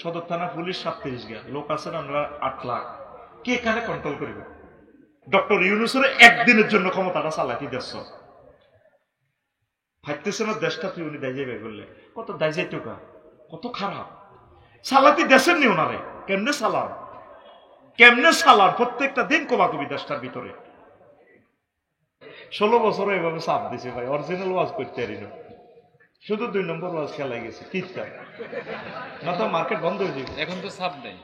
সদর থানা পুলিশ 37 গা লোক আছেন আমরা 8 লাখ, কে এখানে কন্ট্রোল করবে? ডক্টর ইউনূসের একদিনের জন্য ক্ষমতাটা চালাকি দেশ ভাবতেছে না দেশটা তুই উনি দায় যাবে বললে কত দায় যাইতো কত খারাপ চালাতি দেশের নি ওনারে কেমনে চালান প্রত্যেকটা দিন কবাকবি দেশটার ভিতরে 16 বছরে এভাবে চাপ দিছে ভাই, অরিজিনাল ওয়াজ করতে পারি না, শুধু 2 নম্বর ওয়াজ খেলাই গেছে কিচ্ছা না, তো মার্কেট বন্ধ হয়ে যাবে। এখন তো চাপ নেই,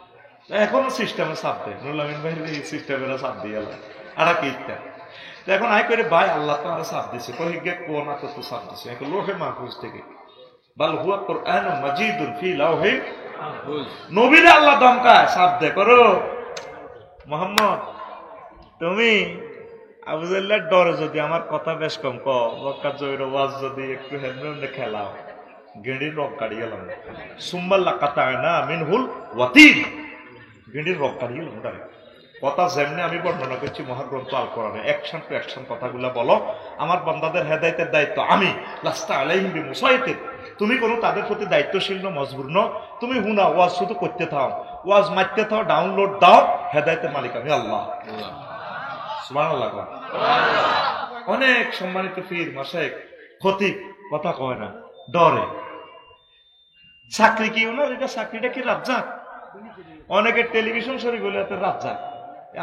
এখনো সিস্টেমে চাপ দেয়, নুরুল আমিন ভাই এই সিস্টেমের চাপ দিয়ে আর কিচ্ছা। এখন আয় করে ভাই আল্লাহ তো আরো চাপ দিছে কহিগে কোন তো চাপ দিছে এখন লোহে মাহফুজ থেকে বাল হুয়া কুরআন মাজিদুন ফি লাওহি মাহফুজ, নবীরে আল্লাহ ধমকায় চাপ দেয় করো মোহাম্মদ তুমি আবুজাল্লার ডরে যদি আমার কথা বেশ কম বক্কা জয়ের ওয়াজ যদি একটু হেমনে খেলাও গেঁড়ির রক কাড়ি গেলাম সুম্মাল্লা কাতায় না মিনহুল ওয়াতির, গেঁড়ির রক কাড়ি গেলাম তারে কথা যেমনি আমি বর্ণনা করছি মহাগ্রন্থ আল কোরআনে অ্যাকশন টু অ্যাকশন কথাগুলো বলো, আমার বান্দাদের হেদায়েতের দায়িত্ব আমি, লাস্তা আলাইহিম বিমুসাইতির, তুমি কোনো তাদের প্রতি দায়িত্বশীল ন মজবুর ন, তুমি হুনা ওয়াজ শুধু করতে থাও, ওয়াজ মারতে থাও, ডাউনলোড দাও, হেদায়েতের মালিক আমি আল্লাহ। সুবহানাল্লাহ। অনেক সম্মানিত পীর মাশায়েখ খতিব কথা কয় না ডরে, চাকরি কি ওনার এটা চাকরিটা কি রাজ্জাক, অনেকের টেলিভিশন শরীফ বলে এত রাজ্জাক,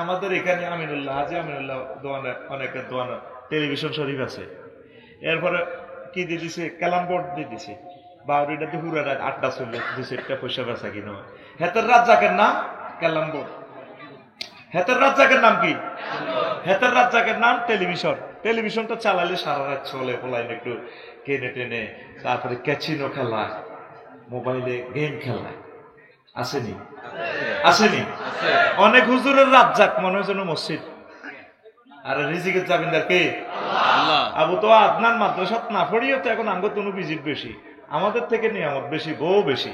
আমাদের এখানে আমিনুল্লাহ হাজি আমিনুল্লাহ দোয়ানে অনেকের দোয়ানে টেলিভিশন শরীফ আছে, এরপরে কি দিয়ে দিছে ক্যালাম বোর্ড দিয়ে দিছে, বাউরিটা দিয়ে হুড়ে রাত 8টা চলে দিছে, একটা পয়সা বেচা কিনা হয়, হেতের রাজ্জাকের নাম ক্যালাম বোর্ড, হেতের রাজ্জাকের নাম কি, হেতের রাজ্জাকের নাম টেলিভিশন, টেলিভিশনটা চালালে সারা রাত চলে পোলাইন একটু কেনে টেনে, তারপরে ক্যাচিনো খেলা, মোবাইলে গেম খেলা, আসেনি আসেনি, অনেক হুজুরের রাজ্জাক মনে হয় যেন মসজিদ, আর রিজিকের জামিনদার কে আল্লাহ। আবু তো আদনান মাদ্রাসাত না পড়িও তো এখন আঙ্গ তনু ভিজিট বেশি, আমাদের থেকে নিয়ামত বেশি, বউ বেশি,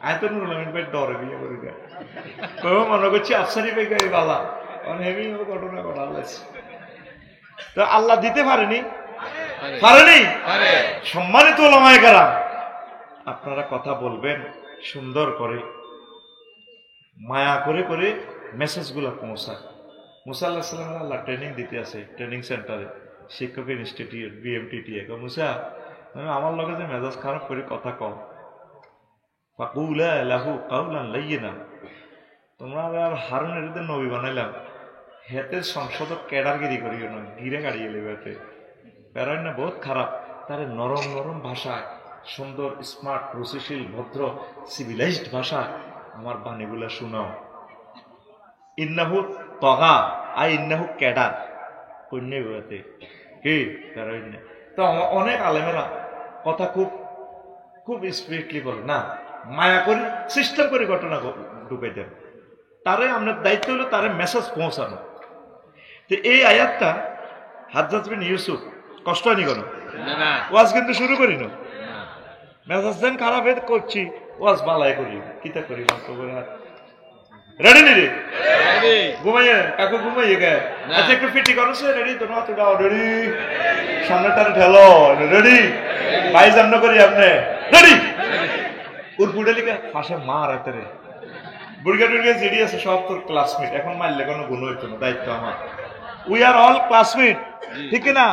আয় তো নুরুল আমিন ভাই ডরে বিয়ে করি মনে করছি আফসারি বেগাই বালা হেভি ঘটনা ঘটালেছে, তো আল্লাহ দিতে পারেনি সম্মানিত ওলামায়ে কেরাম, আপনারা কথা বলবেন সুন্দর করে মায়া করে করে মেসেজ গুলা পৌঁছায়। মুসা আল্লাহ সাল্লাম আল্লাহ ট্রেনিং দিতে আছে ট্রেনিং সেন্টারে, শিক্ষক ইনস্টিটিউট বিএমটিটি, মুসা আমার লগে যে মেজাজ খারাপ করে কথা কম ফাকুলা লাহু কাউলান লাইয়িনা, তোমরা আর হারুনের নবী বানাইলাম, হেতে সংসদ ক্যাডারগিরি করিও না, গিরে গাড়িয়ে লেবে প্যারাই না বহুত খারাপ, তারে নরম নরম ভাষায় সুন্দর স্মার্ট রুচিশীল ভদ্র সিভিলাইজড ভাষা আমার বাণীগুলা শোনাও। ইন্নাহু তগা আর ইন্নাহু ক্যাডার কন্যা বেতে কি প্যারাই না, তো অনেক আলেমেরা কথা খুব খুব স্পিরিটলি বলে না, মায়া করে সিস্টেম করে ঘটনা ঢুকাই দেন, তারে আমরা দায়িত্ব হলো তারে মেসেজ পৌঁছানো। তো এই আয়াতটা হাজ্জাজ বিন ইউসুফ কষ্ট হয়নি কোনো ওয়াজ কিন্তু শুরু করি না, মেসেজ দেন খারাপ করছি ওয়াজ বালাই করি কিতা করি রেডি নি রে ঘুমাইয়ে কাকু ঘুমাইয়ে গে আচ্ছা একটু ফিটি করো সে রেডি তো না তোটাও রেডি সামনেটার ঠেলো রেডি ভাই জান্ন করি আপনি রেডি ওর বুড়ালিকা পাশে মা রাতে রে বুড়গা টুড়গা জিডি আছে সব তোর ক্লাসমেট, এখন মারলে কোনো গুণ হইতো না, দায়িত্ব আমার, উই আর অল ক্লাসমেট ঠিক না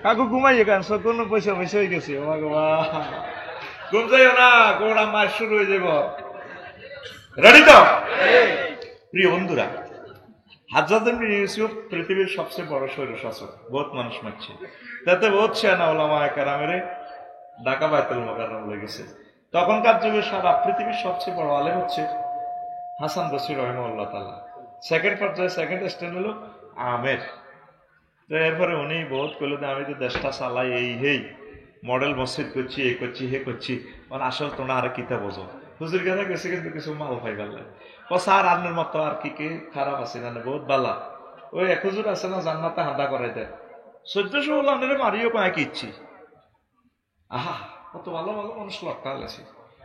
কাকু ঘুমাইয়ে কেন কোন পয়সা পয়সা হয়ে গেছে ঘুম যাইও না গোড়া মার শুরু হয়ে যাব, রেডি তো? প্রিয় বন্ধুরা, হাজ্জাজ বিন ইউসুফ পৃথিবীর সবচেয়ে বড় স্বৈরশাসক, বহুত মানুষ মারছে, তাতে বহুত শিয়ানা ওলামায়ে কেরামের ঢাকা বাইতুল মুকাররম লেগেছে, তখনকার যুগে সারা পৃথিবীর সবচেয়ে বড় আলেম হচ্ছে হাসান বসরি রাহিমাহুল্লাহ তাআলা, সেকেন্ড পর্যায়ে সেকেন্ড স্ট্যান্ড হলো আমের, তো এরপরে উনি বহুত করলো যে আমি তো দেশটা চালাই এই হেই মডেল মসজিদ করছি এই করছি হে করছি, মানে আসলে তোমরা আর কিতা বোঝো, হুজুর কাছে গেছে কিন্তু কিছু মাল পাই পারলে স্যার আপনার মতো আর কি কি খারাপ আছে না বহুত বালা, ওই এক হুজুর আছে না জান্নাতে হাঁদা করাই দেয় 1400 ওলানের মারিও কয়েক ইচ্ছি, আহা কত ভালো ভালো মানুষ লক্কাল আছে,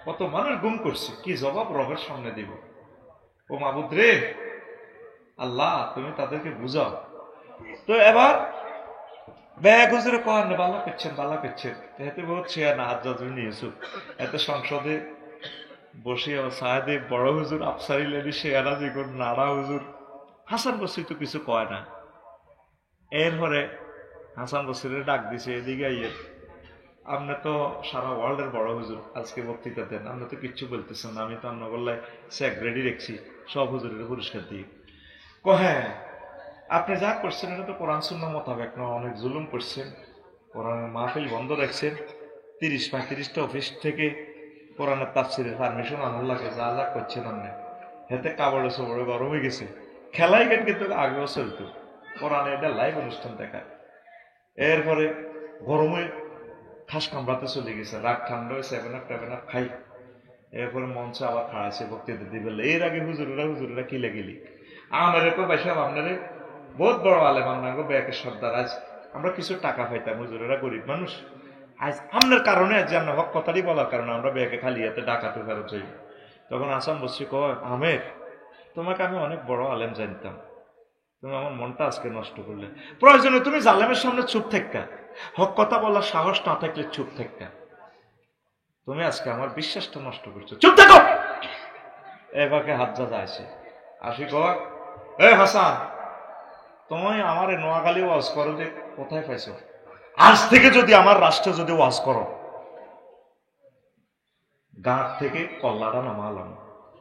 কত মানুষ গুম করছে, কি জবাব রবের সামনে দিব, ও মাবুদ রে আল্লাহ তুমি তাদেরকে বুঝাও। তো এবার ব্যাগ হুজুরে কন বালা করছেন এতে বহুত শেয়ার না হাজ্জাজ বিন ইউসুফ, এতে সংসদে বসে সাহেদে বড় হুজুর আফসারি লেডি শেয়ারা জিগুর নাড়া হুজুর হাসান বসরি তো কিছু কয় না। এরপরে হাসান বসরির ডাক দিছে, এদিকে আইয়ে, আপনি তো সারা ওয়ার্ল্ডের বড় হুজুর, আজকে বক্তৃতা দেন, আপনি তো কিচ্ছু বলতেছেন না, আমি তো আপনার গল্লায় স্যাক রেডি রেখছি, সব হুজুরের পুরস্কার দিই। হ্যাঁ, আপনি যা করছেন এটা তো কোরআন সুন্নাহ মোতাবেক না, অনেক জুলুম করছেন, কোরআনের মাহফিল বন্ধ রাখছেন, 30-35টা অফিস থেকে কোরআনের তাফসিরের পারমিশন আনার লাগে, যা যা করছেন আপনি, হেতে কাপড়ে সবড়ে গরম হয়ে গেছে। খেলাই গান কিন্তু আগেও চলতো, কোরআনে এটা লাইভ অনুষ্ঠান দেখায়। এরপরে গরমে খাস কামড়াতে চলে গেছে, রাগ ঠান্ডা হয়ে 7-Up খাই। এরপরে মঞ্চে আবার খাড়াইছে বক্তৃতা দিবে। এর আগে হুজুরেরা কিলে গেলি আমাদের বাইসাব আপনারে বহুত বড় আলেম, আপনাকে ব্যাকে সর্দার, আজ আমরা কিছু টাকা পাইতাম, হুজুরেরা গরিব মানুষ, আজ আপনার কারণে, আজ আমরা হক কথাটি বলার কারণে আমরা ব্যাকে খালি হাতে ডাকাতে ফেরত যাই। তখন আসাম বসছি, কয় আমের, তোমাকে আমি অনেক বড় আলেম জানতাম, তুমি আমার মনটা আজকে নষ্ট করলে। প্রয়োজনে তুমি জালেমের সামনে চুপ থাকা, হক কথা বলার সাহস না থাকলে চুপ থাকা, তুমি আজকে আমার বিশ্বাসটা নষ্ট করছো, চুপ থাকো। এবারে হাজ্জাজ আসে, আসি কয়, এ হাসান, তুমি আমার নোয়াখালী ওয়াজ করো যে কোথায় পাইছো? আজ থেকে যদি আমার রাষ্ট্রে যদি ওয়াজ করো, গাঁট থেকে কল্লাটা নামালাম।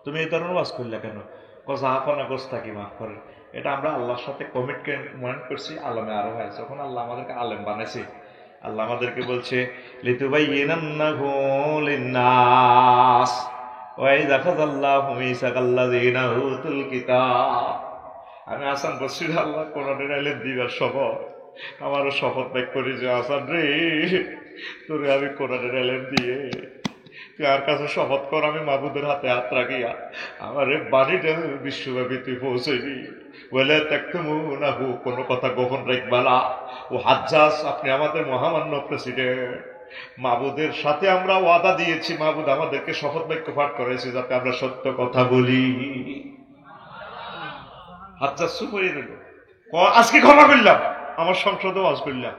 তুমি এই ধরনের ওয়াজ করলে কেন? জাহাপনা গোস্তাকি মাফ করেন, এটা আমরা আল্লাহর সাথে কমিটমেন্ট করছি, আলমে আরো হয়, যখন আল্লাহ আমাদেরকে আলেম বানাইছে, আল্লাহ আমাদেরকে বলছে লিতুবাইয়িনান্নাহু লিন-নাস ওয়া ইযা খাযাল্লাহু মিসাকাল্লাযীনা উতুল কিতাব। আমি হাসান বসরি আল্লাহ কোরআনের আলেম দিবার শপথ, আমারও শপথ ব্যাগ করি যে হাসান রে, তোরে আমি কোরআনের আলেম দিয়ে তুই আর কাছে শপথ কর, আমি মাহবুদের হাতে হাত রাখিয়া আমার বাড়িটা বিশ্বব্যাপী তুই পৌঁছাইবি, বলে না হু, কোনো কথা গোপন রাখবা না। ও হাজ্জাজ, আপনি আমাদের মহামান্য প্রেসিডেন্ট, মাহবুদের সাথে আমরা ওয়াদা দিয়েছি, মাহবুদ আমাদেরকে শপথ বাক্য পাঠ করেছে যাতে আমরা সত্য কথা বলি। হাজ্জাজ চুপ হয়ে রইল, আজকে ক্ষমা করলাম, আমার সংসদে ওয়াজ করলাম,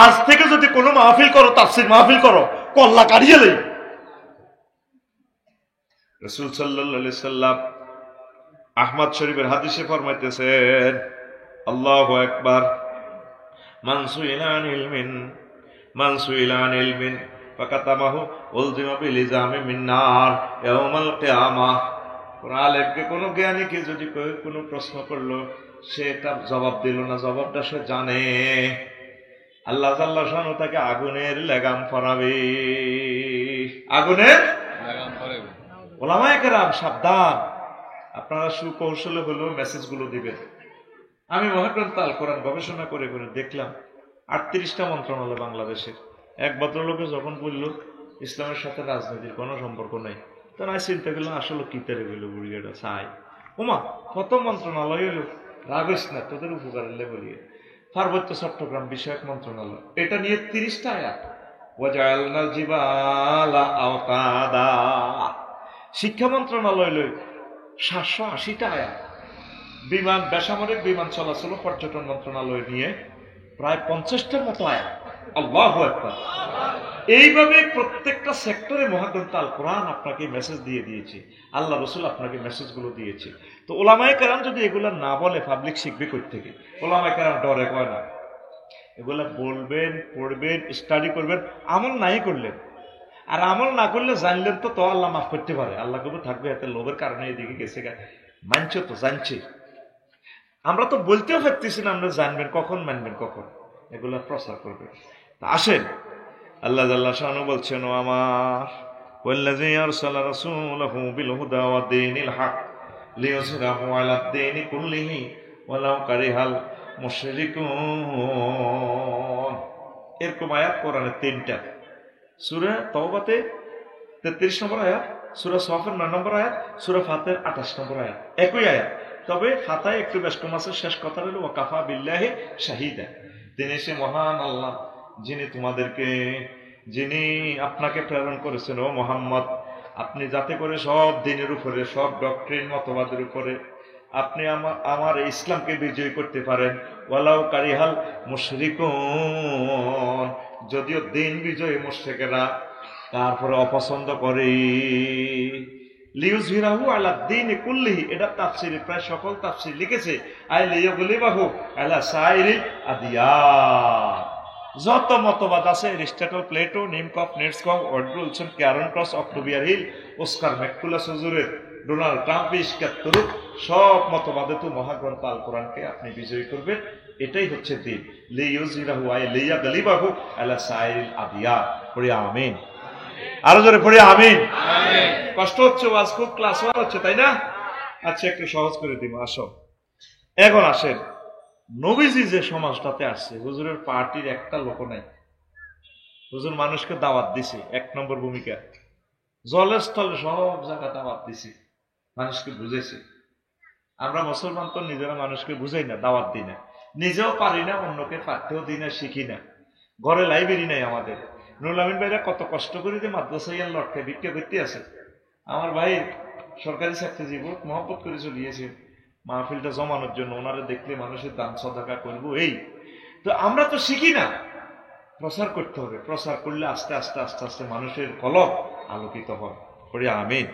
আজ থেকে যদি কোনো মাহফিল করো, তাফসীর মাহফিল করো, কল্লা কাড়িয়ে লই। রাসূল সাল্লাল্লাহু আলাইহি সাল্লাম আহমদ শরীফের হাদিসে ফরমাইতেছেন, আল্লাহু আকবার, মান সুইলা আন ইলমিন ফাকাতামাহু উলজিমা বিলিজামি মিন নার ইয়াউমাল কিয়ামাহ। কোন আলেমকে, কোন জ্ঞানীকে যদি কোনো প্রশ্ন করলো, সে তার জবাব দিল না, জবাবটা সে জানে, আল্লাহ জাল্লাহ শানহু তাকে আগুনের লাগাম পরাবে, আগুনের লাগাম পরাবে। ওলামায়ে কেরাম সাবধান, আপনারা সুকৌশলে হলেও মেসেজগুলো দিবেন। আমি মহাগ্রন্থ আল কোরআন গবেষণা করে করে দেখলাম 38টা মন্ত্রণালয় বাংলাদেশের। এক ভদ্রলোকে যখন বলল ইসলামের সাথে রাজনীতির কোনো সম্পর্ক নাই, তখন আমি চিন্তা করলাম আসলে কি তেরে গেল বুড়িয়াটা চাই, ওমা কত মন্ত্রণালয় হলো, রাগস না, তোদের উপকারে বলিয়ে। পার্বত্য চট্টগ্রাম বিষয়ক মন্ত্রণালয়, এটা নিয়ে 30টা আয়াত। ওয়াজআলনাল জিবালা আওতাদা। শিক্ষা মন্ত্রণালয় লই 780টা আয়াত। বিমান, বেসামরিক বিমান চলাচল পর্যটন মন্ত্রণালয় নিয়ে প্রায় 50টার মতো আয়াত। আল্লাহু আকবার। এইভাবে প্রত্যেকটা সেক্টরে মহাগ্রন্থ আল কোরআন আপনাকে মেসেজ দিয়ে দিয়েছে, আল্লাহ রসুল আপনাকে মেসেজগুলো দিয়েছে। তো ওলামায়ে কেরাম যদি এগুলা না বলে, পাবলিক শিখবে কই থেকে? ওলামায়ে কেরাম ডরে কয় না, এগুলা বলবেন, পড়বেন, স্টাডি করবেন, আমল নাই করলেন, আর আমল না করলে জানলেন তো আল্লাহ মাফ করতে পারে, আল্লাহ কবু থাকবে এতে লোভের কারণে এদিকে গেছে, মানছে তো জানছে, আমরা তো বলতেও পারতেছি না, আমরা জানবেন কখন, মানবেন কখন, এগুলা প্রচার করবে। তা আসেন, আল্লাহ জাল্লাহ শানহু বলছেন, ও আমার ওয়াল্লাযী আরসালা রাসূলাহু বিল হুদা ওয়া দীনিল হক লিইয়ুযহিরাহু আলাদ দীনি কুল্লিহি ওয়ালাউ কারিহাল মুশরিকুন। এরকম আয়াত কোরআনে 3টা। সূরা তাওবাতে 33 নম্বর আয়াত, সূরা সফের 9 নম্বর আয়াত, সূরা ফাতির 28 নম্বর আয়াত, একই আয়াত। তবে ফাতায় একটু বেশ কম আছে, শেষ কথা হলো ওয়া কাফা বিল্লাহি শাহিদা, তিনি সে মহান আল্লাহ যিনি আপনাকে প্রেরণ করেছেন ও মুহাম্মদ, আপনি যাতে করে সব দিনের উপরে, সব ডক্ট্রিন মতবাদের উপরে আপনি আমার ইসলামকে বিজয় করতে পারেন। ওয়ালাউ কারিহাল মুশরিকুন, যদিও দিন বিজয়ী মুশরিকেরা তারপরে অপছন্দ করে লিউজহিরাহু আলা দ্বীনি কুল্লিহি, এটা তাফসীরে প্রায় সকল তাফসীর লিখেছে আই লিয়াগলিবাহু আলা সাইরিল আদিয়ান। যত মতবাদ আছে এরিস্টটল, প্লেটো, নিমকফ, নেটসকম, ওয়ার্ডরুলসন, ক্যারন ক্রস, অক্টোবিয়ার হিল, অস্কার ম্যাকুলাস হুজুরের, ডোনাল্ড ট্রাম্প, ইস্কাত্তর, সব মতবাদে তো মহাগ্রন্থ আল কোরআনকে আপনি বিজয়ী করবেন। এটাই হচ্ছে দিন। লিউজহিরাহু আই লিয়াগলিবাহু আলা সাইরিল আদিয়ান। পড়ি আমিন। আরো জোরে পড়ি আমিন। কষ্ট হচ্ছে, ওয়াজ খুব ক্লাস হচ্ছে তাই না? আচ্ছা একটু সহজ করে দিব। আসো এখন আসেন, নবীজি যে সমাজটাতে আসছে, হুজুরের পার্টির একটা লোক নাই। হুজুর মানুষকে দাওয়াত দিছে, 1 নম্বর ভূমিকা। জলে স্থলে সব জায়গা দাওয়াত দিছে, মানুষকে বুঝেছে। আমরা মুসলমান তো নিজেরা মানুষকে বুঝাই না, দাওয়াত দিই না, নিজেও পারি না, অন্যকে পারতেও দিই না, শিখি না। ঘরে লাইব্রেরি নাই আমাদের। নুরুল আমিন ভাইরা কত কষ্ট করে যে মাদ্রাসায় লটকে ভিক্ষা করতে আছে। আমার ভাই সরকারি চাকরিজীবী, মহব্বত করে চলিয়েছে মাহফিলটা জমানোর জন্য, ওনারা দেখলে মানুষের দান সদাকা করবো। এই তো আমরা তো শিখি না, প্রচার করতে হবে। প্রচার করলে আস্তে আস্তে আস্তে আস্তে মানুষের কলব আলোকিত হয়। পড়ি আমিন।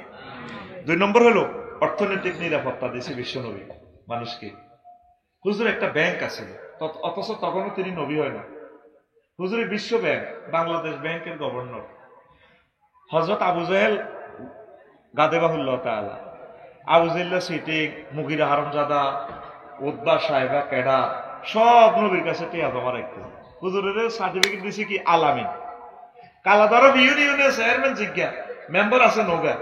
2 নম্বর হলো অর্থনৈতিক নিরাপত্তা দিয়েছে বিশ্বনবী মানুষকে। হুজুর একটা ব্যাংক আছে, অথচ তখনও তিনি নবী হয় না। হুজুরের বিশ্ব ব্যাংক, বাংলাদেশ ব্যাংকের গভর্নর। হযরত আবু জাহেল গাদেবাহুল্লাহ তাআলা, আবু জাহেল সিটিং, মুগিরা হারামজাদা, উদ্বা সাহেবা কেডা, সব নবীর কাছে টিয়া জমা রাখতেন। হুজুরের সার্টিফিকেট দিছে কি আলামিন। কালাদারব ইউনিয়নের চেয়ারম্যান জিজ্ঞা মেম্বার আছে নৌকা,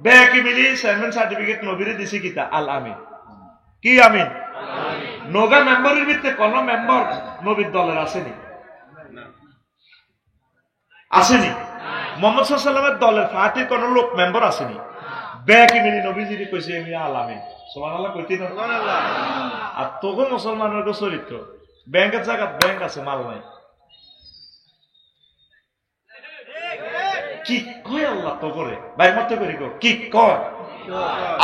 ব্যাংকে মিলি চেয়ারম্যান সার্টিফিকেট নবীরে দিছে কিতা আল আমিন। কি আমিন? নৌকা মেম্বারের ভিতরে কোন মেম্বার নবীর দলের আসেনি? আসেনি। মোহাম্মদ সাল্লাল্লাহু আলাইহি ওয়াসাল্লামের দলের পার্টির কোন লোক মেম্বার আসেনি। ব্যাংকে মিলি নবীজি কইছে আমি আল আমিন। সুবহানাল্লাহ কইতে না? সুবহানাল্লাহ। আর তখন মুসলমানের চরিত্র, ব্যাংকের জায়গা ব্যাংক আছে, মাল নাই। কি কয় আল্লাহ তো করে ভাই মত করি গো, কি কয়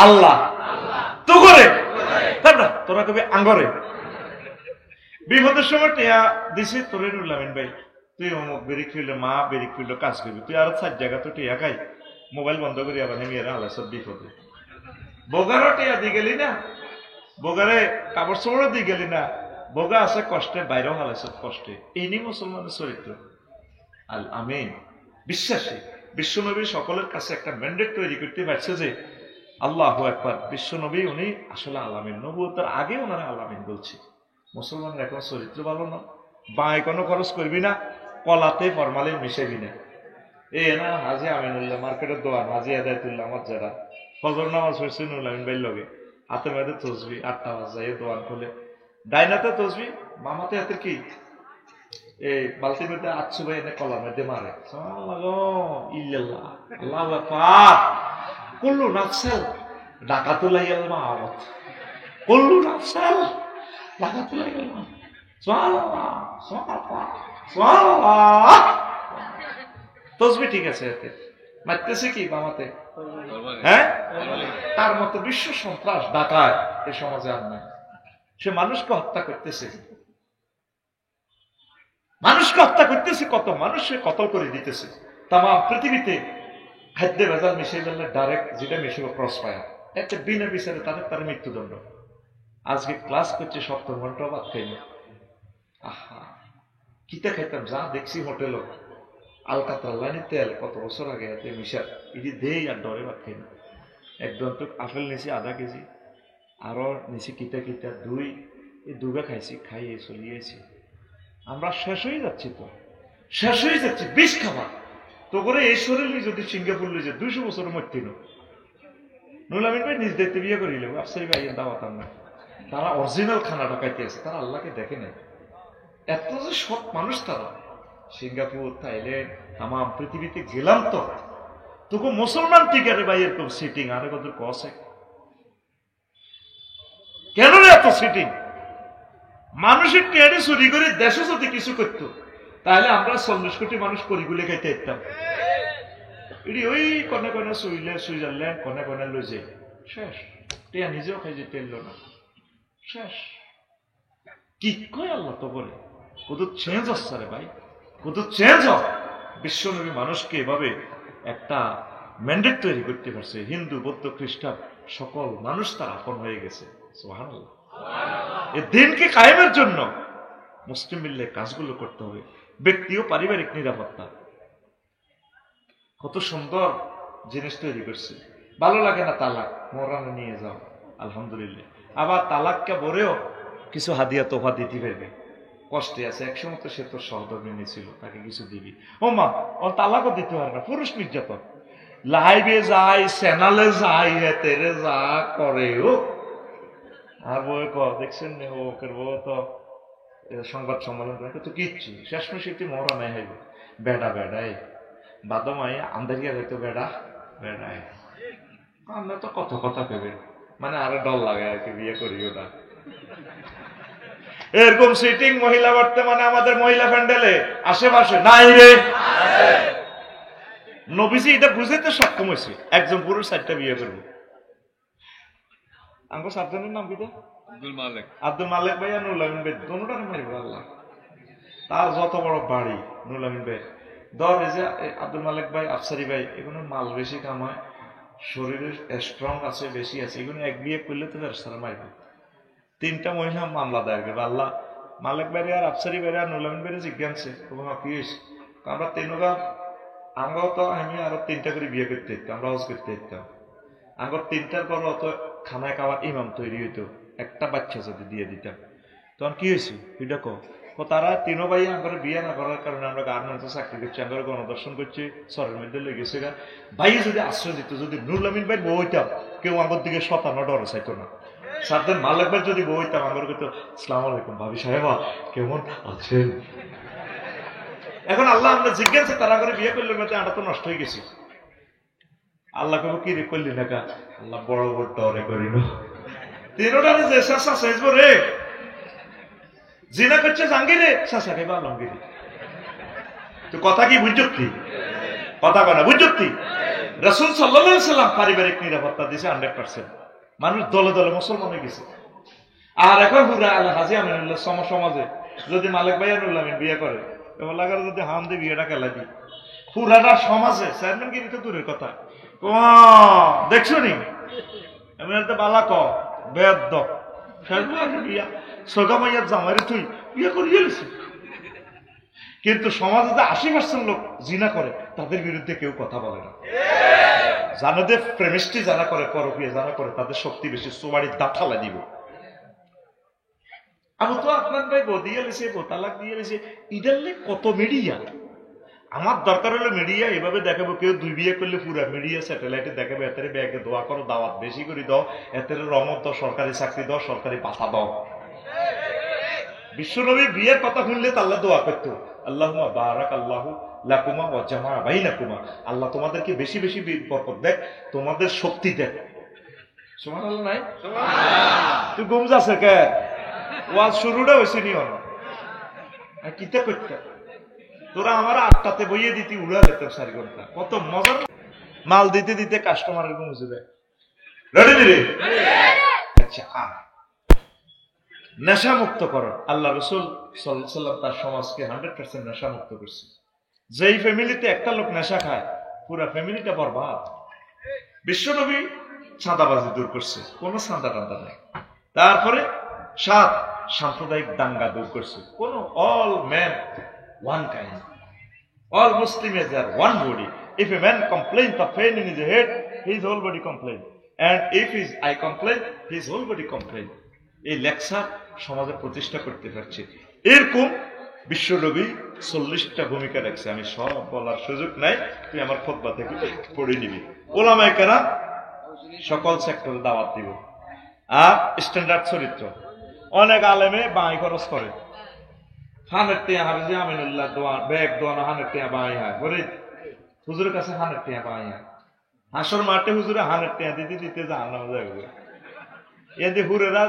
আল্লাহ তো করে, তাই না? তোরা কবি আঙ্গরে বিপদের সময় টিয়া দিছে তোরে নুরুল আমিন ভাই, তুই অমুক বেরিক ফিরলে মা বেরিক ফিরলে কাজ করবি, তুই আর 4 জায়গা তো টিয়া খাই, মোবাইল বন্ধ করি আবার নেমিয়ে আল্লাহ সব বিপদে। বোগারও টিয়া দি গেলি না, বোগারে কাপড় চোপড়ও দি গেলি না, বোগা আছে কষ্টে, বাইরেও হালাইছ কষ্টে। এই নিয়ে মুসলমানের চরিত্র। আল আমিন। বিশ্বাসী বিশ্বনবী সকলের কাছে একটা ম্যান্ডেট তৈরি করতে পারছে যে আল্লাহু আকবার, বিশ্বনবী উনি আসলে আলামিন। নবুয়তের আগে ওনারা আলামিন বলছে। মুসলমানের এখন চরিত্র ভালো না, বাঁয় কোনো খরচ করবি না, কলাতে ফরমালিন মিশাবি না। এই না হাজি আমিনুল্লাহ মার্কেটের দোয়ান, হাজি আদায়তুল্লাহ আমার যারা ফজর নামাজ হয়েছে নুরুল আমিন ভাইয়ের লগে, হাতে মেয়েদের তসবি, 8টা বাজায় দোয়ান খুলে, ডাইনাতে তসবি, মামাতে হাতের কি এই বালতির মধ্যে 800 ভাই এনে কলার মধ্যে মারে। কুল্লু নাফসাল ডাকাতুলাইয়াল মাওত, কুল্লু নাফসাল ডাকাতুলাইয়াল মাওত। সুবহানাল্লাহ সুবহানাল্লাহ সুবহানাল্লাহ। তসবি ঠিক আছে, এতে মারতেছে কি বামাতে, হ্যাঁ? তার মতো বিশ্ব সন্ত্রাস ডাকায় এই সমাজে আর নাই। সে মানুষকে হত্যা করতেছে, মানুষকে হত্যা করতেছে, কত মানুষকে কতল করে দিতেছে। তাম পৃথিবীতে খাদ্যে ভেজাল মিশিয়ে ফেললে ডাইরেক্ট যেটা মিশিয়ে ক্রস ফায়ার, একটা বিনা বিচারে তার মৃত্যুদণ্ড। আজকে ক্লাস করছে 70 ঘন্টা ভাত খাইনি। আহা কিতা খাইতাম, যা দেখছি হোটেল আলকাতরাল্লানি তেল কত বছর আগে এতে মিশা, এটি দেই আর ডরে ভাত খাইনি। একদম তো আপেল নিছি আধা কেজি, আরো নিছি কিতা কিতা দুই, এই দুগা খাইছি, খাইয়ে চলিয়েছি। আমরা শেষ হয়ে যাচ্ছি, তো শেষ হয়ে যাচ্ছি। বিষ খাবার তো করে এই শরীরে যদি সিঙ্গাপুর লই যে 200 বছর মরতে নুরুল আমিন ভাই নিজ দেখতে বিয়ে করিলে আফসারি ভাই দাওয়াত না, তারা অরিজিনাল খানাটা খাইতে আছে, তারা আল্লাহকে দেখে নাই। এত যে সৎ মানুষ তারা। সিঙ্গাপুর, থাইল্যান্ড, তামাম পৃথিবীতে গেলাম তো তোকে মুসলমান টিকারে ভাই এরকম সিটিং আরে কত কসে, কেন রে এত সিটিং? মানুষের টেয়ারে চুরি করে দেশে যদি কিছু করত তাহলে আমরা 40 কোটি মানুষ করিগুলে খাইতে যেতাম। এটি ওই কনে কনে সুইজারল্যান্ড কনে কনে লই যায়, শেষ। টেয়া নিজেও খাই যেতে এলো না, শেষ। কি কয় আল্লাহ তো বলে কত চেঞ্জ আসছে রে ভাই, কত চেঞ্জ হয়। বিশ্বনবী মানুষকে এভাবে একটা ম্যান্ডেট তৈরি করতে পারছে। হিন্দু, বৌদ্ধ, খ্রিস্টান সকল মানুষ তার আপন হয়ে গেছে। সুবহানাল্লাহ। এই দিনকে কায়েমের জন্য মুসলিম মিললে কাজগুলো করতে হবে। ব্যক্তি ও পারিবারিক নিরাপত্তা কত সুন্দর জিনিস তৈরি করছে। ভালো লাগে না তালাক, মরানো নিয়ে যাও, আলহামদুলিল্লাহ। আবার তালাককে বলেও কিছু হাদিয়া তোফা দিতে পারবে। কষ্টে আছে, একসময় তো সে তোর সহধর্মিনী ছিল, তাকে কিছু দিবি। ও মা, ও তালাকও দিতে পারে না, পুরুষ নির্যাতন। লাইভে যাই, চ্যানেলে যাই, তেরে যা করে ও। আর বই ক দেখছেন ওকের বউ তো সংবাদ সম্মেলন করে তো কিচ্ছু শেষ মেশিটি মরা নেই হইব। বেড়া বেড়ায় বাদমাই আন্দারিয়া হইতো বেড়া বেড়ায়। আমরা তো কত কথা ভেবে মানে আরো ডর লাগে আর কি, বিয়ে করিও না। এরকম সিটিং মহিলা বর্তমানে আমাদের মহিলা প্যান্ডেলে আশেপাশে নাই রে। নবীজি এটা বুঝতে সক্ষম হয়েছে, একজন পুরুষ 4টা বিয়ে করবো। আমার 7 জনের নাম কি? আব্দুল মালিক ভাই আর নুরুল আমিন ভাই, দুটোটারে মারিব আল্লাহ। তার যত বড় বাড়ি নুরুল আমিন ভাই, ধর এই যে আব্দুল মালিক ভাই, আফসারি ভাই, এগুলো মাল বেশি কামায়, শরীরের স্ট্রং আছে, বেশি আছে, এগুলো এক বিয়ে করলে তো ফেরেশতারা মারবে। 3টা মহিলা মামলা দায়ের করবে। আল্লাহ মালিক ভাই আর আফসারি ভাই আর নুরুল আমিন ভাই জিজ্ঞাসে তোমার কি হয়েছে? আমরা 3টা, আমরাও তো আমি আরো 3টা করে বিয়ে করতে দিতাম, আমরা হজ করতে দিতাম। আমার 3টার পর অত খানায় খাওয়ার ইমাম তৈরি হইতো, একটা বাচ্চা যদি দিয়ে দিতাম। তখন কি হয়েছে এটা কো? তারা 3 ভাই আমার বিয়ে না করার কারণে আমরা গার্মেন্টসে চাকরি করছি, আমরা গণদর্শন করছি, শহরের মধ্যে লেগেছে গা। ভাই যদি আশ্রয় দিত, যদি নুরুল আমিন ভাই বউ হইতাম, কেউ আমার দিকে শতানো ডরে চাইতো না। সাদ্দাম মালিক ভাই যদি বউ হইতাম, আমার কইতো আসসালামু আলাইকুম ভাবি সাহেবা কেমন আছেন। এখন আল্লাহ আমরা জিজ্ঞাসা তারা করে বিয়ে করলে মেয়েতে আটা তো নষ্ট হয়ে গেছি। আল্লাহ কেবল কি রে করলি না কা? আল্লাহ বড় বড় ডরে করি না। 3টা যে শাসা শেষব রে, জিনা করছে জাঙ্গিরে শাসা কে বা লঙ্গিরে। তো কথা কি বুঝতি? কথা কয় না বুঝতি? রাসূল সাল্লাল্লাহু আলাইহি সাল্লাম পারিবারিক নিরাপত্তা দিয়েছে 100%। মানুষ দলে দলে মুসলমান হয়ে গেছে। আর এখন হুরা আল হাজি আমিনুল্লাহ সমাজে যদি মালিক ভাই নুরুল আমিন বিয়ে করে, এবার লাগার যদি হাম দিয়ে বিয়েটা খেলা দিই, পুরাটা সমাজে চেয়ারম্যান গিরি তো দূরের কথা। দেখছো নি আমি বালা ক বেদ বিয়া সোগা মাইয়ার জামাইরে তুই বিয়ে করিয়ে গেছি। কিন্তু সমাজে যে 80% লোক জিনা করে, তাদের বিরুদ্ধে কেউ কথা বলে না। জানাদের প্রেমিষ্টি যারা করে, পরকীয়া যারা করে, তাদের শক্তি বেশি, সোবাড়ির দাঁত ফালা দিব। আমি তো আপনার ভাই বউ দিয়ে গেছে, তালাক দিয়ে গেছে, ইডারলে কত মিডিয়া। আমার দরকার হলো মিডিয়া এভাবে দেখাবো, কেউ 2 বিয়ে করলে পুরা মিডিয়া স্যাটেলাইটে দেখাবে, এতের ব্যাগে দোয়া করো, দাওয়াত বেশি করে দাও, এতের রমত দাও, সরকারি চাকরি দাও, সরকারি ভাতা দাও। বিশ্বনবী বিয়ের কথা শুনলে আল্লাহ দোয়া করতো, আল্লাহুম্মা বারাক আল্লাহু লাকুমা ওয়া জামা বাইনাকুমা, আল্লাহ তোমাদেরকে বেশি বেশি বরকত দেখ, তোমাদের শক্তি দেখ। সুবহানাল্লাহ নাই? সুবহানাল্লাহ। তুই ঘুম যাচ্ছে কে? ওয়াজ শুরুটা হইছে নি হন আর কিতা করতে তোরা আমার 8টাতে বইয়ে দিতি, উড়া লেতাম 4 ঘন্টা, কত মজা। মাল দিতে দিতে কাস্টমারের ঘুম বুঝে দেয়। রেডি রে? আচ্ছা, নেশা মুক্ত করো। আল্লাহ রাসূল সাল্লাল্লাহু আলাইহি ওয়াসাল্লাম তার সমাজকে 100% নেশা মুক্ত করছে। যেই ফ্যামিলিতে একটা লোক নেশা খায়, পুরো ফ্যামিলিটা বরবাদ। বিশ্বনবী চাঁদাবাজি দূর করছে, কোনো চাঁদা টান্দা নাই। তারপরে 7 সাম্প্রদায়িক দাঙ্গা দূর করছে, কোনো all man one kind, all Muslims are one body. If a man complains of pain in his head, his whole body complain, and if his eye complain, his whole body complain. এই lecture সমাজে প্রতিষ্ঠা করতে পারছে। এরকম বিশ্বনবী 40টা ভূমিকা রাখছে। আমি সব বলার সুযোগ নাই, তুই আমার খুতবা থেকে পড়ে নিবি। ওলামায়ে কেরাম সকল সেক্টরে দাওয়াত দিব। আর স্ট্যান্ডার্ড চরিত্র, অনেক আলেমে বাঁই খরচ করে, হানের টিয়া হাফিজে আমিনুল্লাহ দোয়া ব্যাগ দোয়ানো, হানের টিয়া বাঁই হয় গরিব হুজুরের কাছে, হানের টিয়া বাঁই হয়। হাসর মাঠে হুজুরে হানের টিয়া দিতে দিতে জাহান্নামে যাবে। এদি হুরেরা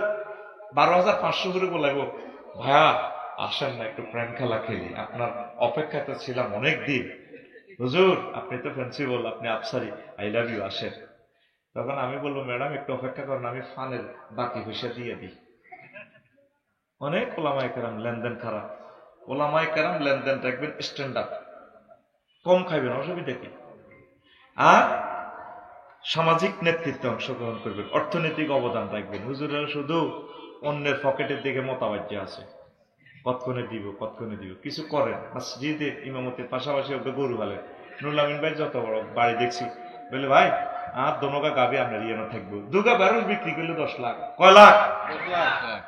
12,500 হুরে বলাইব, ভাইয়া আসেন না একটু প্রেম খেলা খেলি, আপনার অপেক্ষাতে ছিলাম অনেক দিন। হুজুর আপনি তো প্রিন্সিপাল, আপনি আফসারি, আই লাভ ইউ, আসেন। তখন আমি বলবো, ম্যাডাম একটু অপেক্ষা করেন, আমি ফানের বাকি পয়সা দিয়ে দিই। অনেক ওলামায়ে কেরাম লেনদেন খারাপ। ওলামায়ে কেরাম লেনদেন রাখবেন স্ট্যান্ডার্ড, কম খাইবেন, অসুবিধা কি? আর সামাজিক নেতৃত্বে অংশগ্রহণ করবেন, অর্থনৈতিক অবদান রাখবেন। হুজুরেরা শুধু অন্যের পকেটের দিকে মতাবাজ্য আছে, কতক্ষণে দিব কতক্ষণে দিব, কিছু করেন মসজিদে ইমামতির পাশাপাশি ওকে গরু হালেন। নুরুল আমিন ভাই যত বড় বাড়ি দেখছি বলে ভাই আর দোনোগা গাবে আপনার ইয়ে থাকবো, দুগা বেরোস বিক্রি করলে 10 লাখ, কয় লাখ?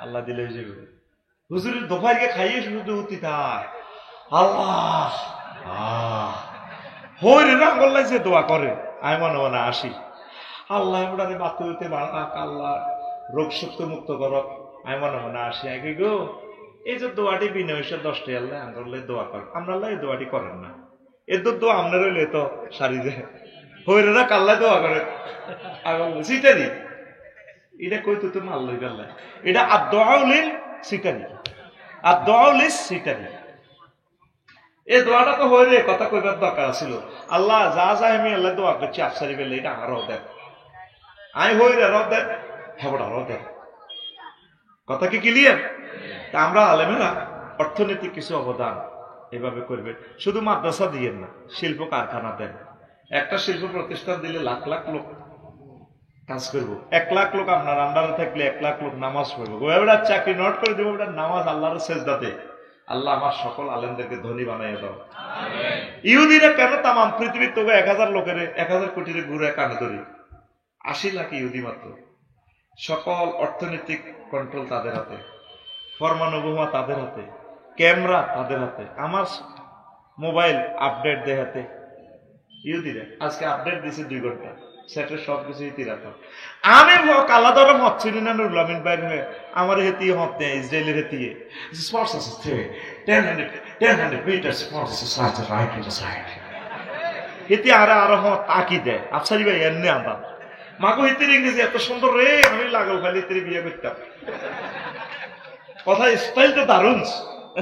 আল্লাহ দিলে যাবে। হুজুরের দোপাইকে খাইয়ে শুধু উঠি তার আল্লাহ হই রে না বললাই যে দোয়া করে আমি মনে মনে আসি, আল্লাহ এবারে বাতু হইতে বাড়াক, আল্লাহ রোগ শক্ত মুক্ত করক, আমি মনে মনে আসি আগে গো এই যে দোয়াটি বিনয় 10টি আল্লাহ আঙ্গলে দোয়া কর, আমরা আল্লাহ এই দোয়াটি করেন না, এর তো দোয়া আপনার হইলে তো সারি যায় হইরে না কাল্লায় দোয়া করে সিটারি, এটা কই তো মাল লই গেল্লাই, এটা আদোয়াউলিল সিটারি, আদোয়াউলিস সিটারি। এই দোয়াটা তো হইরে কথা কইবার দরকার ছিল, আল্লাহ যা যা আমি আল্লাহ দোয়া করছি আফসারি বেলে এটা আরো দেখ, আমি হইরে রব দেখ হেবড়া রব দেখ, কথা কি ক্লিয়ার? তা আমরা আলেমেরা অর্থনৈতিক কিছু অবদান এভাবে করবে, শুধু মাদ্রাসা দিয়েন না, শিল্প কারখানা দেন। একটা শিল্প প্রতিষ্ঠান দিলে লাখ লাখ লোক কাজ করবো, 1 লাখ লোক আপনার আন্ডারে থাকলে 1 লাখ লোক নামাজ পড়বো, ওটা চাকরি নোট করে দেবো, ওটা নামাজ আল্লাহর সেজদাতে। আল্লাহ আমার সকল আলেমদেরকে ধনী বানাইয়া দাও। ইহুদিরা কেন তাম পৃথিবীর তবু 1000 লোকের 1000 কোটির ঘুরে কানে ধরি, 80 লাখ ইহুদি মাত্র। সকল অর্থনৈতিক কন্ট্রোল তাদের হাতে, পরমাণু বোমা তাদের হাতে, ক্যামেরা তাদের হাতে, আমার মোবাইল আপডেট দেয় হাতে ইহুদিরা। আজকে আপডেট দিছে 2 ঘন্টা, সেটের সবকিছু ইতি রাখো। আমি কালা ধরম হচ্ছি না নুরুল আমিন বাইর হয়ে আমার হেতিয়ে হত নেই, ইসরায়েলের হেতিয়ে স্পোর্টস আছে 1000 মিটার স্পোর্টস আছে রাইট টু দ্য সাইড হেতি আরো হত আকি দেয় আফসারি ভাই এনে আন্দা মাগো হেতির ইংরেজি এত সুন্দর রে, আমি লাগল খালি হেতির বিয়ে করতাম। কথা স্টাইল তো দারুণ,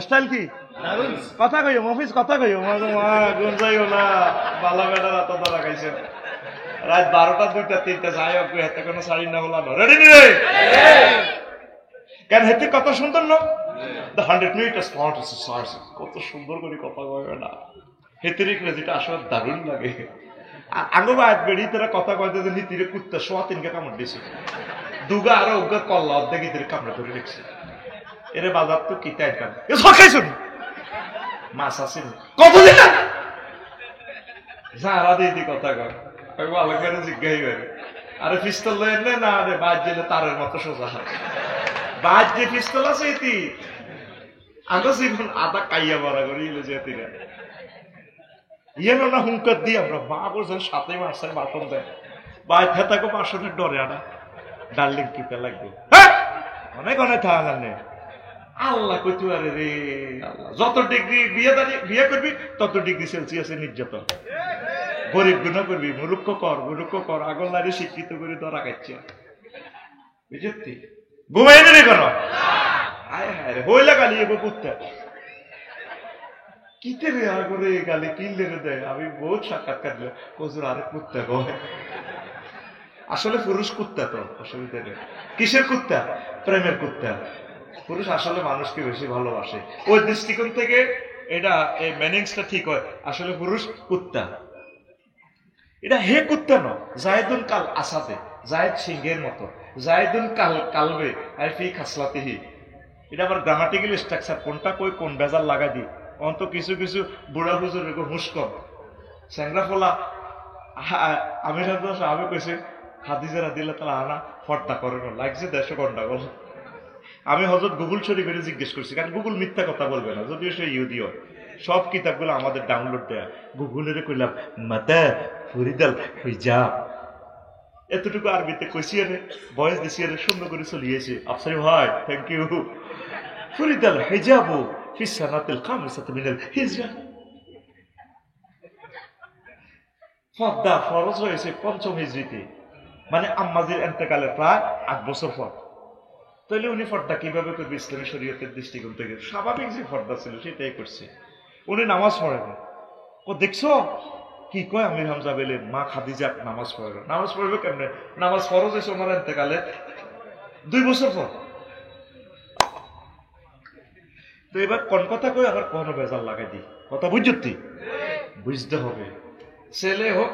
স্টাইল কি দারুণ, কথা কইও মফিজ, কথা কইও মাগো মা গুন যাইও না, বালা বেটা রাত ধরা খাইছে, রাত 12টা 2টা 3টা যাই হোক হেতে কোনো শাড়ি না হলো রেডি নি রে কেন হেতে কত সুন্দর না, the 100 metre spot is search, কত সুন্দর করে কথা কয় না, হেতের ইংরেজিটা আসলে দারুণ লাগে। আঙ্গো বাদ বেড়ি তারা কথা কইতে যে নীতিরে কুত্তা সোয়া 3কে কামড় দিছে, দুগা আর ওগা কল্লা অর্ধেক ইতিরে কামড়ে ধরে রেখেছে, এরে বাজার তো কি তাই কাম এ সখাইছ মাছ আছে কতদিন সারা দিদি কথা কয় ভালো করে জিজ্ঞাসা করে, আরে পিস্তল লয় না রে বাদ দিলে তারের মতো সোজা হয়, বাদ যে পিস্তল আছে এটি আগে জীবন আদা কাইয়া বড়া করে ইলে যেতিরা ইয়ে না হুঙ্কার দিই আমরা মা বলছেন 7 মাসের বাসন দেয় বাই খেতাকে বাসনের ডরে আনা ডার্লিং কিতে লাগবে অনেক অনেক থাকা নেই আল্লাহ কইতে পারে রে, আল্লাহ যত ডিগ্রি বিয়ে করবি তত ডিগ্রি সেলসিয়াসে নির্যাতন, গরিব গুণা করবি, মুরুক্ষ কর আগল লাইনে শিক্ষিত করে ধরা খাচ্ছে, বুঝলি ঘুমাই নে কেন আয় হায় রে হইলা গালি এগো কুত্তা কিতে রে আগরে গালি কিনলে রে দেয়। আমি বহুত সাক্ষাৎকার দিলাম কজুর আরে কুত্তা গো, আসলে পুরুষ কুত্তা তো অসুবিধা নেই, কিসের কুত্তা? প্রেমের কুত্তা। পুরুষ আসলে মানুষকে বেশি ভালোবাসে, ওই দৃষ্টিকোণ থেকে এটা এই মিনিংসটা ঠিক হয়, আসলে পুরুষ কুত্তা। এটা হে কুত্তা ন জায়দুল কাল আসাদে, জায়দ সিংহের মতো, জায়দুল কালবে আই ফি খাসলাতিহি, এটা আবার গ্রামাটিক্যাল স্ট্রাকচার, কোনটা কই কোন বেজাল লাগাই দি অন্ত কিছু কিছু বুড়া হুজুর হুস্কম স্যাংরা ফোলা আমি সাহাবে কইছে হাদিজারা দিলে তারা আনা ফর্দা করে না লাগছে 150 ঘন্টা গল। আমি হযরত গুগল শরীফের জিজ্ঞেস করছি, কারণ গুগল মিথ্যা কথা বলবে না, যদিও সে ইহুদি হয়। সব কিতাবগুলো আমাদের ডাউনলোড দেয়া, গুগলের কইলাম মাতা ফরিদাল হিজাব, এতটুকু আরবিতে কইছি রে, ভয়েস দিছি রে, সুন্দর করে চলিয়েছে। আফসারি ভাই থ্যাংক ইউ। ফরিদাল হিজাবু ফি সানাতিল খামিসাতি মিনাল হিজরা, পর্দা ফরজ হয়েছে 5ম হিজরিতে, মানে আম্মাজির ইন্তেকালের প্রায় 8 বছর পর। তাহলে উনি পর্দা কিভাবে করবে ইসলামী শরীয়তের দৃষ্টিকোণ থেকে? স্বাভাবিক যে পর্দা ছিল সেটাই করছে। উনি নামাজ পড়ে না, ও দেখছো কি কয় আমির হামজা বলে মা খাদিজা নামাজ পড়ে না, নামাজ পড়বে কেমনে? নামাজ ফরজ হয়েছে ওনার ইন্তেকালে 2 বছর পর। তো এবার কোন কথা কই আবার কোনো বেজাল লাগাই দি, কথা বুঝতি বুঝতে হবে। ছেলে হোক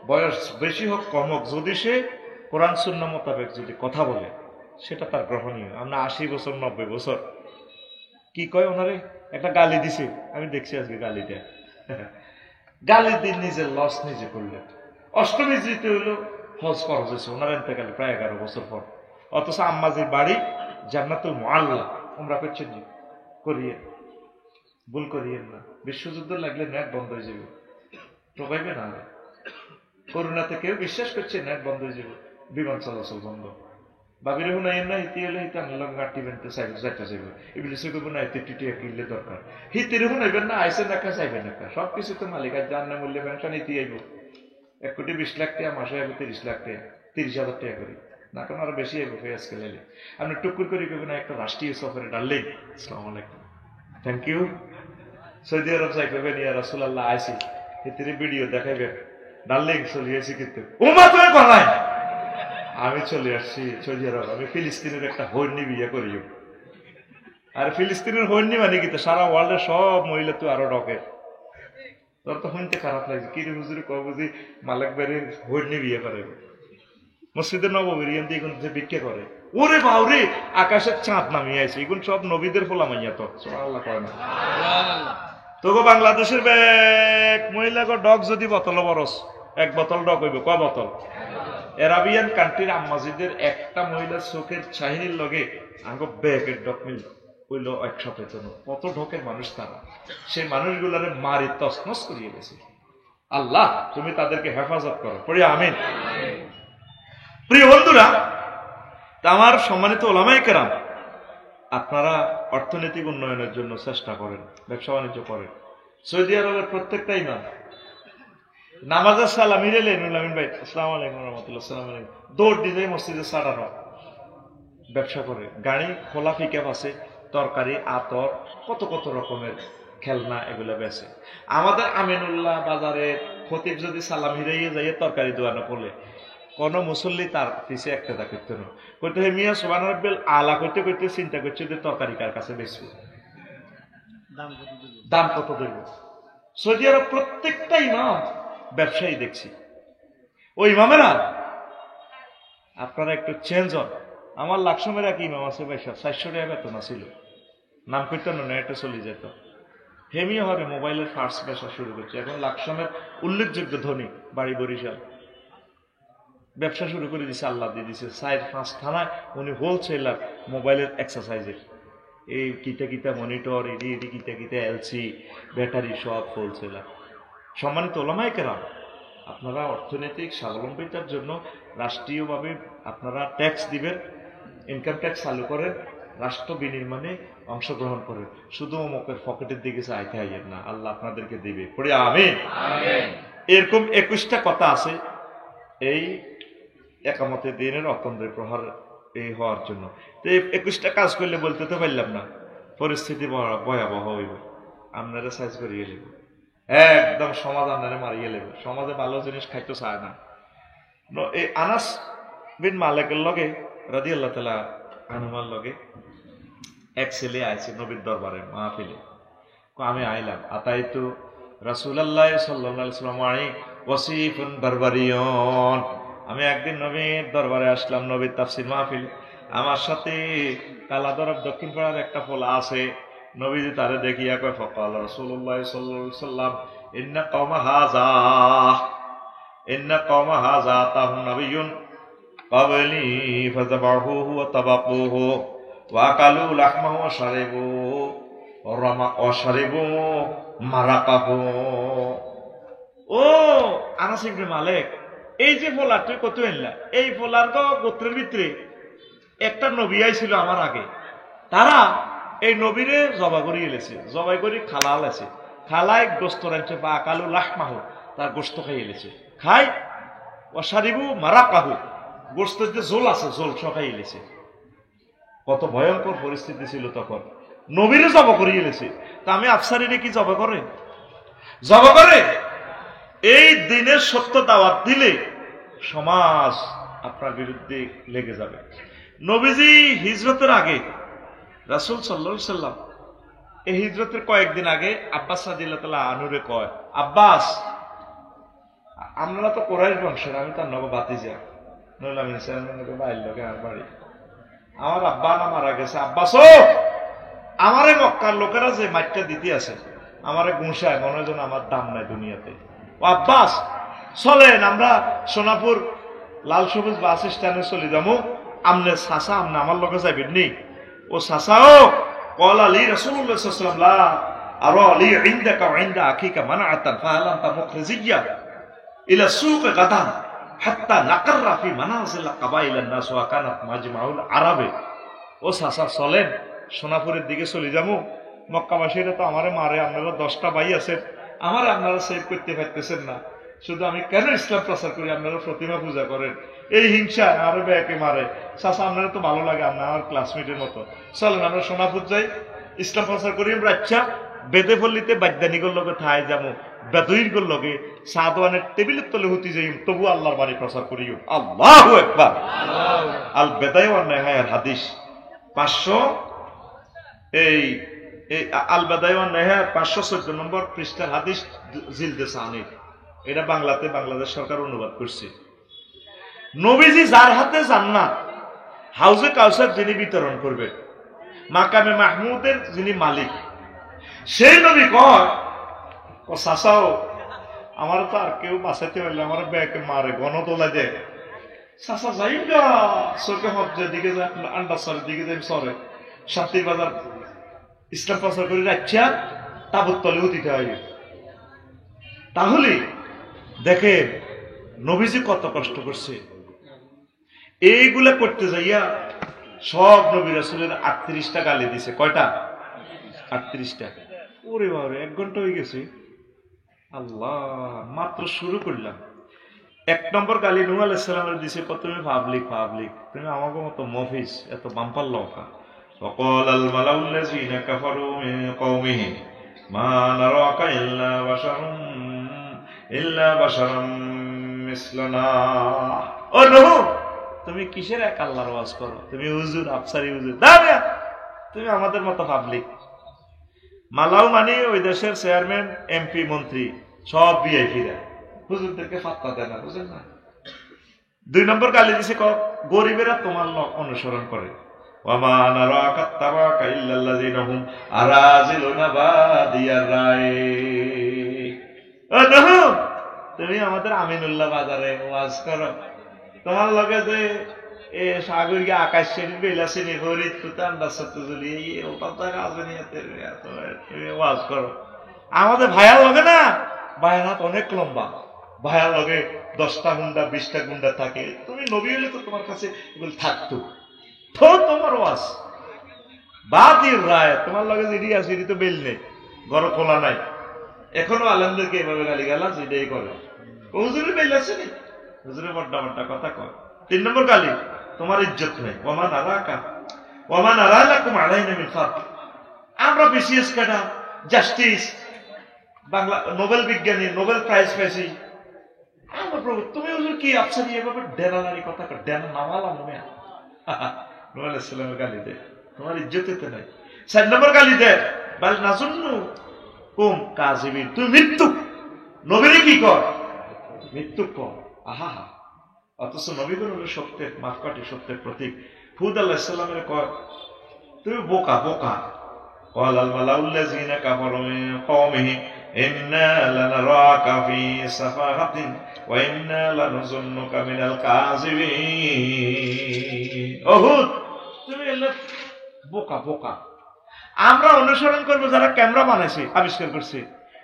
বয়স বেশি হোক কম হোক, যদি সে কোরআন সুন্নাহ মোতাবেক যদি কথা বলে সেটা তার গ্রহণীয়। আমরা 80 বছর 90 বছর কি কয় ওনারে একটা গালি দিছে, আমি দেখছি আজকে গালিটা গালি দিন নিজের লস নিজে করলেন। অষ্টমী জিতে হইলো হজ ফরজ হয়েছে ওনার এতেকালে প্রায় 11 বছর পর, অথচ আম্মাজির বাড়ি জান্নাতুল মুআল্লা ওমরা করছেন জি করিয়ে, ভুল করিয়েন না। বিশ্বযুদ্ধ লাগলে নেট বন্ধ হয়ে যাবে, টোকাইবে না। করোনাতে কেউ বিশ্বাস করছে নেট বন্ধ হয়ে যাবে, বিমান চলাচল বন্ধ। বাবির হুনাইন না হিতি হলে হিতে আনলাম গাঁটি বেনতে যাইতে যাইবে, ইবলিসে কইব না এতে টিটিয়া কিনলে দরকার, হিতির হুনাইবেন না আইসেন না চাইবেন না, সবকিছু তো মালিক আর জান না মূল্যে পেনশন হিতি আইব। 1,20,00,000 টাকা মাসে আইব, 30,00,000 টাকা, 30,000 টাকা করি না, কেন আরো বেশি আইব ফেয়াজকে লাইলে। আপনি টুকুর করে কইবেন না একটা রাষ্ট্রীয় সফরে ডাললেই আসসালামু আলাইকুম থ্যাংক ইউ, সৌদি আরব যাই কইবেন ইয়া রাসূলুল্লাহ আইসি, হিতির ভিডিও দেখাইবেন ডাললেই চলিয়েছি, কিন্তু ওমা তুমি বানাই আমি চলে আসছি সৌদি আরব, আমি ফিলিস্তিনের একটা হর্নি বিয়ে করিও। আর ফিলিস্তিনের হর্নি মানে কি, সারা ওয়ার্ল্ডের সব মহিলা তো আরো ডকে, তোর তো শুনতে খারাপ লাগছে, কি রে হুজুরে কয় বুঝি মালিক বাড়ির হর্নি বিয়ে করে মসজিদের নববীর ইয়ান্তি এখন যে ভিক্ষা করে, ওরে বাউরে আকাশের চাঁদ নামিয়ে আছে, এখন সব নবীদের ফোলা মাইয়া তো সুবহানাল্লাহ কয় না। তোগো বাংলাদেশের ব্যাগ মহিলা ডগ যদি বোতল বরস, এক বোতল ডগ হইব, ক বোতল? এরাবিয়ান কান্ট্রির আম্মাজিদের একটা মহিলার চোখের চাহিনীর লগে আঙ্গ ব্যাগের ডক মিল হইল একসাথে জন্য, কত ঢকের মানুষ তারা, সেই মানুষগুলারে মারি তছনছ করিয়ে গেছে। আল্লাহ তুমি তাদেরকে হেফাজত করো, পড়ি আমিন। প্রিয় বন্ধুরা, আমার সম্মানিত ওলামায়ে কেরাম, আপনারা অর্থনৈতিক উন্নয়নের জন্য চেষ্টা করেন, ব্যবসা বাণিজ্য করেন। সৌদি আরবের প্রত্যেকটা ইমাম নামাজের সালামি রেলে নুলামিন ভাই আসসালামু আলাইকুম রহমতুল্লাহ সালাম আলাইকুম দৌড় দিয়ে মসজিদে সাড়ানো, ব্যবসা করে, গাড়ি খোলা পিকআপ আছে, তরকারি আতর কত কত রকমের খেলনা এগুলো বেচে। আমাদের আমিনুল্লাহ বাজারে খতিব যদি সালাম হিরাইয়ে যাইয়ে তরকারি দোয়ানো করলে কোন মুসল্লি তার পিছে একটা তা করতে না করতে, হে মিয়া সুবহান রাব্বিল আলা করতে করতে চিন্তা করছে যে তরকারি কার কাছে বেচবো, দাম কত দেব। সৌদি আরব প্রত্যেকটা ইমাম ব্যবসায়ী দেখছি, ওই ইমামেরা আপনারা একটু চেঞ্জ হন। আমার লাকসমের এক ইমাম আছে ভাই, 400 টাকা বেতন ছিল, নাম করতেন না এটা চলে যেত, হেমিও হবে মোবাইলের ফার্স্ট ব্যবসা শুরু করছে, এখন লাকসমের উল্লেখযোগ্য ধনী, বাড়ি বরিশাল, ব্যবসা শুরু করে দিছে, আল্লাহ দিয়ে দিছে 4-5 থানায় উনি হোলসেলার মোবাইলের এক্সারসাইজের, এই কিতা কিতা মনিটর, এডি এডি কিতা কিতা এলসি ব্যাটারি সব হোলসেলার। সম্মানিত ওলামায়ে কেরাম, আপনারা অর্থনৈতিক স্বাবলম্বিতার জন্য রাষ্ট্রীয়ভাবে আপনারা ট্যাক্স দিবেন, ইনকাম ট্যাক্স চালু করেন, রাষ্ট্র বিনির্মাণে অংশগ্রহণ করেন, শুধু অমুকের পকেটের দিকে চাইতে আইয়েন না, আল্লাহ আপনাদেরকে দিবে, পড়ি আমিন। এরকম 21টা কথা আছে এই একামতের দিনের অতন্দ্রের প্রহার এই হওয়ার জন্য। তো 21টা কাজ করলে বলতে তো পারলাম না, পরিস্থিতি ভয়াবহ হইব, আপনারা সাইজ করিয়ে নেব, একদম সমাজ আপনারা মারিয়ে নেব, সমাজে ভালো জিনিস খাইতে চায় না। এই আনাস বিন মালিকের লগে রাদিয়াল্লাহু তাআলা আনহুর লগে এক ছেলে আইছে নবীর দরবারে মাহফিলে, আমি আইলাম, আতাইতু রাসূলুল্লাহ সাল্লাল্লাহু আলাইহি ওয়াসাল্লাম ওয়াসিফুন বারবারিয়ন, আমি একদিন নবীর দরবারে আসলাম, নবীর তাফসীর মাহফিল, আমার সাথে কালাদরব দক্ষিণ পাড়ার একটা পোলা আছে, নবীজি তারে দেখিয়া কয় ফাকাল রাসূলুল্লাহ সাল্লাল্লাহু আলাইহি ওয়াসাল্লাম ইন্না কওমা হাযা তাহুম নাবিয়্যুন ক্বাবলি ফাযাবাহুহু ওয়া তাবাকুহু ওয়া আকালু লাহমাহু ওয়া শারিবু মারাকাহু। ও আনাস ইবনে মালিক, এই যে ফোলা তুই কত এনলা, এই ফোলার তো গোত্রের ভিতরে একটা নবী আইছিল আমার আগে, তারা এই নবীরে জবা করি এলেছে, জবাই করি খালা আলেছে, খালায় গোস্ত রাখছে বা আকালু লাহমাহু, তার গোস্ত খাই এলেছে, খাই অসারিবু মারাকাহু, গোস্তের যে জোল আছে জোল সকাই এলেছে। কত ভয়ঙ্কর পরিস্থিতি ছিল তখন, নবীরে জবা করি এলেছে, তা আমি আফসারিরে কি জবা করে এই দিনের সত্য দাওয়াত দিলে সমাজ আপনার বিরুদ্ধে লেগে যাবে। নবীজি হিজরতের আগে রাসূল সাল্লাল্লাহু আলাইহি সাল্লাম এই হিজরতের কয়েকদিন আগে আব্বাস রাদিয়াল্লাহু তাআলা আনহুরে কয়, আব্বাস আপনারা তো কোরাইশ বংশের, আমি তার নব বাতিজা, নইলে আমি চেয়ারম্যানের বাইর লোকে আর বাড়ি। আমার আব্বা না মারা গেছে, আব্বাস আমারে মক্কার লোকেরা যে মাইকটা দিতে আছে আমারে গুঁসায়, মনে হয় যেন আমার দাম নাই দুনিয়াতে। ও আব্বাস চলেন আমরা সোনাপুর লাল সবুজ বাস স্ট্যান্ডে চলে যাবো, আমনে চাচা আমনে আমার লোকে যাবেন নি? ও চাচাও قال لي رسول الله صلى الله عليه وسلم لا أرى لي عندك وعند أخيك منعة فهل أنت مخرجية إلى السوق غدا حتى نقر في منازل قبائل الناس وكانت مجمع العرب। ও চাচা চলেন সোনাপুরের দিকে চলে যাবো, মক্কাবাসীরা তো আমারে মারে, আপনারা 10টা ভাই আছেন, আমার আপনারা সেভ করতে পারতেছেন না, শুধু আমি কেন ইসলাম প্রচার করি, আপনারা প্রতিমা পূজা করেন, এই হিংসা আরো ব্যাকে মারে। চাচা আপনারা তো ভালো লাগে, আপনার আমার ক্লাসমেটের মতো, চলেন আমরা সোনাপুর যাই, ইসলাম প্রচার করি আমরা। আচ্ছা বেদে পল্লীতে বাদ্যানিগর লগে থায় যাবো, বেদুইর লগে সাদওয়ানের টেবিলের তলে হতে যাই, তবু আল্লাহর বাণী প্রচার করিও। আল্লাহু আকবার। আল বেদায় ওয়ান নেহায়ার হাদিস 500 এই আল বেদায় ওয়ান নেহায়ার 514 নম্বর পৃষ্ঠার হাদিস জিলদে সানি। এটা বাংলাতে বাংলাদেশ সরকার অনুবাদ করছে। নবীজি যার হাতে জান্নাত হাউজে কাউসার যিনি বিতরণ করবে, মাকামে মাহমুদের যিনি মালিক, সেই নবী কয় ও চাচাও আমার তো আর কেউ বাঁচাইতে পারলে আমার ব্যাকে মারে, গণতলা দেয়। চাচা যাই গা চোখে হজ্জের দিকে যায়, আন্ডারসরের দিকে যাই, সরে শান্তির বাজার ইসলাম প্রচার করে রাখছা তাবুত তলেও দিতে হয়। তাহলে দেখেন নবীজি কত কষ্ট করছে এইগুলা করতে যাইয়া। সব নবী রাসূলের 38টা গালি দিছে। কয়টা? 38টা। ওরে বাবারে 1 ঘন্টা হয়ে গেছে। আল্লাহ, মাত্র শুরু করলাম। 1 নম্বর গালি নূহ আলাইহিস সালামের দিছে, তুমি পাবলিক তুমি আমাকে মতো মফিজ এত বাম্পার লওকা। وقال الملأ الذين كفروا من قومه ما نراك إلا بشرا مثلنا। ও নূহ, তুমি কিসের এক আল্লাহর ওয়াজ করো? তুমি হুজুর, আফসারি হুজুর, তুমি আমাদের মতো পাবলিক। মালাউ মানে ওই দেশের চেয়ারম্যান, এমপি, মন্ত্রী, সব ভিআইপিরা, হুজুরদেরকে ফাত্তা দেয় না, বুঝেন না? 2 নম্বর গালি দিছে, গরিবেরা তোমার অনুসরণ করে। ওয়ামা নারাকা তাবাকা ইল্লাল্লাযিনা হুম আরাজিলুনা বাদিয়ার রায়। ও নূহ, তুমি আমাদের আমিনুল্লাহ বাজারে ওয়াজ করো, তোমার লগে যে এ সাগরিকা আকাশ শ্রেণী বেলা শ্রেণী হরিত কুতান দাসতুজলি ওটা তো রাজনীতি তুমি ওয়াজ করো। আমাদের ভাইয়ার লগে না, ভাইয়ার হাত অনেক লম্বা, ভাইয়ার লগে 10টা গুন্ডা 20টা গুন্ডা থাকে, তুমি নবী হলে তো তোমার কাছে এগুলো থাকতো, তো তোমার ওয়াজ বাদির রায়, তোমার লগে যেটি আছে এটি তো বেল নেই, ঘর খোলা নাই। এখনো আলেমদেরকে এভাবে গালি গালাজ এটাই করে। হুজুরে বেল আছে নি, হুজুরে বড্ডা বড্ডা কথা কয়। 3 নম্বর গালি, তোমার ইজ্জত নেই। ওয়ামা নারাকা ওয়ামা নারালাকুম আলাইনা মিন ফাদ। আমরা BCS cadre, justice, Bangla Nobel বিজ্ঞানী, নোবেল প্রাইজ পাইছি। আমার প্রভু, তুমি হুজুর কি আফসারি এভাবে ডেনালারি কথা কর, ডেনা নামালা মনে নূহ আলাইহিস সালামের গালি দে, তোমার ইজ্জতে নাই। 4 নম্বর গালি দে, বাল নাজুন্নু কুম কাযিবিন, তুমি মৃত্যু। নবীরে কি কর? মৃত্যু কর। আহা, অথচ নবীগণ হলো সত্যের মাপকাঠি, সত্যের প্রতীক। হুদ আলাইহিস সালামের কয় তুমি বোকা বোকা। قال الملأ الذين كفروا من قومه إنا لنراك في سفاهة وإنا لنظنك من الكاذبين। ও হুদ, তুমি বোকা বোকা। আমরা অনুসরণ করবো যারা ক্যামেরা বানাইছে, আবিষ্কার করছে,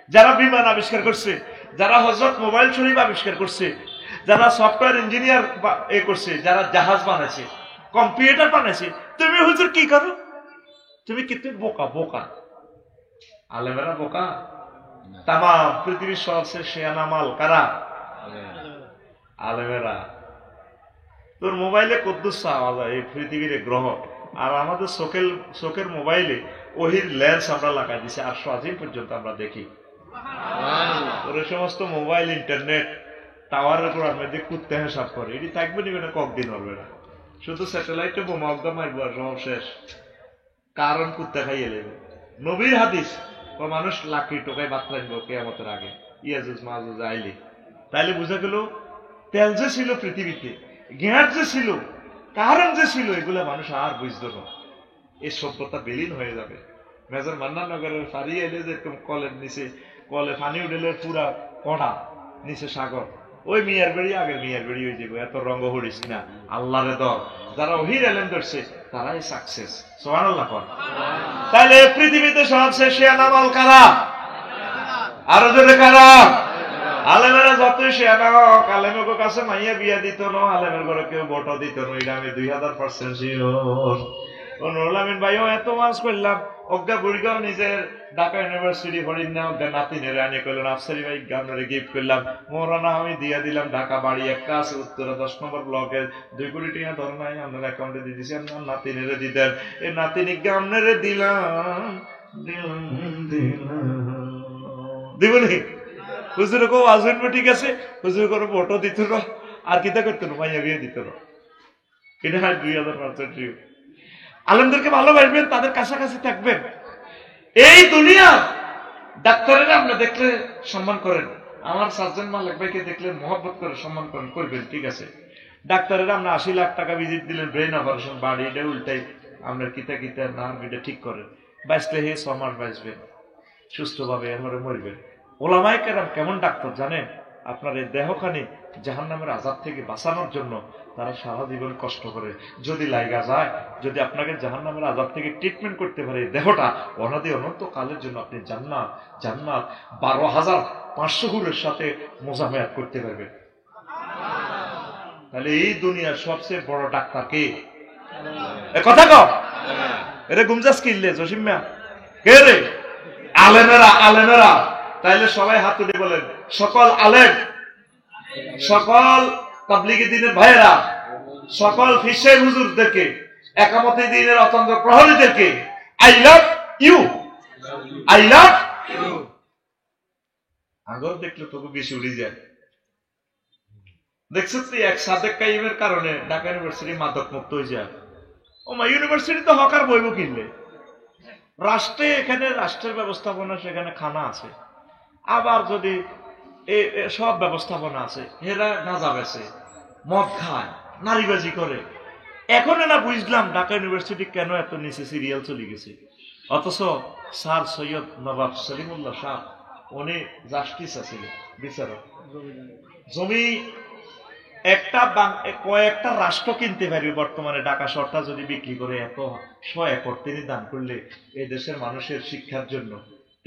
যারা বিমান আবিষ্কার করছে, যারা হযরত মোবাইল শরীফ আবিষ্কার করছে, যারা সফটওয়্যার ইঞ্জিনিয়ার করছে, যারা জাহাজ বানাইছে, কম্পিউটার বানাইছে। তুমি হুজুর কি করো? তুমি কিন্তু বোকা বোকা। আলেমেরা বোকা? তামাম পৃথিবীর সবচেয়ে শেয়ানা মাল কারা? আলেমেরা। তোর মোবাইলে কদ্দুস চাওয়া যায় এই পৃথিবীর গ্রহ, আর আমাদের চোখের মোবাইলে ওহির লেন্স আমরা লাগাই দিছি, 800 আজিম পর্যন্ত আমরা দেখি। ওর সমস্ত মোবাইল, ইন্টারনেট, টাওয়ারের উপর আমরা যে কুত্তে হিসাব করে, এটি থাকবে নিবে না, কয়েকদিন হবে না। শুধু স্যাটেলাইটে বোমা একদম মারবো আর সব শেষ, কারণ কুত্তে খাইয়ে নেবে। নবীর হাদিস, ও মানুষ লাকড়ি টোকায় বাতলা নিব কিয়ামতের আগে, ইয়াজুজ মাজুজ আইলি। তাইলে বোঝা গেল তেল যে ছিল পৃথিবীতে, জ্ঞান যে ছিল, কারণ যে ছিল, এগুলা মানুষ আর বুঝতো না। এই সভ্যতা বিলীন হয়ে যাবে। মেজর মান্নানগরের ফারি এলে যেরকম কলের নিচে, কলে পানি উঠেলে পুরা কড়া, নিচে সাগর, ওই মিয়ার বেড়ি আগের মিয়ার বেড়ি হয়ে যাবে। এত রঙ্গ হরিস না, আল্লাহরে দর যারা ওহির এলেন ধরছে তারাই সাকসেস। সুবহানাল্লাহ কর। তাহলে পৃথিবীতে সবচেয়ে শেয়ানা মাল কারা? আরো জোরে কারা? আলেমেরা যতই শেয়ানা হোক, আলেমের কাছে মাইয়া বিয়া দিত না, আলেমের ঘরে কেউ ভোটও দিত না। এটা আমি 2000% শিওর। নুরুল আমিন ভাইও এত মাস করলাম, অজ্ঞা বুড়িগাও নিজের ঢাকা ইউনিভার্সিটি পড়িন না, অজ্ঞা নাতিনের আনিয়ে করলেন, আফসারি ভাই গামনারে গিফট করলাম, মৌলানা আমি দিয়া দিলাম। ঢাকা বাড়ি একটা আছে উত্তরা 10 নম্বর ব্লকের, 2 কোটি টাকা ধর নাই, আপনার অ্যাকাউন্টে দিয়ে দিছি, আপনার নাতিনেরে দিতেন। এই নাতিনি গামনারে দিলাম, দিবনি হুজুর কেউ আসবেন, ঠিক আছে, হুজুর কোনো ভোটও দিত না, আর কিতা করতো না, মাইয়া বিয়ে দিত না। এটা 2000%। আলেমদেরকে ভালোবাসবেন, তাদের কাছাকাছি থাকবেন। এই দুনিয়া ডাক্তারেরা আপনি দেখলে সম্মান করেন, আমার সার্জন মালিক ভাইকে দেখলে মহব্বত করে সম্মান করেন, করবেন, ঠিক আছে। ডাক্তারেরা আপনি 80 লাখ টাকা ভিজিট দিলেন, ব্রেন অপারেশন, বাড়ি এটা উল্টাই আপনার কিতা কিতা নার্ভ এটা ঠিক করেন, বাঁচলে হে 6 মাস বাঁচবেন সুস্থভাবে, এরপরে মরবেন। ওলামায়ে কেরাম কেমন ডাক্তার জানেন? আপনার এই দেহখানি জাহান্নামের আযাব থেকে বাঁচানোর জন্য তারা সারা জীবন কষ্ট করে। যদি লাইগা যায়, যদি আপনাকে জাহান্নামের আযাব থেকে ট্রিটমেন্ট করতে পারে, দেহটা অনাদি অনন্ত কালের জন্য আপনি জান্নাত 12,500 হুরের সাথে মোজামেয়াত করতে পারবেন। তাহলে এই দুনিয়ার সবচেয়ে বড় ডাক্তার কে? কথা কও, এটা গুমজাস কিনলে জসিম মিয়া কে রে? আলেমেরা, আলেমেরা। তাইলে সবাই হাত তুলে বলেন, সকল আলেম, সকল তাবলীগী দ্বীনের ভাইয়েরা, সকল ফিশে হুজুরদেরকে, একামতে দ্বীনের অতন্ত্র প্রহরীদেরকে I love you, I love you. আগর দেখলে তবু বেশি উড়ে যায়। দেখছিস এক সাদেক কাইমের কারণে ঢাকা ইউনিভার্সিটি মাদক মুক্ত হয়ে যায়। ও মা, ইউনিভার্সিটি তো হকার বইব কিনলে, রাষ্ট্রে এখানে রাষ্ট্রের ব্যবস্থাপনা, সেখানে খানা আছে, আবার যদি সব ব্যবস্থাপনা আছে, এরা গাঁজা বেচে, মদ খায়, নারীবাজি করে। এখন না বুঝলাম ঢাকা ইউনিভার্সিটি কেন এত নিচে সিরিয়াল চলে গেছে। অথচ স্যার সৈয়দ নবাব সলিমুল্লাহ শাহ, উনি জাস্টিস আছিলেন, বিচারক। জমি একটা কয়েকটা রাষ্ট্র কিনতে পারবে বর্তমানে। ঢাকা শহরটা যদি বিক্রি করে 100 একর তিনি দান করলে এই দেশের মানুষের শিক্ষার জন্য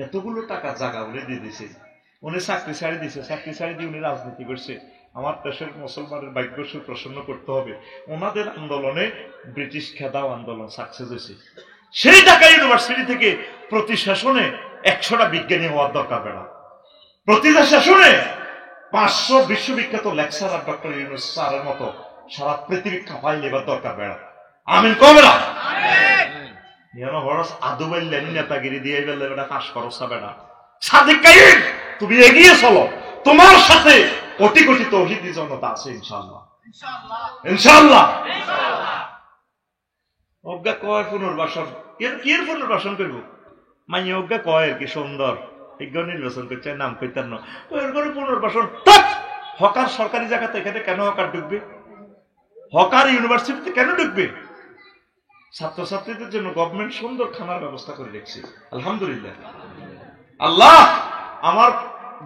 এতগুলো টাকা জায়গা উনি দিয়ে দিছে। উনি চাকরি ছাড়ি দিছে, চাকরি ছাড়ি দিয়ে উনি রাজনীতি করছে। আমার দেশের মুসলমানের ভাগ্য প্রসন্ন করতে হবে, ওনাদের আন্দোলনে ব্রিটিশ খেদাও আন্দোলন সাকসেস হয়েছে। সেই ঢাকা ইউনিভার্সিটি থেকে প্রতি সেশনে 100টা বিজ্ঞানী হওয়ার দরকার বেড়া, প্রতি সেশনে 500 বিশ্ববিখ্যাত লেকচারার ডক্টর ইউনূস স্যারের মতো সারা পৃথিবী কাঁপাই লেবার দরকার বেড়া। আমিন কবে না? আদুবাইলেন নেতাগিরি দিয়ে বেলে বেটা কাজ করছা বেড়া। সাদিক কাইম, তুমি এগিয়ে চলো, তোমার সাথে কোটি কোটি তৌহিদি জনতা আছে ইনশাআল্লাহ, ইনশাআল্লাহ। অজ্ঞা কয় পুনর্বাসন, এর পুনর্বাসন করবো মাই অজ্ঞা কয় কি সুন্দর নির্বাচন করছে, নাম কইতার না এর করে পুনর্বাসন। হকার সরকারি জায়গাতে এখানে কেন হকার ঢুকবে? হকার ইউনিভার্সিটিতে কেন ঢুকবে? ছাত্রছাত্রীদের জন্য গভর্নমেন্ট সুন্দর খানার ব্যবস্থা করে রেখেছে, আলহামদুলিল্লাহ। আল্লাহ আমার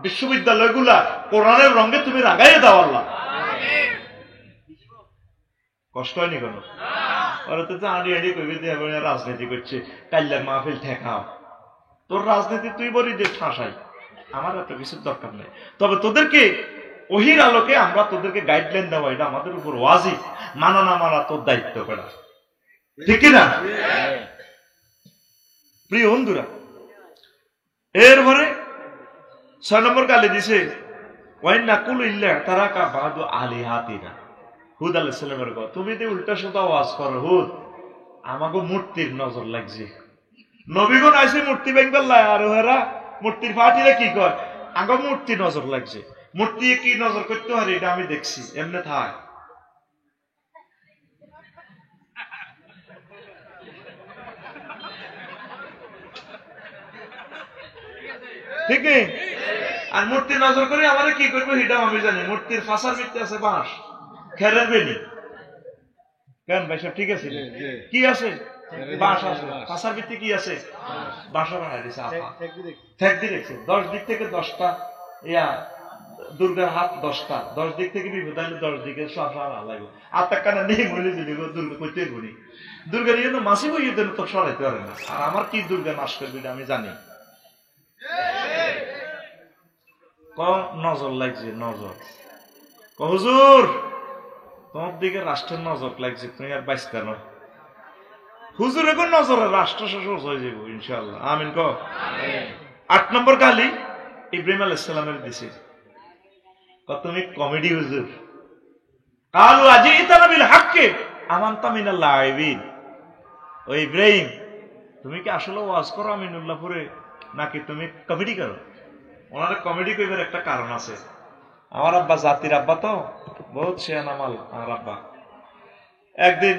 বিশ্ববিদ্যালয়গুলা কোরআনের রঙে তুমি রাগাইয়ে দাও আল্লাহ। কষ্ট হয়নি কোনো? ওরা তো আড়ি আড়ি কইবে রাজনীতি করছে, কাল্লার মাহফিল ঠেকাও। তোর রাজনীতি তুই বলি যে ঠাসাই, আমার এত কিছুর দরকার নেই। তবে তোদেরকে ওহির আলোকে আমরা তোদেরকে গাইডলাইন দেওয়া, এটা আমাদের উপর ওয়াজিব। মানা না মানা তোর দায়িত্ব করা, ঠিক না? প্রিয় বন্ধুরা, এরপরে 6 নম্বর গালি দিছে হুদ আলাইহিস সালামের কথা। তুমি যে উল্টা সোজা ওয়াজ করো, হুদ আমাকে মূর্তির নজর লাগছে। নবীগণ আইসে মূর্তি বেঙ্গল্লা, আর ওরা মূর্তির ফাটিরে কি কয়, আগে মূর্তি নজর লাগছে। মূর্তি কি নজর করতে পারে এটা আমি দেখছি, এমনি থাক। ঠিক নেই? আর মূর্তি নজর করে আমারে কি করবো সেটাও আমি জানি। মূর্তির ফাঁসার ভিত্তি আছে বাঁশ, খেরের বেনি। কেন ভাই সব ঠিক আছে? কি আছে? বাঁশ আছে। ফাঁসার ভিত্তি কি আছে? বাঁশা বানাই দিছে। ঠেক দিয়ে রেখেছে 10 দিক থেকে 10টা ইয়া দুর্গার হাত 10টা, 10 দিক থেকে বিপদ আইলে 10 দিকে সব লাগবে। আত্মার কানা নেই মরে যদি দুর্গা করতে বলি দুর্গার ইয়ে মাসি বই ইয়ে তো সরাইতে পারে না। আর আমার কি দুর্গা নাশ করবে আমি জানি। কম নজর লাগছে, নজর হুজুর তোমার দিকে রাষ্ট্রের নজর লাগছে, তুমি আর বাঁচতে না। হুজুর এখন নজরে রাষ্ট্র শেষ হয়ে যাবো ইনশাল্লাহ, আমিন ক। 8 নম্বর গালি ইব্রাহিম আলাইহিস সালামের দিছে, তুমি কমেডি হুজুর। কালু আজিতানা বিল হাক্কি আমানতা মিনাল লাইবিন। ও ইব্রাহিম তুমি কি আসলে ওয়াজ করো আমিনুল্লাহপুরে নাকি তুমি কমেডি করো? ওনারা কমেডি কইবার একটা কারণ আছে। আমার আব্বা জাতির আব্বা তো বহুত শেয়ানা মাল। আমার আব্বা একদিন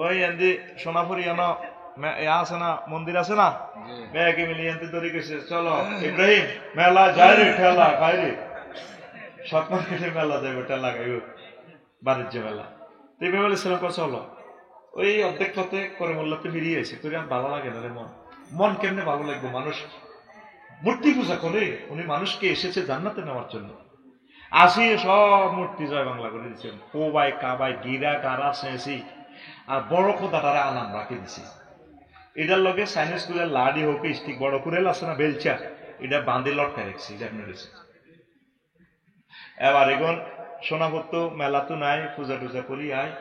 ওই এন্দি সোনাপুরি আছে না, মন্দির আছে না, মেয়েকে মিলিয়ে এনতে তৈরি করছে, চলো ইব্রাহিম মেলা যায় রে, ঠেলা খাই রে, স্বপ্ন কেটে মেলা যাবে, ঠেলা খাইব বাণিজ্য মেলা। তো ইব্রাহিম আলাইহিস সালাম কাছে হলো ওই অর্ধেক পথে করে মোল্লাতে ফিরিয়ে এসে, তোর আর ভালো লাগে না রে মন। মন কেমনে ভালো লাগবে? মানুষ মূর্তি পূজা করে, উনি মানুষকে এসেছে জান্নাতে নেওয়ার জন্য। আসিয়ে সব মূর্তি জয় বাংলা করে দিচ্ছেন, কোবাই কাবাই গিরা গারা চেঁচি আর বড় খোদাটারে আনাম রাখে দিছে। এটার লগে সাইন্স স্কুলের লাডি হোক স্টিক বড় কুরেল আছে না বেলচা, এটা বাঁধে লটকা রেখেছি। এবার এখন সোনাপত্র মেলা তো নাই, পূজা টুজা করি আয়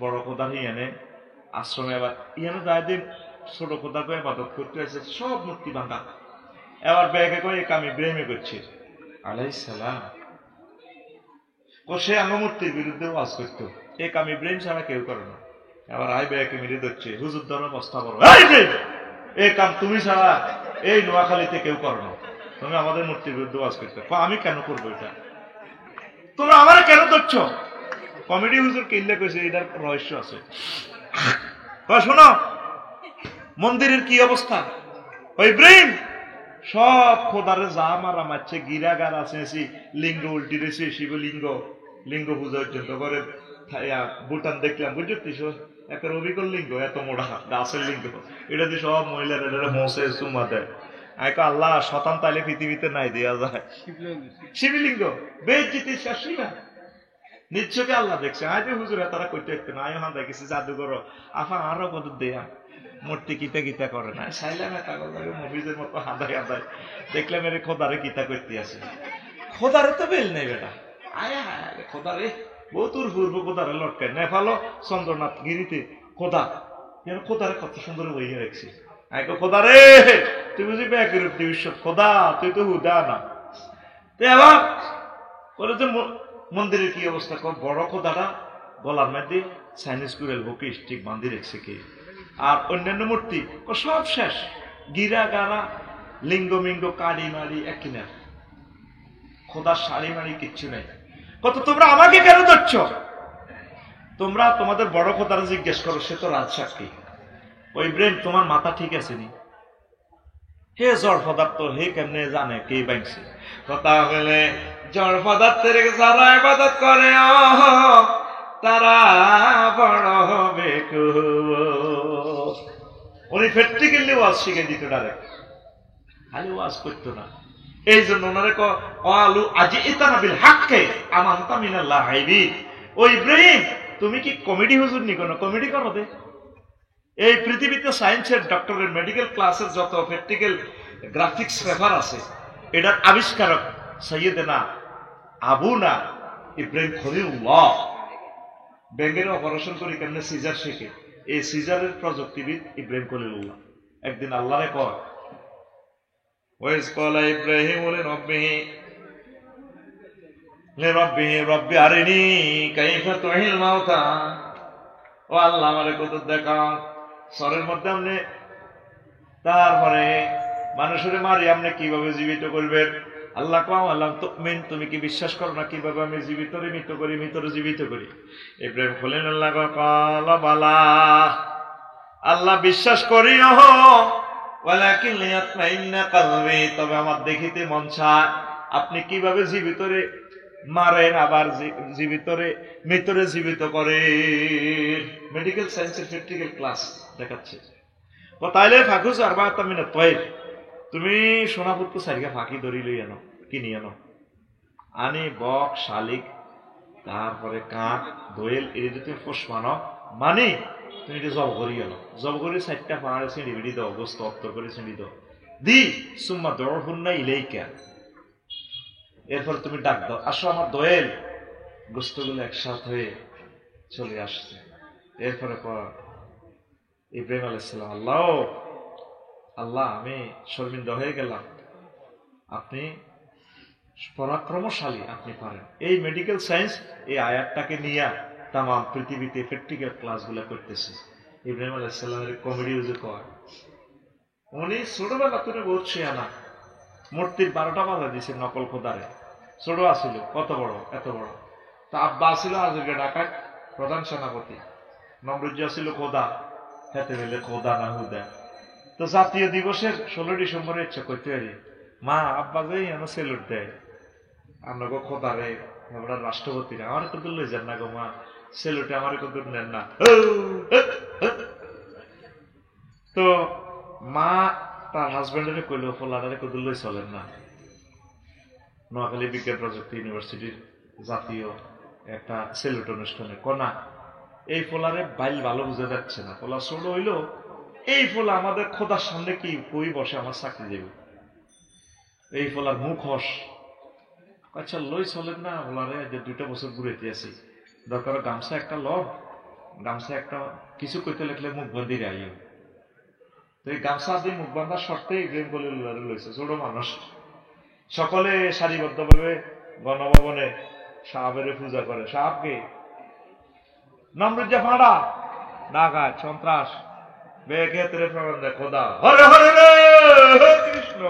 বড় খোদা ইয়ানে আশ্রমে। এবার ইয়ানে যায় দিন ছোট খোদাকে ইবাদত করতে আছে, সব মূর্তি ভাঙা। এবার ব্যাগে করে এক আমি ইব্রাহিমে করছি আলাইহিস সালাম, সে আমার মূর্তির বিরুদ্ধে ওয়াজ করতো, এক আমি ইব্রাহিম ছাড়া কেউ করে না। এবার আই ব্যাগে মিলে ধরছে, হুজুর ধর্ম বস্তা বড় এই কাম তুমি ছাড়া এই নোয়াখালীতে কেউ করো না, তুমি আমাদের মূর্তির বিরুদ্ধে ওয়াজ করতে। আমি কেন করবো এটা? তোমরা আমার কেন ধরছ? কমেডি হুজুর কিনলে কইছে এটার রহস্য আছে। শোনো মন্দিরের কি অবস্থা। ওই ইব্রাহিম সব খোদারে যা মারা মারছে, গিরা গার আছে, লিঙ্গ উল্টি রয়েছে, শিবলিঙ্গ, লিঙ্গ পূজা পর্যন্ত করে। ভুটান দেখলাম বুঝছো, একটা অবিকল লিঙ্গ, এত মোড়া গাছের লিঙ্গ, এটা দিয়ে সব মহিলারা মোসে চুমা দেয়। আল্লাহ শতান তাইলে পৃথিবীতে নাই দেওয়া যায়। শিবলিঙ্গ বেশ জিতে শেষই না, নিশ্চয়ই আল্লাহ দেখছে। আজ হুজুরে তারা করতে হইতে না, আমি হান দেখেছি জাদুঘর আফা আরো কত দেয়া মূর্তি কিতা কিতা করে না, সাইলাম মফিজের মতো হাদায় হাদায় দেখলাম এর খোদারে কিতা করতে আছে। খোদারে তো বেল নেই বেটা, আয় হায় খোদারে বহুতুর পূর্ব খোদারে লটকায় নেপালো চন্দ্রনাথ গিরিতে খোদা, যেন খোদারে কত সুন্দর বইয়ে রাখছি। খোদারে তুই বুঝি ব্যাকের বিশ্ব খোদা, তুই তো হুদা না। এবার বলে যে মন্দিরের কি অবস্থা, বড় খোদাটা গলার মধ্যে চাইনিজ কুরেল বুকে স্টিক বাঁধি রেখেছে কে, আর অন্যান্য মূর্তি সব শেষ, গিরা গারা লিঙ্গ মিঙ্গ কাড়ি মারি একই না, খোদার শাড়ি মারি কিচ্ছু নেই। কত তোমরা আমাকে কেন ধরছ? তোমরা তোমাদের বড় খোদারা জিজ্ঞেস করো, সে তো রাজসাক্ষী। ওই ব্রেন তোমার মাথা ঠিক আছে নি? হে জড় পদার্থ, হে কেমনে জানে কে বাংছে? কথা বলে জড় পদার্থের যারা ইবাদত করে তারা বড় হবে। উনি প্র্যাকটিক্যালি ওয়াজ শিখে দিত, ডাইরেক্ট খালি ওয়াজ করতো না। এই জন্য ওনারে কালু আজিতানা বিল হাক্কি আমানতা মিনাল লাইবিন। ও ইব্রাহিম তুমি কি কমেডি হুজুর নি? কোনো কমেডি করো দে। এই পৃথিবীতে সায়েন্সের ডক্টরের মেডিকেল ক্লাসের যত প্র্যাকটিক্যাল গ্রাফিক্স পেপার আছে, এটার আবিষ্কারক সৈয়দনা আবুনা ইব্রাহিম খলিলুল্লাহ। ব্যাঙ্গের অপারেশন করি কেমনে সিজার শেখে, এই সিজারের প্রযুক্তিবিদ ইব্রাহিম খলিলুল্লাহ। একদিন আল্লাহরে কয়, ওয়াইজ ক্বালা ইব্রাহিম লিরাব্বিহি রব্বি আরিনি কাইফা তুহিল মাউতা। ও আল্লাহ আমারে কত দেখাও সরের মধ্যে আপনি, তারপরে মানুষের মারি আপনি কিভাবে জীবিত করবেন। আল্লাহ কাম আল্লাহ তুমিন, তুমি কি বিশ্বাস করো না কিভাবে আমি জীবিতরে মৃত করি, মৃতরে জীবিত করি? ইব্রাহিম খলিলুল্লাহ ক্বালা বালা, আল্লাহ বিশ্বাস করি ওয়ালাকিন লিয়াতমাইন্না কলবি, তবে আমার দেখিতে মন চায় আপনি কিভাবে জীবিতরে মারেন আবার জীবিতরে মৃতরে জীবিত করে। মেডিকেল সায়েন্সের প্র্যাকটিক্যাল ক্লাস দেখাচ্ছে। তাইলে ফাঁকুস আর বা মিনিট তয়ের তুমি সোনাপুত্র সারিকা ফাঁকি ধরি লই আনো, কিনি আনো, আনি বক শালিক তারপরে কাক দোয়েল এই যদি তুমি পোষ মানো মানে তুমি এটা জব করি আনো, জব করি 4টা পাহাড়ে ছিঁড়ি বিড়ি দাও, গোস্ত অত্তর করে ছিঁড়ি দাও দি সুম্মা দৌড় হুন্না ইলেইকা। এরপর তুমি ডাক দাও, আসো আমার দোয়েল। গোস্তগুলো একসাথ হয়ে চলে আসছে। এরপরে পর ইব্রাহিম আলাইহিস সালাম, আল্লাহ আল্লাহ আমি শর্মিন্দা হয়ে গেলাম, আপনি পরাক্রমশালী, আপনি পারেন। এই মেডিকেল সায়েন্স এই আয়াতটাকে নিয়ে তাম পৃথিবীতে প্র্যাকটিক্যাল ক্লাসগুলো করতেছে। ইব্রাহিম আলাইহিস সালামের কমেডি ইউজ কর, উনি ছোটবেলা তুলে বলছে আনা মূর্তির 12টা বাজা দিছে নকল খোদারে। ছোট আসিল, কত বড়, এত বড়। তা আব্বা আসিল আজকে ঢাকায় প্রধান সেনাপতি, নমরুজ আসিল খোদা, হেতে মিলে খোদা না হুদা। তো জাতীয় দিবসের 16 ডিসেম্বরে ইচ্ছা করতে পারি মা আব্বা যে এমন সেলুট দেয়, আমরা গো খোদারে আমরা রাষ্ট্রপতিরা আমার কত লই যান না গো মা, সেলুটে আমার কত নেন না। তো মা তার হাজবেন্ডের কইল ফোলারে কত লই চলেন না। নোয়াখালী বিজ্ঞান প্রযুক্তি ইউনিভার্সিটির জাতীয় একটা সেলুট অনুষ্ঠানে কনা এই ফোলারে বাইল ভালো বুঝে যাচ্ছে না, ফোলা ছোট হইল, এই ফোলা আমাদের খোদার সামনে কি কই বসে আমার চাকরি দেবে, এই ফোলার মুখ হস। আচ্ছা লই চলেন না ফোলারে, যে 2টা বছর ঘুরেতে আছি, দরকার গামছা একটা লব, গামছা একটা কিছু কইতে লাগলে মুখ বন্দি আইও। তো এই গামছা দিয়ে মুখ বাঁধার শর্তে ইব্রাহিম খলিলুল্লাহ লইছে, ছোট মানুষ। সকলে সারিবদ্ধভাবে গণভবনে সাহাবের পূজা করে। সাহাবকে নমরুজ্জা ফাঁড়া ডাকাত সন্ত্রাস বেক্ষেত্রে প্রমাণ দেয় খোদা হরে হরে রে কৃষ্ণ।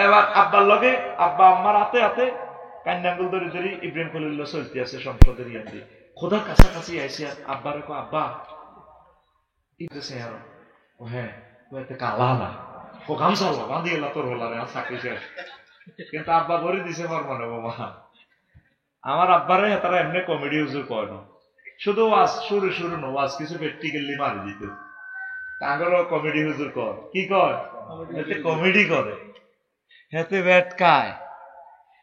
এবার আব্বার লগে আব্বা আম্মার হাতে হাতে কান্নাঙ্গুল ধরে ধরে ইব্রাহিম খলিলুল্লাহ চলতে আছে সংসদের ইয়ান্দি। খোদার কাছাকাছি আইসে আব্বারে কো আব্বা ইতেছে আর ও হ্যাঁ ও এতে কালা না ও গামছা বাঁধি এলা তোর হলারে আর চাকরি শেষ। কিন্তু আব্বা বলে দিছে আমার মনে বাবা আমার আব্বারে তারা এমনি কমেডি হুজুর কয় না, শুধু ওয়াজ শুরু শুরু নো ওয়াজ কিছু প্র্যাকটিক্যালি মারি দিত। তাঙ্গরও কমেডি হুজুর কর কি কয়, এতে কমেডি করে, হেতে ব্যাটকায়।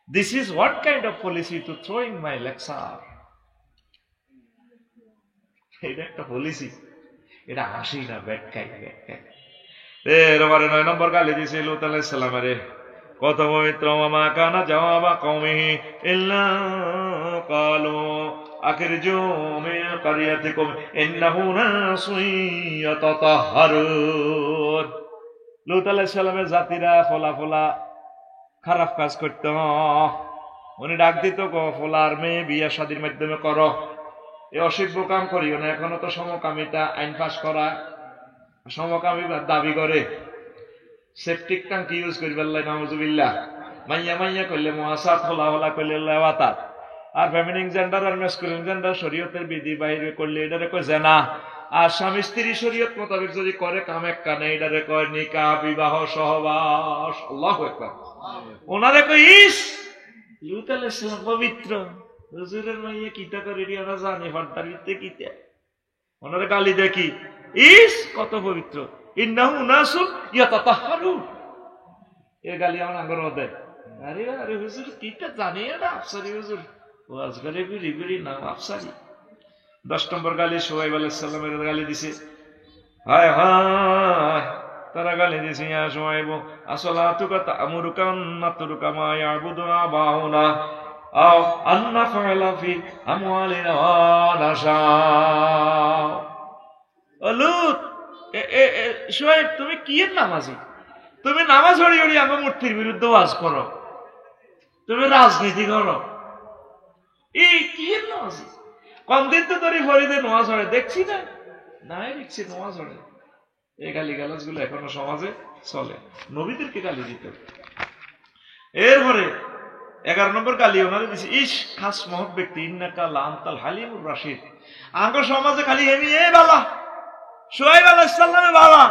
This is what kind of policy to throwing my lecture. এটা একটা পলিসি, এটা হাসি না, ব্যাটকাই ব্যাটকাই। এরপরে 9 নম্বর গালি দিছে লূত আলাইহিস সালামের, কত পবিত্র মা কানা জাওয়াবা কওমিহি ইল্লা ক্বালু আখরিজু মিন ক্বরিয়াতিকুম ইন্নাহু নাসুন ইয়াতাতাহহারুন। লূত আলাইহিস সালামের জাতিরা ফলা ফলা খারাপ কাজ করত, উনি ডাক দিত গো ফলার মেয়ে বিয়া শাদীর মাধ্যমে করো, এ অসভ্য কাম করিও না। এখনো তো সমকামিতা আইন পাস করা, সমকামী দাবি করে। সেপটিক ট্যাঙ্ক ইউজ করবে নাউজুবিল্লাহ, মাইয়া মাইয়া করলে মুআসাত, হলা হলা করলে লাওয়াতাত, আর ফেমিনিন জেন্ডার আর ম্যাসকুলিন জেন্ডার শরীয়তের বিধি বাইরে করলে এটারে কয় জেনা। আর স্বামী স্ত্রী শরীয়ত মোতাবেক যদি করে কাম এক কানে, এটারে কয় নিকাহ, বিবাহ, সহবাস। আল্লাহু আকবার। ওনারে কয় ইস লূত আলাইহিস সালাম পবিত্র, হুজুরের মাইয়া কিতা করে রিয়ানা জানে ফান্তার ভিতরে কিতা, ওনারে গালি দেখি ইস কত পবিত্র, ইন্নাহু নাসুন ইয়াতাতাহহারুন। এ গালি আমার আঙ্গর দেয়। আরে আরে হুজুর কিটা জানি না, আফসারি হুজুর ওয়াজ করে বিড়ি বিড়ি নাম আফসারি। 10 নম্বর গালি শুআইব আলাইহিস সালামের গালি দিছে। হায় হায় তারা গালি দিছে, ইয়া শুআইব আসলাতুকা তা'মুরুকা আন নাতরুকা মা ইয়াবুদু আবাউনা আও আন নাফআলা ফি আমওয়ালিনা ওয়া নাশাউ। ও লূত, শুআইব তুমি কি এর নামাজি, তুমি নামাজ হড়ি হড়ি আমার মূর্তির বিরুদ্ধে ওয়াজ করো, তুমি রাজনীতি করো, এই কি এর নামাজি? কমদিন তো তোর ফরিদে নোয়াজ হড়ে দেখছি না, নাই দেখছি নোয়াজ হড়ে। এই গালি গালাজ গুলো এখনো সমাজে চলে, নবীদেরকে গালি দিত। এরপরে 11 নম্বর গালি ওনারে দিছে, ইস খাস মহৎ ব্যক্তি, ইন্নাকা লাআনতাল হালিমুর রাশিদ। আঙ্গ সমাজে খালি হেমি এ বালা, শুআইব আলাইহিস সালামে বালা,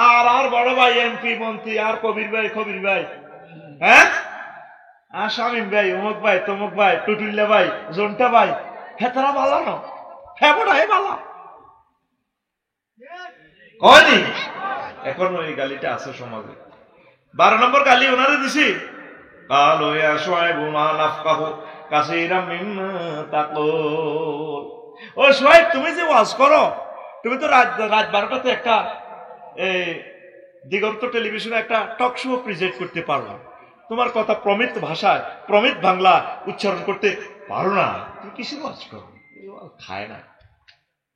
আর বড় ভাই এমপি মন্ত্রী আর কবির ভাই হ্যাঁ আর শামীম ভাই, অমুক ভাই, তমুক ভাই, টুটুল্লা ভাই, জন্টা ভাই, হ্যাঁ তারা ভালো না, হ্যাঁ বড় হ্যাঁ ভালো হয়নি। এখন ওই গালিটা আছে সমাজে। 12 নম্বর গালি ওনারে দিছি, কালো ইয়া শুআইবু মা নাফকাহু কাসীরাম মিম্মা তাকুল। ও শুআইব, তুমি যে ওয়াজ করো, তুমি তো রাত 12টাতে একটা এই দিগন্ত টেলিভিশনে একটা টক শো প্রেজেন্ট করতে পারো না, তোমার কথা প্রমিত ভাষায় প্রমিত বাংলা উচ্চারণ করতে পারো না, তুমি কিসের ওয়াজ করো? খায় না।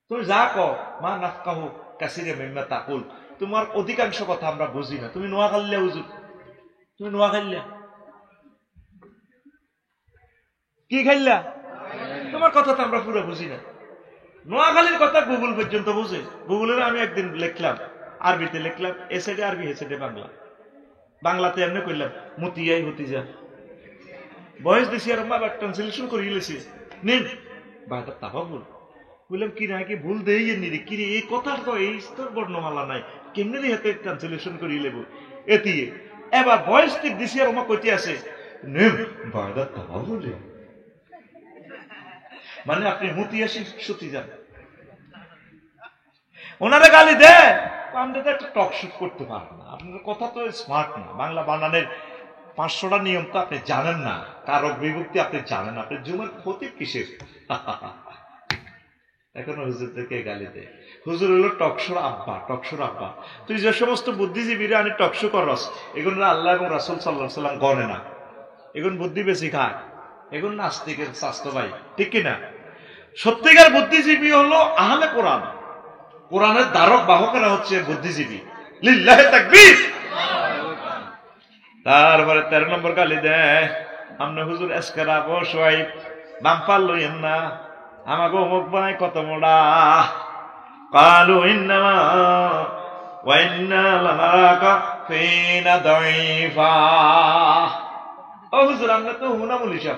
তুমি যা কও মা নাফকাহু কাসীরাম মিম্মা তাকুল, তোমার অধিকাংশ কথা আমরা বুঝি না। তুমি নোয়াখালীয়া হুজুর, তুমি নোয়াখালীয়া কি খাইলা, তোমার কথা তো আমরা পুরো বুঝি না। নোয়াখালীর কথা গুগল পর্যন্ত বুঝে। গুগলের আমি একদিন লিখলাম, আরবিতে লিখলাম, এ সাইডে আরবি, এ সাইডে বাংলা। বাংলাতে এমনি করলাম মতিয়াই হতিজা, বয়স দিছি আর আবার ট্রান্সলেশন করিয়ে লেছি, নিন বাইরে তাবা ভুল। বললাম কি না কি ভুল দেই নিরে কি রে, এই কথার তো এই স্তর বর্ণমালা নাই, কেমনে রে হাতে ট্রান্সলেশন করিয়ে লেবো এতিয়ে। এবার বয়স ঠিক দিছি আর আমার কইতে আছে নিন বাইরে তাবা বলে, মানে আপনি মতিয়া সতী যান। ওনারা গালি দেয়, আমরা তো একটা টক শুট করতে পারেন না, আপনার কথা তো স্মার্ট না, বাংলা বানানের 500টা নিয়ম তো আপনি জানেন না, কারক বিভক্তি আপনি জানেন না, আপনি জুমের ক্ষতি কিসের? এখন হুজুর থেকে গালি দেয়। হুজুর হলো টকশোর আব্বা, টকশোর আব্বা। তুই যে সমস্ত বুদ্ধিজীবীরা আনি টকশো করস, এগুলো আল্লাহ এবং রাসূল সাল্লাল্লাহু আলাইহি সাল্লাম গণে না, এগুলো বুদ্ধি বেশি খায়, এগুলো নাস্তিকের স্বাস্থ্য ভাই, ঠিক কিনা? সত্যিকার বুদ্ধিজীবী হলো আহলে কোরআন, কোরআনের ধারক বাহকেরা হচ্ছে বুদ্ধিজীবী। লিল্লাহি তাকবীর। তারপরে 13 নম্বর গালি দেয়, আমনে হুজুর এসকেরা গো শুআইব বাম্পাল লইেন না, আমাগো মুখ বাই কত মোড়া, কালু ইন্নামা ওয়া ইন্না লানারাকা ফিনা দাইফা। ও হুজুর, আমরা তো হুনা মুলিশা।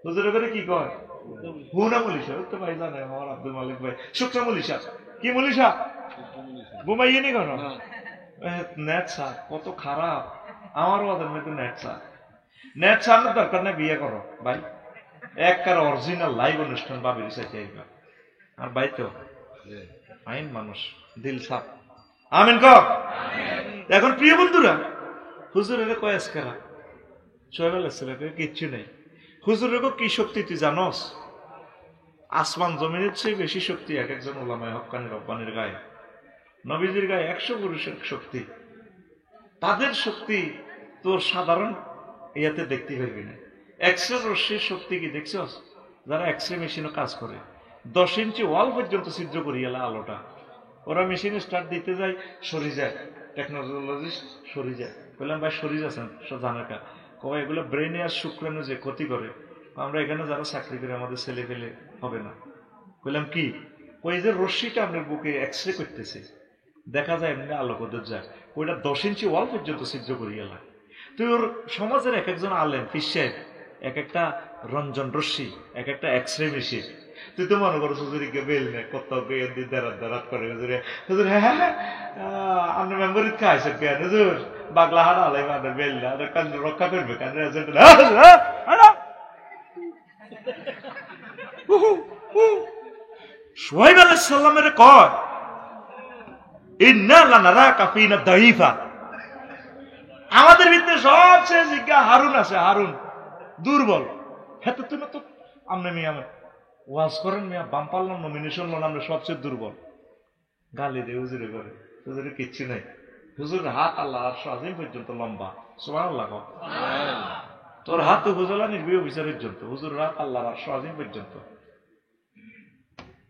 হুজুরের করে কি কয়? হুনা মুলিশা। তো ভাই জানে আমার আব্দুল মালিক ভাই, শুকনা মুলিশা। কি মুলিশা? ঘুমাইয়ে নি কেন? নেট স্যার কত খারাপ, আমারও ওদের মধ্যে নেট স্যার। নেট সামনে দরকার না, বিয়ে করো ভাই, একবার অরিজিনাল লাইভ অনুষ্ঠান বাবির সাথে আইবা। আর ভাই তো আইন মানুষ, দিল সাপ। আমিন কর। এখন প্রিয় বন্ধুরা, হুজুরের কয়েস করা সোহেব আলাইহিস সালাম কিচ্ছু নেই। হুজুরের কি শক্তি তুই জানস? আসমান জমিনের চেয়ে বেশি শক্তি এক একজন ওলামায়ে হক্কানি রব্বানির গায়ে। নবীজির গায়ে 100 পুরুষের শক্তি, তাদের শক্তি তোর সাধারণ ইয়াতে দেখতে পারবি না। এক্সরে রশ্মির শক্তি কি দেখছস? যারা এক্সরে মেশিনও কাজ করে 10 ইঞ্চি ওয়াল পর্যন্ত ছিদ্র করি এলা আলোটা, ওরা মেশিনে স্টার্ট দিতে যায়, সরি যায়, টেকনোলজিস্ট সরি যায়। বললাম ভাই সরি যাচ্ছেন জানার কা, কবে এগুলো ব্রেনে আর শুক্রাণু যে ক্ষতি করে, আমরা এখানে যারা চাকরি করে আমাদের ছেলে পেলে হবে না। বললাম কি, ওই যে রশ্মিটা আপনার বুকে এক্সরে করতেছে, দেখা যায় এমনি আলোক ওদের যায়, ওইটা 10 ইঞ্চি ওয়াল পর্যন্ত ছিদ্র করি এলা। তুই ওর সমাজের এক একজন আলেম ফিসাই, এক একটা রঞ্জন রশ্মি, এক একটা এক্সরে মেশিন। তুই তো মনে করো হুজুরিকে বেল নেই, কত দাঁড়াত দাঁড়াত করে হুজুরে, হুজুর হ্যাঁ হ্যাঁ আপনি মেম্বরিত খাইছেন কেন হুজুর, বাগলা হারা আলাই মানে বেল না রক্ষা করবে কেন? শুআইব আলাইহিস সালামের কয় ইন্না লানারাকা ফিনা দাইফা, আমাদের ভিতরে সবচেয়ে জিজ্ঞা হারুন আছে, হারুন দুর্বল। হ্যাঁ তো তুমি তো আমনে মিয়া ওয়াজ করেন মিয়া, বাম পারলাম নমিনেশন লোন, আমরা সবচেয়ে দুর্বল। গালি দিয়ে হুজুরে করে, হুজুরে কিচ্ছু নাই, হুজুর হাত আল্লাহ আরশ আজিম পর্যন্ত লম্বা। সুবহানাল্লাহ। তোর হাত তো হুজুরা নির্বি বিচারের জন্য, হুজুর হাত আল্লাহ আরশ আজিম পর্যন্ত।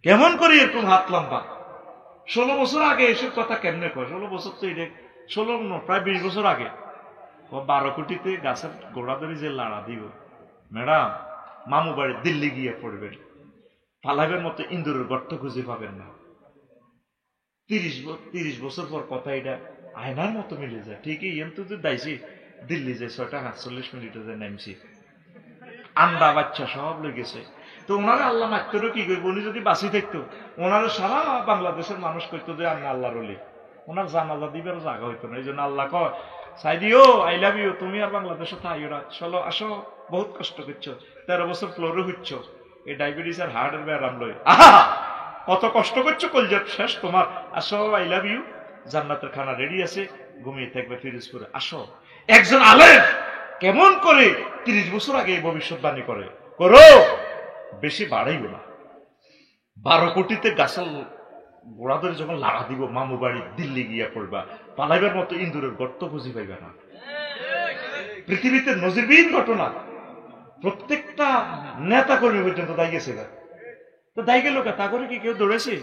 কেমন করে এরকম হাত লম্বা? 16 বছর আগে এসব কথা কেমনে কয়? 16 বছর তো এটা 16 প্রায় 20 বছর আগে 12 কোটিতে গাছের গোড়া ধরে যে লাড়া দিব, ম্যাডাম মামু বাড়ি দিল্লি গিয়ে পড়বেন, পালাবের মতো ইন্দুরের গর্ত খুঁজে পাবেন না। 30 বছর পর কথা এটা আয়নার মতো মিলে যায়। ঠিকই এম তো দাইছি দিল্লি যে 6:48 যে নামছি, আন্ডা বাচ্চা সব লেগেছে। তো ওনারা আল্লাহ মাত্র কি করবো, উনি যদি বাঁচি থাকতো ওনারা সারা বাংলাদেশের মানুষ করতো যে আমি আল্লাহর ওলি, ওনার জানাজা দিবার জায়গা হইতো না। এই জন্য আল্লাহ কয় সাইদিও আই লাভ ইউ, তুমি আর বাংলাদেশে থাইও না, চলো আসো, বহুত কষ্ট করছো, 13 বছর ফ্লোরে হচ্ছ, এই ডায়াবেটিস আর হার্টের ব্যারাম লই, আহা কত কষ্ট করছো, কলজাত শেষ তোমার, আসো আই লাভ ইউ, জান্নাতের খানা রেডি আছে, ঘুমিয়ে থাকবে ফিরোজপুরে, আসো। একজন আলেম কেমন করে 30 বছর আগে এই ভবিষ্যৎবাণী করে, করো বেশি বাড়াইব না, 12 কোটিতে গাছাল গোড়া ধরে যখন লাগা দিব, মামু বাড়ি দিল্লি গিয়া পড়বা, পালাইবার মতো ইন্দুরের গর্ত বুঝি পাইবে না। পৃথিবীতে নজিরবিহীন ঘটনা, প্রত্যেকটা নেতা কর্মী পর্যন্ত দায় গেছে গা, তো দায় গেল তা করে কি কেউ দৌড়েছে?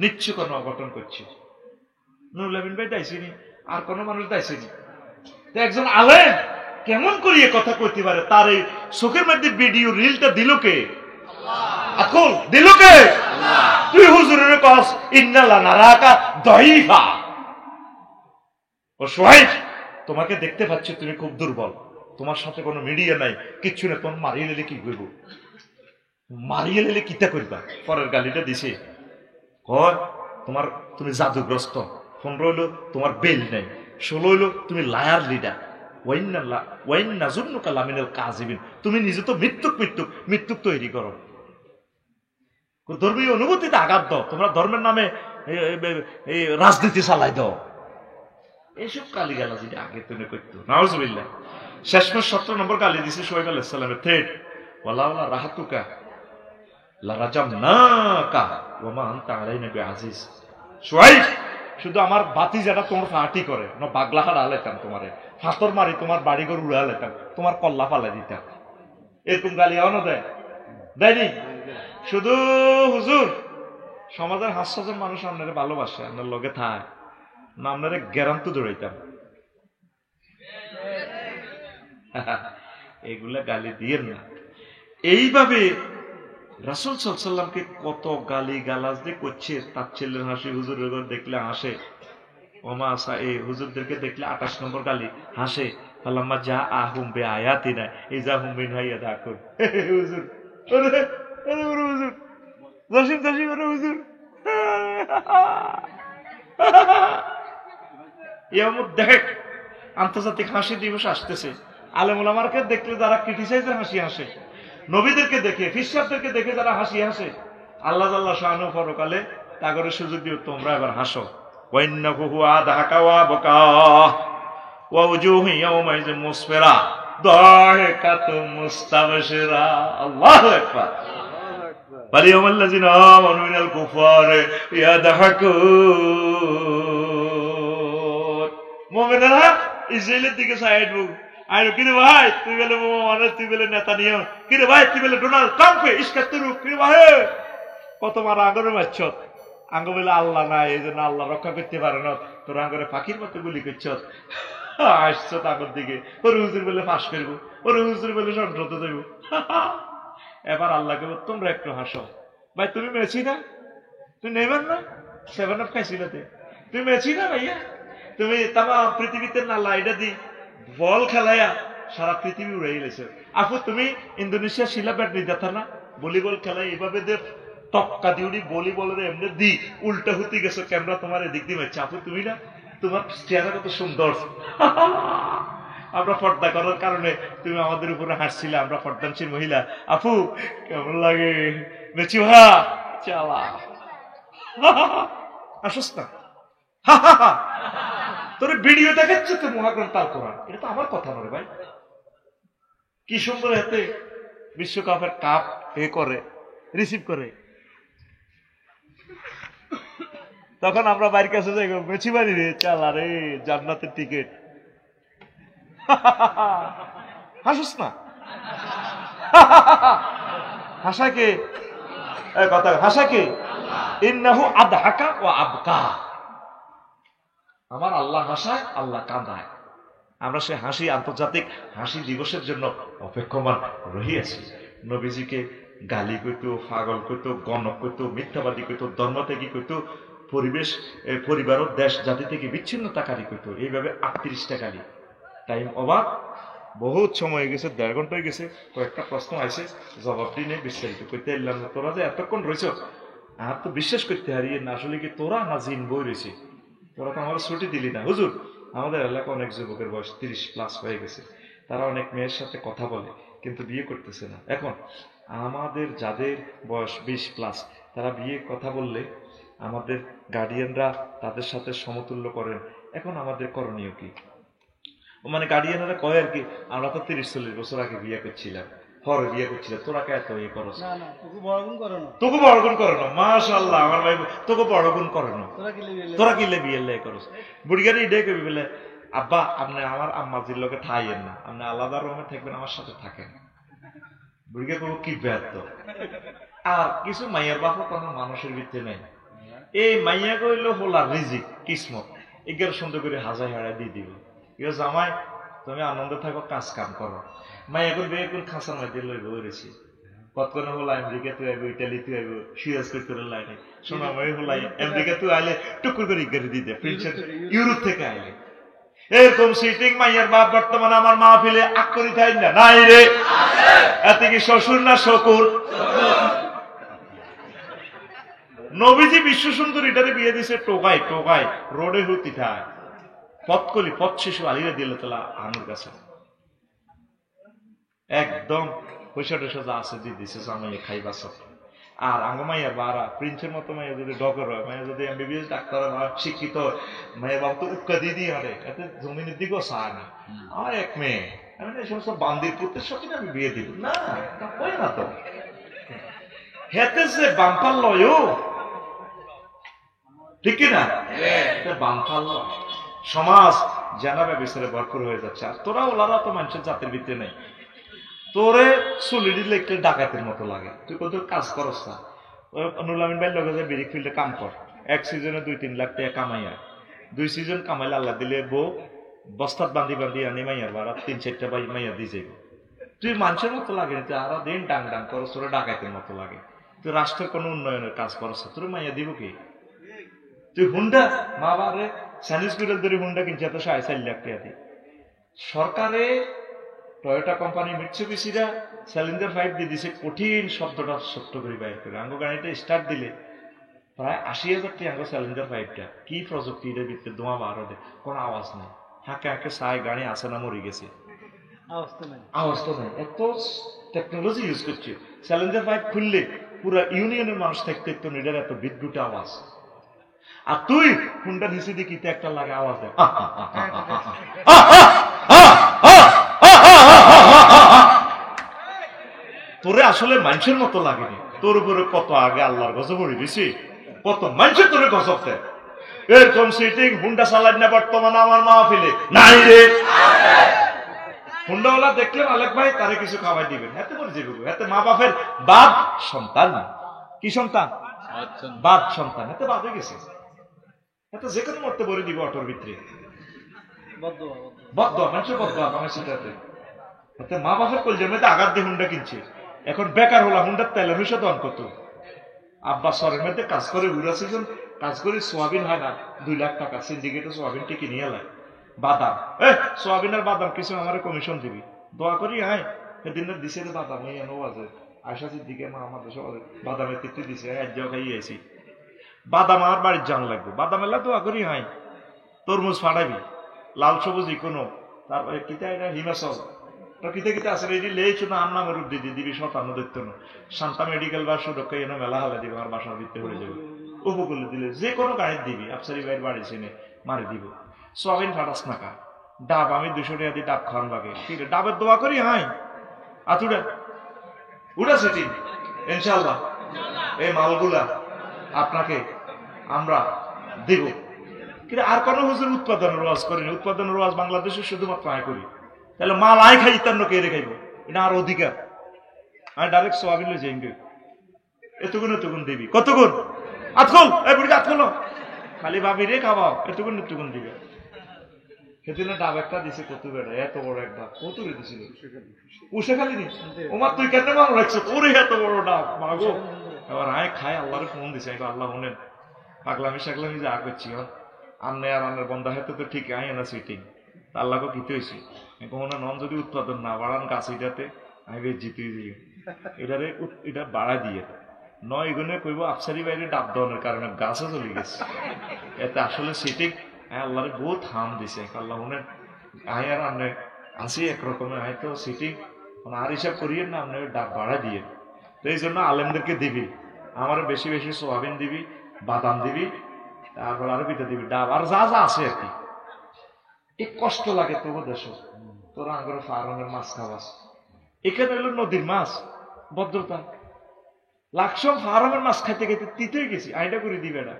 নিশ্চয় কোনো অঘটন করছে। নুরুল আমিন ভাই দাইছিনি, আর কোন মানুষ দাইছিনি। তো একজন আলেম কেমন করিয়ে কথা কইতে পারে, তার এই চোখের মধ্যে ভিডিও রিলটা দিল কে? আকুল দিল কে? তুই হুজুরের কস ইন্নাল্লাহ নারাকা দাইফা, ও সোহাইব তোমাকে দেখতে পাচ্ছি তুমি খুব দুর্বল, তোমার সাথে কোনো মিডিয়া নাই, কিচ্ছু না, তোমার মারিয়ে নিলে কি করবো, মারিয়ে নিলে কিতা করবা? পরের গালিটা দিছে, কয় তোমার তুমি জাদুগ্রস্ত, 15 হইলো তোমার বেল নেই, 16 হইলো তুমি লায়ার লিডার, তুমি নিজে তো মৃত্যুক তৈরি করো, ধর্মীয় অনুভূতিতে আঘাত দাও, তোমরা ধর্মের নামে রাজনীতি চালাই দাও, এইসব গালি গালা যদি আগে তুমি করতো। নাউজুবিল্লাহ। শেষমেশ 17 নম্বর গালি দিছে শোয়েব আলাইহিস সালামের থ্রেট, ওয়ালা ওয়ালা রাহাতুকা লারাজামনাকা ওয়া মা আনতা আলাইনা বিআজিজ। শোয়েব শুধু আমার বাতি যেটা তোমার ফাটি করে না, বাগলা হাড় আলাইতাম, তোমারে ফাতর মারি তোমার বাড়িঘর উড়ে আলাইতাম, তোমার কল্লা ফালাই দিতাম। এরকম গালি এখনো দেয়, দেয়নি? শুধু হুজুর সমাজের 500 জন মানুষ আপনারে ভালোবাসে, আপনার লগে থায় না, আপনারে গ্যারান্টি দৌড়াইতাম। এগুলা গালি দিয়ে না। এইভাবে রাসূল সাল্লাল্লাহু আলাইহি সাল্লামকে কত গালি গালাজ দিয়ে করছে, তার ছেলের হাসি হুজুরের দেখলে হাসে, ওমা আসা এই হুজুরদেরকে দেখলে 28 নম্বর গালি হাসে, ফালাম্মা যা আহুম বে আয়াতিনা ইজা হুম মিন হাইয়া দাকুন। হুজুর ওরে ওরে হুজুর জসিম জসিম ওরে হুজুর, ইয়ামুদ দেখ আন্তর্জাতিক হাসি দিবস আসতেছে, আলেম ওলামাকে দেখলে যারা ক্রিটিসাইজের হাসি হাসে, নবীদেরকে দেখে ফিসাবদেরকে দেখে যারা হাসি হাসে, আল্লাহ জাল্লাহ শানু পরকালে তাগরে সুযোগ দিও তোমরা এবার হাসো। ওয়াইন্নাহু হুয়া দাহাকা ওয়া বাকা ওয়া উজুহু ইয়াওমাইযিন মুসফিরা দাহিকাতুম মুস্তাবশিরা। আল্লাহু আকবার। ফালিয়ামাল্লাযিনা আমানু মিনাল কুফারি ইয়াদহাকুন। মুমিনেরা ইসরায়েলের দিকে সাইড মুখ আরে, কিরে ভাই তুই বলে মানে, তুই বলে নেতা নিয়ে, কিরে ভাই তুই বলে ডোনাল্ড ট্রাম্পে ইস্কাতুরু, কিরে ভাই কত মারা আঙ্গরে মারছ, আঙ্গ বলে আল্লাহ নাই, এই জন্য আল্লাহ রক্ষা করতে পারে না, তোর আঙ্গরে পাখির মতো গুলি করছ, আসছ তাগর দিকে, ওর হুজুর বলে ফাঁস করবো, ওর হুজুর বলে সংসদ যাইব। এবার আল্লাহকে বল তোমরা একটু হাসো। ভাই তুমি মেছি না, তুমি নেবেন না 7 আপ খাইছিলাতে, তুমি মেছি না ভাইয়া, তুমি তামা পৃথিবীতে না লাইডা দি বল খেলাইয়া সারা পৃথিবী উড়াই গেছে। আপু তুমি ইন্দোনেশিয়া শিলা ব্যাট নিতে না, ভলিবল খেলায় এইভাবে দে টক্কা দিউড়ি ভলিবলের এমনি দি উল্টা হতে গেছো, ক্যামেরা তোমার এদিক দিয়ে মারছে। আপু তুমি না, তোমার চেহারা কত সুন্দর, আমরা পর্দা করার কারণে তুমি আমাদের উপরে হাসছিলে, আমরা পর্দানশীল মহিলা। আপু কেমন লাগে মেচি ভা চালা আসস না, তোর ভিডিও দেখাচ্ছে তো মহাগ্রন্থ আল কোরআন, এটা তো আমার কথা নয় ভাই। কি সুন্দর হাতে বিশ্বকাপের কাপ এ করে রিসিভ করে, তখন আমরা বাড়ির কাছে যাই, মেছি বাড়ি রে চালা রে জান্নাতের টিকিট। হাসুস না, হাসাকে কথা, হাসাকে ইন্নাহু আদহাকা ওয়া আবকা। আমার আল্লাহ হাসায়, আল্লাহ কাঁদায়। আমরা সে হাসি আন্তর্জাতিক হাসি দিবসের জন্য অপেক্ষমান রহিয়াছি। নবীজিকে গালি কইতো, পাগল কইতো, গণক কইতো, মিথ্যাবাদী কইতো, ধর্মত্যাগী কইতো, পরিবেশ পরিবার ও দেশ জাতি থেকে বিচ্ছিন্নতাকারী কইতো, এইভাবে 38টা গালি। টাইম অবাক, বহুত সময় হয়ে গেছে, 1.5 ঘন্টা হয়ে গেছে। কয়েকটা প্রশ্ন আছে, জবাব দিনে বিস্তারিত করতে এলাম না। তোরা যে এতক্ষণ রয়েছ, আর তো বিশ্বাস করতে হারিয়ে না, আসলে কি তোরা না জিন বই রয়েছে, তোরা তো আমার ছুটি দিলি না। হুজুর আমাদের এলাকা অনেক যুবকের বয়স 30+ হয়ে গেছে, তারা অনেক মেয়ের সাথে কথা বলে কিন্তু বিয়ে করতেছে না। এখন আমাদের যাদের বয়স 20+, তারা বিয়ে কথা বললে আমাদের গার্ডিয়ানরা তাদের সাথে সমতুল্য করেন। এখন আমাদের করণীয় কি? মানে গার্ডিয়ানরা কয় আর কি, আমরা তো 30-40 বছর আগে বিয়ে করছিলাম, পরে বিয়ে করছিলাম, তোরা কে এত ইয়ে করো, তোকে বড় গুণ করো না। মাশাআল্লাহ, আমার ভাই তোকে বড় গুণ করো না, তোরা কিলে বিয়ে লে করো। বুড়িগারি এটাই কবি বলে, আব্বা আপনি আমার আম্মাজির লোকে থাইয়েন না, আপনি আলাদা রুমে থাকবেন, আমার সাথে থাকেন। বুড়িগা কবো কি ব্যর্থ। আর কিছু মাইয়ার বাপ কোনো মানুষের ভিত্তি নেই, এই মাইয়া কইলো হোলার রিজিক কিসমত, এগারো সুন্দর করে হাজার হারাই দিয়ে দিব, ইয়ে জামাই তুমি আনন্দ থাকো, কাজ কাম করো। মাইয়া করে বিয়ে করে খাঁচার মধ্যে লইব বেড়েছি, কতক্ষণ হলো আমেরিকা তুই আইব, ইটালি তুই আইব, সিরাজ করে লাইনে শোনা মই হলাই আমেরিকা তুই আইলে টুকুর করে ইগারে দিয়ে দেয়, প্রিন্সেস ইউরোপ থেকে আইলে। এরকম সিটিং মাইয়ার বাপ বর্তমানে আমার মাহফিলে আগ করি থাই না, নাই রে? এতে কি শ্বশুর না শকুর? নবীজি বিশ্ব সুন্দরীটারে বিয়ে দিছে টোকাই টোকাই, রোডে হুতি থায় পথকলি পথ শিশু আলিরে দিল তোলা আনুর কাছে একদম পয়সা টয়সা যা আছে দিয়ে দিছে, জামাইয়ে খাইবা সব। আর আঙ্গমাইয়ার বারা প্রিন্সের মতো মাইয়া যদি ডক্টর হয়, মাইয়া যদি এমবিবিএস ডাক্তার হয়, শিক্ষিত মাইয়া বাবা তো উক্কা দিয়ে দিয়ে হারে, এতে জমিনের দিকেও চায় না। আমার এক মেয়ে, আমি এই সমস্ত বান্দির পুত্রের সাথে আমি বিয়ে দিব না, হয় না তো। হেতে যে বাম্পার লয়, ঠিক কিনা? বাম্পার লয়, সমাজ জানাবে বিচারে ভরপুর হয়ে যাচ্ছে। আর তোরা ওলারা তো মানুষের জাতির ভিত্তি নেই, তোরে চুলিটি লিখতে ডাকাতের মতো লাগে, তুই কত কাজ করস না। নুরুল আমিন ভাই লগে যায় বিরিক ফিল্ডে কাম কর, এক সিজনে 2-3 লাখ টাকা কামাইয়া, 2 সিজন কামাইলে আল্লাহ দিলে বউ বস্তাত বান্ধি বান্ধি আনি মাইয়ার বারা 3-4টা বাই মাইয়া দিয়ে যাইব। তুই মানুষের মতো লাগে না, তুই আরো দিন ডাং ডাং করস, তোরা ডাকাতের মতো লাগে। তুই রাষ্ট্রের কোন উন্নয়নের কাজ করস, তোর মাইয়া দিব কি? তুই হুন্ডা মা বারে স্যানিস কুড়েল ধরে হুন্ডা কিনছে তো 4.5 লাখ টাকা দিয়ে। সরকারে টয়োটা কোম্পানি মিৎসুবিশিরা সিলিন্ডার পাইপ দিয়ে দিছে, কঠিন শব্দটা সত্য করে বাইর করে। আঙ্গো গাড়িটা স্টার্ট দিলে প্রায় 80,000 টাকা আঙ্গো সিলিন্ডার পাইপটা, কি প্রযুক্তি এর ভিতরে ধোঁয়া বার হতে কোনো আওয়াজ নেই, হাঁকে হাঁকে সাই গাড়ি আসে না মরে গেছে, আওয়াজ তো নেই, এত টেকনোলজি ইউজ করছে। সিলিন্ডার পাইপ খুললে পুরো ইউনিয়নের মানুষ থাকতে একটু নিডার এত বিদ্যুৎ আওয়াজ। আর তুই হুন্ডা নিচে দিয়ে কিতে একটা লাগে আওয়াজ দেয়, তোরে আসলে মানুষের মতো লাগেনি, তোর উপরে কত আগে আল্লাহর গজব পড়ে গেছি, কত মানুষের তোরে গজব দেয়। এরকম সিটিং হুন্ডা চালাই না বর্তমানে আমার মাহফিলে নাই রে? হুন্ডাওয়ালা দেখলে মালিক ভাই তারে কিছু খাওয়াই দিবেন, এতে করে যে এতে মা বাপের বাপ সন্তান, কি সন্তান? বাপ সন্তান, এতে বাদে গেছে, এতে যে কোনো মরতে বলে দিব অটোর ভিতরে বদদোয়া, মানুষের বদদোয়া বাংলাদেশে। এতে মা বাপের কলজের মধ্যে আঘাত দিয়ে হুন্ডা কিনছে, এখন বেকার হলো, হুন্ডার তেলের পয়সা দন কত। আব্বা সরের মধ্যে কাজ করে উড়া সিজন কাজ করে, সোয়াবিন হয় না 2 লাখ টাকা, সিন্ডিকেটে সোয়াবিন টিকে নিয়ে এলায়, বাদাম সোয়াবিন আর বাদাম কিছু আমার কমিশন দিবি, দোয়া করি। হ্যাঁ সেদিন দিছে রে বাদাম, এই এনো আছে আশাচির দিকে মা আমাদের সব বাদামের তৃপ্তি দিছে, এক খাই আইছি বাদাম আমার বাড়ির জান লাগবে, বাদাম এলা দোয়া করি। হ্যাঁ তরমুজ ফাটাবি, লাল সবুজ ইকোনো, তারপরে কিতা এটা হিমাচল কিতে কিতে আছে রেডি লেইছো না, আম নামের উদ্দি দিবি 57 দেখতো না, শান্তা মেডিকেল বা সুরক্ষা এনে মেলা হলে দিবে, আমার বাসার ভিত্তি হয়ে যাবে, উপকূলে দিলে যে কোনো গাড়ি দিবি, আফসারি ভাইয়ের বাড়ি চিনে মারি দিব। সোয়াবিন ফাটাস নাকা, ডাব আমি 200 টাকা দিয়ে ডাব খাওয়ান লাগে, ঠিক আছে ডাবের দোয়া করি। হাই আতুটা উড়া সেটি ইনশাল্লাহ এই মালগুলা আপনাকে আমরা দেব। কিন্তু আর কোনো হুজুর উৎপাদনের ওয়াজ করিনি, উৎপাদনের ওয়াজ বাংলাদেশে শুধুমাত্র আয় করি, তাহলে মাল আয় খাই তার কে রে খাইব, এটা আর অধিকার। আমি ডাইরেক্ট সোয়াবিন লই যাই, এতগুণ এতগুণ দিবি, কতগুণ আতখল এই বুড়ি আতখল খালি ভাবি রে খাওয়াও, এতগুণ এতগুণ দিবে। সেদিন ডাব একটা দিছে, কত বেড়া এত বড় এক ডাব, কত রে দিছিল উষে খালি নি ওমার, তুই কেন মাল রাখছো ওরে এত বড় ডাব মাগো। এবার আয় খাই আল্লাহরে ফোন দিছে, আল্লাহ শুনেন পাগলামি সাগলামি যা করছি আমনে আর আনের বন্ধা হেতে তো ঠিক আই না সিটিং, আল্লাহকে কিতে হয়েছি কখনো নন যদি উৎপাদন না বাড়ান গাছ এটাতে আমি বেশ জিতে দিয়ে এটারে এটা বাড়া দিয়ে নয় এগুলো কইব আফসারি বাইরে ডাব দেওয়ানোর কারণে গাছও চলে গেছে, এতে আসলে সিটিং আল্লাহরে বহুত হাম দিছে আল্লাহ মনে আয় আর আপনি আসি একরকমের হয়তো সিটিং আর হিসাব করিয়ে না আপনি ডাব বাড়া দিয়ে। তো এই জন্য আলেমদেরকে দিবি, আমার বেশি বেশি সোয়াবিন দিবি, বাদাম দিবি, তারপর আরো পিঠা দিবি, ডাব আর যা যা আছে আর কি। এই কষ্ট লাগে তবু দেশ তোরা আঙ্গুর ফার্মের মাছ খাওয়াস, এখানে হলো নদীর মাছ ভদ্রতা। লাকসম ফার্মের মাছ খাইতে খাইতে তিতেই গেছি, আইটা করে দিবে না,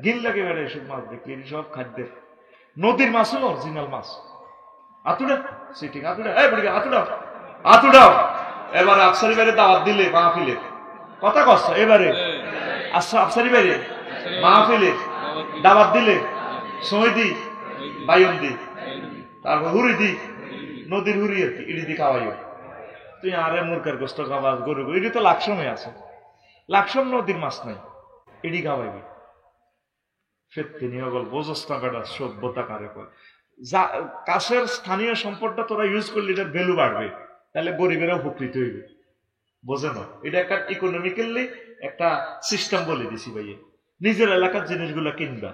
গিল লাগে বেড়া এসব মাছ দেখলে সব খাদ্যের। নদীর মাছ হলো অরিজিনাল মাছ। আতুড়া সিটিং আতুড়া এই বলি আতুড়াও আতুড়াও। এবারে আফসারি বাইরে দাওয়াত দিলে মাহফিলে কথা কষ্ট, এবারে আচ্ছা আফসারি বাইরে মাহফিলে দাওয়াত দিলে সময় দি বায়ন দি, তারপর হুড়ি দি, নদীর হুড়ি আর কি, ইডি দি খাওয়াইও। তুই আরে মুরকার গোস্ত খাওয়া গরু, ইডি তো লাকসমে আছে, লাকসম নদীর মাছ নাই, ইডি খাওয়াইবি। ফেরতে নিয়ে বল বোঝস না বেটা সভ্যতা কারে কয়। যা কাছের স্থানীয় সম্পদটা তোরা ইউজ করলে এটার ভ্যালু বাড়বে, তাহলে গরিবেরাও উপকৃত হইবে। বোঝে না, এটা একটা ইকোনমিক্যালি একটা সিস্টেম বলে দিছি ভাইয়া। নিজের এলাকার জিনিসগুলা কিনবা,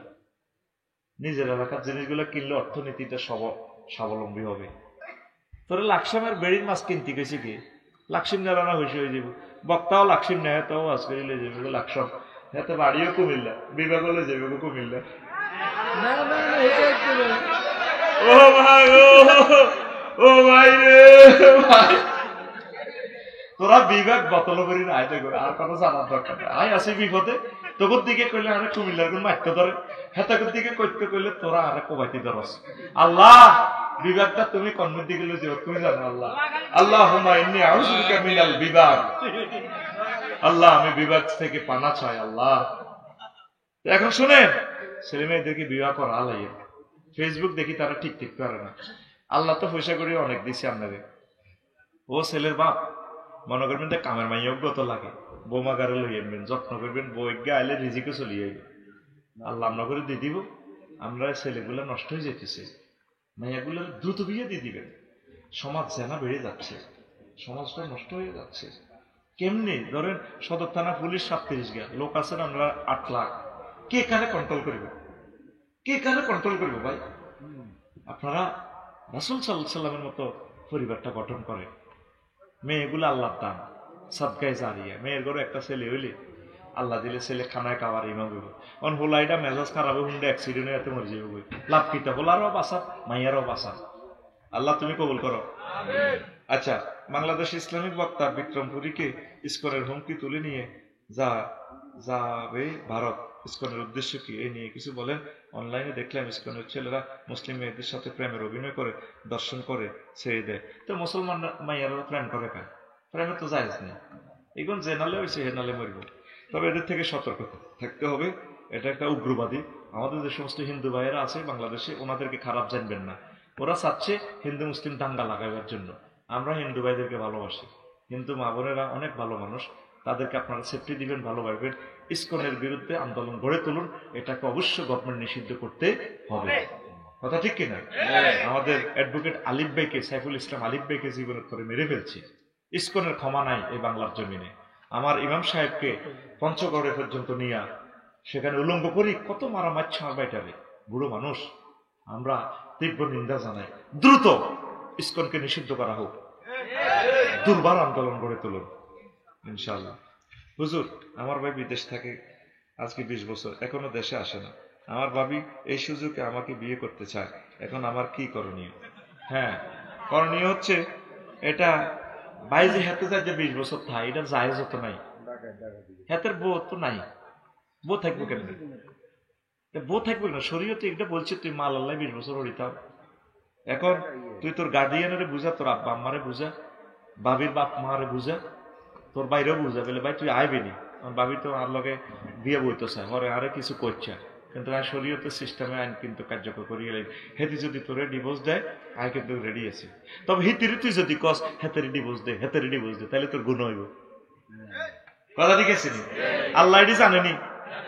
নিজের এলাকার জিনিসগুলা কিনলে অর্থনীতিটা স্বাবলম্বী হবে। তোরা লাকসামের বেড়ির মাছ কিনতে গেছি কি লাকসিম নেড়ানো হয়েছে হয়ে যাবে, বক্তাও লাকসিম নেয় তাও আজ করে লে যাবে লাকসাম, এতে বাড়িও কুমিল্লা, বিভাগ হলে যাবে কুমিল্লা। ও ভাই ও ভাই রে ভাই, তোরা বিভাগ বতল করি না, আয় করে আর কোনো জানার দরকার নেই। আয় আসি বিপদে তোর দিকে কইলে আরে কুমিল্লার কোন মাইতে ধরে, হেতাকের দিকে কইতে কইলে তোরা আরে কোবাইতে ধরস। আল্লাহ বিভাগটা তুমি কর্মের দিকে লই যাও, তুমি জানো আল্লাহ। আল্লাহুম্মা ইন্নী আউযু বিকা মিনাল বিভাগ, আল্লাহ আমি বিভাগ থেকে পানা চাই আল্লাহ। এখন শুনেন, ছেলে মেয়েদেরকে বিবাহ করা আলাইয়া ফেসবুক দেখি তারা ঠিক ঠিক করে না। আল্লাহ তো পয়সা করে অনেক দিছে আপনাদের। ও ছেলের বাপ মনে করবেন যে কামের মাইয়া অজ্ঞত লাগে, বোমা গাড়ি লই আনবেন, যত্ন করবেন, বইজ্ঞা আইলে রিজিকে চলিয়ে আইবে। আল্লাহ আমরা করে দিয়ে দিব, আমরা ছেলেগুলো নষ্ট হয়ে যেতেছে, মাইয়াগুলো দ্রুত বিয়ে দিয়ে দিবেন। সমাজ জেনা বেড়ে যাচ্ছে, সমাজটা নষ্ট হয়ে যাচ্ছে। কেমনি ধরেন সদর থানা পুলিশ 37 গা লোক আছেন, আমরা 8 লাখ, কে কানে কন্ট্রোল করবে, কে কানে কন্ট্রোল করবে ভাই? আপনারা রাসূল সাল্লাল্লাহু আলাইহি ওয়াসাল্লামের মতো পরিবারটা গঠন করে। মেয়েগুলো আল্লাহর দান, সাদকায়ে জারিয়া। মেয়ের ঘরে একটা ছেলে হইলে আল্লাহ দিলে ছেলে খানায় খাওয়ার ইমাম হইব। অন হোলাইটা মেজাজ খারাপ হুন্ডে অ্যাক্সিডেন্ট এতে মরে যাবে বই, লাভ কিতা হোলারও বাঁচা মাইয়ারও বাঁচা। আল্লাহ তুমি কবুল করো। আচ্ছা, বাংলাদেশ ইসলামিক বক্তা বিক্রমপুরীকে ইসকনের হুমকি তুলে নিয়ে যাবে ভারত, ইসকনের উদ্দেশ্য কি এই নিয়ে কিছু বলেন। অনলাইনে দেখলাম ইসকনের ছেলেরা মুসলিম মেয়েদের সাথে প্রেমের অভিনয় করে, দর্শন করে, ছেড়ে দেয়। তো মুসলমান মাইয়ারা প্রেম করে কেন? প্রেমে তো জায়েজ নেই, এখন যে নালে হয়েছে হে নালে মরব। তবে এদের থেকে সতর্ক থাকতে হবে, এটা একটা উগ্রবাদী। আমাদের যে সমস্ত হিন্দু ভাইয়েরা আছে বাংলাদেশে, ওনাদেরকে খারাপ জানবেন না, ওরা চাচ্ছে হিন্দু মুসলিম দাঙ্গা লাগাবার জন্য। আমরা হিন্দু ভাইদেরকে ভালোবাসি, হিন্দু মা বোনেরা অনেক ভালো মানুষ, তাদেরকে আপনারা সেফটি দিবেন, ভালোবাসবেন। ইসকনের বিরুদ্ধে আন্দোলন গড়ে তুলুন, এটাকে অবশ্যই গভর্নমেন্ট নিষিদ্ধ করতে হবে। কথা ঠিক কিনা? আমাদের অ্যাডভোকেট আলিফ ভাইকে, সাইফুল ইসলাম আলিফ ভাইকে জীবনের করে মেরে ফেলছে, ইসকনের ক্ষমা নাই এই বাংলার জমিনে। আমার ইমাম সাহেবকে পঞ্চগড়ে পর্যন্ত নিয়ে সেখানে উলঙ্গ করি, কত মারা মারছে আমার বাইটারে, বুড়ো মানুষ। আমরা তীব্র নিন্দা জানাই, দ্রুত ইসকনকে নিষিদ্ধ করা হোক, দুর্বার আন্দোলন গড়ে তুলুন ইনশাআল্লাহ। হুজুর, আমার ভাই বিদেশ থাকে আজকে 20 বছর, এখনো দেশে আসে না। আমার ভাবি এই সুযোগে আমাকে বিয়ে করতে চায়, এখন আমার কি করণীয়? হ্যাঁ, করণীয় হচ্ছে এটা ভাই যে হাতে যায় যে 20 বছর থাকে, এটা জায়েজ তো নাই। হাতের বউ তো নাই, বউ থাকবো কেন? বউ থাকবে না, শরীয়তে এটা বলছে তুই মাল আল্লাহ 20 বছর হরিতাম। এখন তুই তোর গার্ডিয়ানের বুঝা, তোর আব্বা আম্মারে বুঝা, বাবির বাপ মারে বুঝা, তোর বাইরেও বুঝা, বলে ভাই তুই আইবি নি, বাবি তো আর লগে বিয়ে বইতে চায়, হরে আরে কিছু করছে, কিন্তু আর শরীয়তের সিস্টেমে আইন কিন্তু কার্যকর করিয়ে লাগবে। হেতি যদি তোরে ডিভোর্স দেয়, আয় কিন্তু রেডি আছে। তবে হিতিরি তুই যদি কস হেতেরি ডিভোর্স দে, হেতেরি ডিভোর্স দে, তাহলে তোর গুণ হইব। কথা ঠিক আছে নি? আল্লাহ এটি জানেনি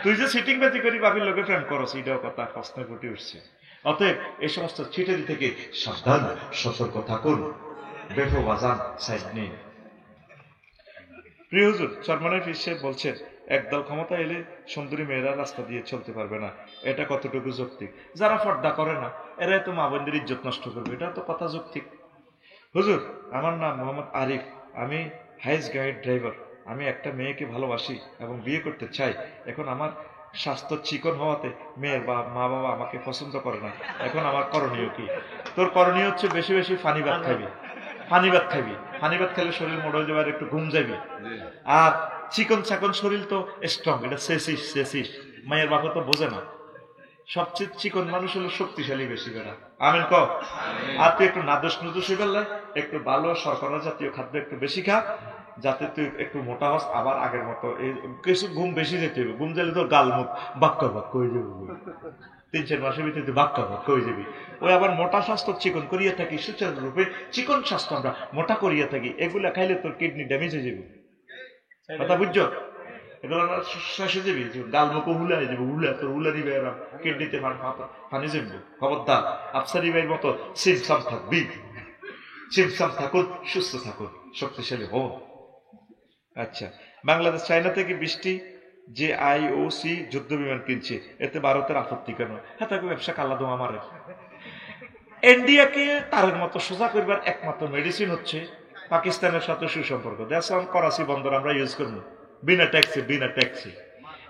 তুই যে সিটিং বাজি করি বাবির লোকে প্রেম করস, এটাও কথা প্রশ্ন ফুটে উঠছে। অতএব এই সমস্ত ছিটেরি থেকে সাবধান, সতর্ক থাকুন, বেফো বাজান সাইড নেই। প্রিয় হুজুর, চরমনের পীর সাহেব বলছেন একদল ক্ষমতা এলে সুন্দরী মেয়েরা রাস্তা দিয়ে চলতে পারবে না, এটা কতটুকু যৌক্তিক? যারা পর্দা করে না এরাই তো মা বোনদের ইজ্জত নষ্ট করবে, এটা তো কথা যৌক্তিক? হুজুর, আমার নাম মোহাম্মদ আরিফ, আমি হাইস গাইড ড্রাইভার, আমি একটা মেয়েকে ভালোবাসি এবং বিয়ে করতে চাই। এখন আমার স্বাস্থ্য চিকন হওয়াতে মেয়ের মা বাবা আমাকে পছন্দ করে না, এখন আমার করণীয় কি? তোর করণীয় হচ্ছে বেশি বেশি পানি ভাত খাবি, পানি ভাত খাবি, পানি ভাত খেলে শরীর মোড় হয়ে যাবে, আর একটু ঘুম যাবি। আর চিকন চাকন শরীর তো স্ট্রং, এটা সেসিস মায়ের বাবা তো বোঝে না। সবচেয়ে চিকন মানুষ হলো শক্তিশালী বেশি বেড়া। আমিন ক। আর তুই একটু নাদোষ নুদোষ হয়ে গেলে একটু ভালো শর্করা জাতীয় খাদ্য একটু বেশি খা, যাতে তুই একটু মোটা হস, আবার আগের মতো কিছু ঘুম বেশি যেতে হবে। ঘুম দিলে তোর গাল মুখ বাক্কা হয়ে যাবে, 3-4 মাসের ভিতরে তুই বাক্কা হয়ে যাবি। ওই আবার মোটা স্বাস্থ্য চিকন করিয়া থাকি, সুচারুরূপে চিকন স্বাস্থ্য আমরা মোটা করিয়া থাকি, এগুলা খাইলে তোর কিডনি ড্যামেজ হয়ে যাবে। কথা বুঝছো? এগুলো শেষে যাবি, গাল মুখ হুলা হয়ে যাবে, তোর হুলা দিবে, কিডনিতে পানি জমবে। খবরদার, আফসারি ভাইয়ের মতো সিমসাম থাকবি, সিমসাম থাকুন, সুস্থ থাকুন, শক্তিশালী হন। আচ্ছা, বাংলাদেশ চায়না থেকে 20টি যে IOC যুদ্ধ বিমান কিনছে, এতে ভারতের আপত্তি কেন? হ্যাঁ, তাকে ব্যবসা কাল্লা দোয়া মারে। ইন্ডিয়াকে তারের মতো সোজা করবার একমাত্র মেডিসিন হচ্ছে পাকিস্তানের সাথে সুসম্পর্ক। দেখুন, করাচি বন্দর আমরা ইউজ করবো বিনা ট্যাক্সি।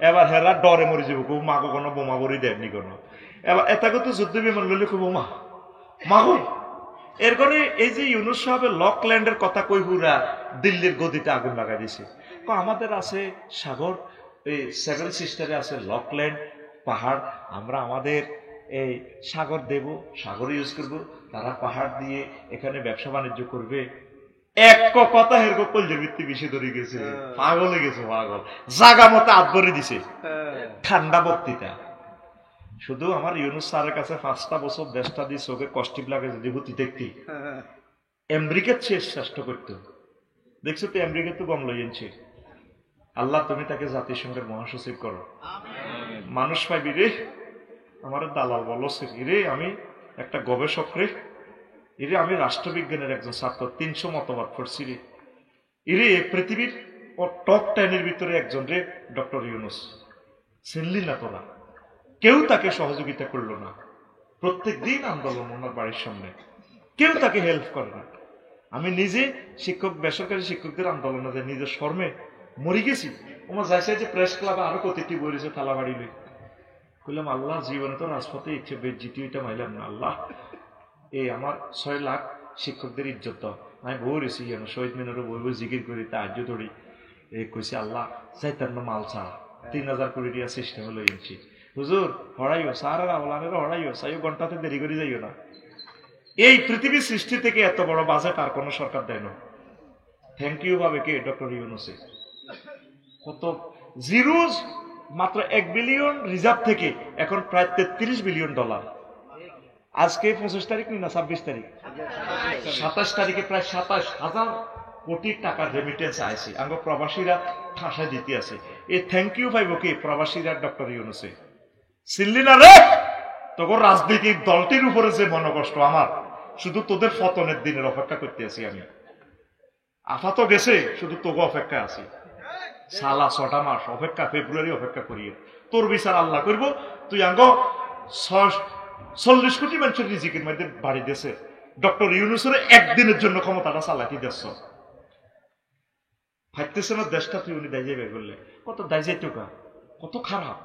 এবার হেরা ডরে মরে যাবো, খুব মাগো কোনো বোমা বড়ি দেয়নি কোনো। এবার এটাকে তো যুদ্ধ বিমান লইলে খুব মাগো। এর করে এই যে ইউনুস সাহেবের লকল্যান্ডের কথা কই হুরা দিল্লির গদিতে আগুন লাগাই দিছে। আমাদের আছে সাগর, এই 7 সিস্টারে আছে লকল্যান্ড পাহাড়, আমরা আমাদের এই সাগর দেব, সাগর ইউজ করব, তারা পাহাড় দিয়ে এখানে ব্যবসা বাণিজ্য করবে। এক কথা হেরকো কলজের ভিত্তি বেশি ধরে গেছে, পাগল হয়ে গেছে, পাগল জাগা মতো হাত ভরে দিছে। ঠান্ডা বক্তৃতা। শুধু আমার ইউনুস স্যারের কাছে 5টা বছর দেশটা দিয়ে চোখে কষ্টিপ লাগে যদি হুতি দেখতি, আমেরিকার চেয়ে শ্রেষ্ঠ করতো। দেখছো তো, আমেরিকা তো গম লইছে। আল্লাহ তুমি তাকে জাতিসংঘের মহাসচিব করো, মানুষ পাইবি রে। আমার দালাল বলছে রে, আমি একটা গবেষক রে, এরে আমি রাষ্ট্রবিজ্ঞানের একজন ছাত্র, 300 মতবাদ পড়ছি রে, এরে পৃথিবীর টপ 10-এর ভিতরে একজন রে ডক্টর ইউনুস। চিনলি না তোরা? কেউ তাকে সহযোগিতা করলো না, প্রত্যেক দিন আন্দোলন ওনার বাড়ির সামনে, কেউ তাকে হেল্প করে না। আমি নিজে বেসরকারি শিক্ষকদের আন্দোলনে যে নিজের শর্মে মরি গেছি। ওমা যাইছে যে প্রেস ক্লাবে আরো কতটি বইছে থালা বাড়ি লই, বললাম আল্লাহ জীবনে তো রাজপথে ইচ্ছে বেজিটি ওইটা মাইলাম না, আল্লাহ এই আমার 6 লাখ শিক্ষকদের ইজ্জত দাও। আমি বইছি শহীদ মিনারে বই জিকির করি, তাহাজ্জুদ ধরি, এই কইছি আল্লাহ চাইতাম না মাল চা 3000 কোটি টাকা সিস্টেম হলো ইঞ্চি। হুজুর হড়াইও সারা ওলানেরও হড়াইও চাইও, ঘন্টাতে দেরি করে যাইও না। এই পৃথিবীর সৃষ্টি থেকে এত বড় বাজেট আর কোন সরকার দেয় না। থ্যাংক ইউ ভাবে কে? ডক্টর ইউনুসে। কত জিরোজ, মাত্র 1 বিলিয়ন রিজার্ভ থেকে এখন প্রায় 33 বিলিয়ন ডলার। আজকে 25 তারিখ না 26 তারিখ, 27 তারিখে প্রায় 27,000 কোটি টাকার রেমিটেন্স আইছে। আঙ্গ প্রবাসীরা ঠাসায় দিতে আছে। এই থ্যাংক ইউ ভাইব কে? প্রবাসীরা ডক্টর ইউনুসে। চিনলি না রে? তোর রাজনৈতিক দলটির উপরে যে মনোকষ্ট আমার, শুধু তোদের পতনের দিনের অপেক্ষা করতে আছি আমি। আফা তো গেছে, শুধু তোকে অপেক্ষা আছি। সালা 6টা মাস অপেক্ষা, ফেব্রুয়ারি অপেক্ষা করিয়ে তোর বিচার আল্লাহ করব। তুই আঙ্গ 40 কোটি মানুষের রিজিকের মধ্যে বাড়ি দিয়েছে, ডক্টর ইউনুসের একদিনের জন্য ক্ষমতাটা চালাকি দিচ্ছ। ভাবতেছে না দেশটা তুই উনি দায় যাবে বললে কত দায় যাই তোকা, কত খারাপ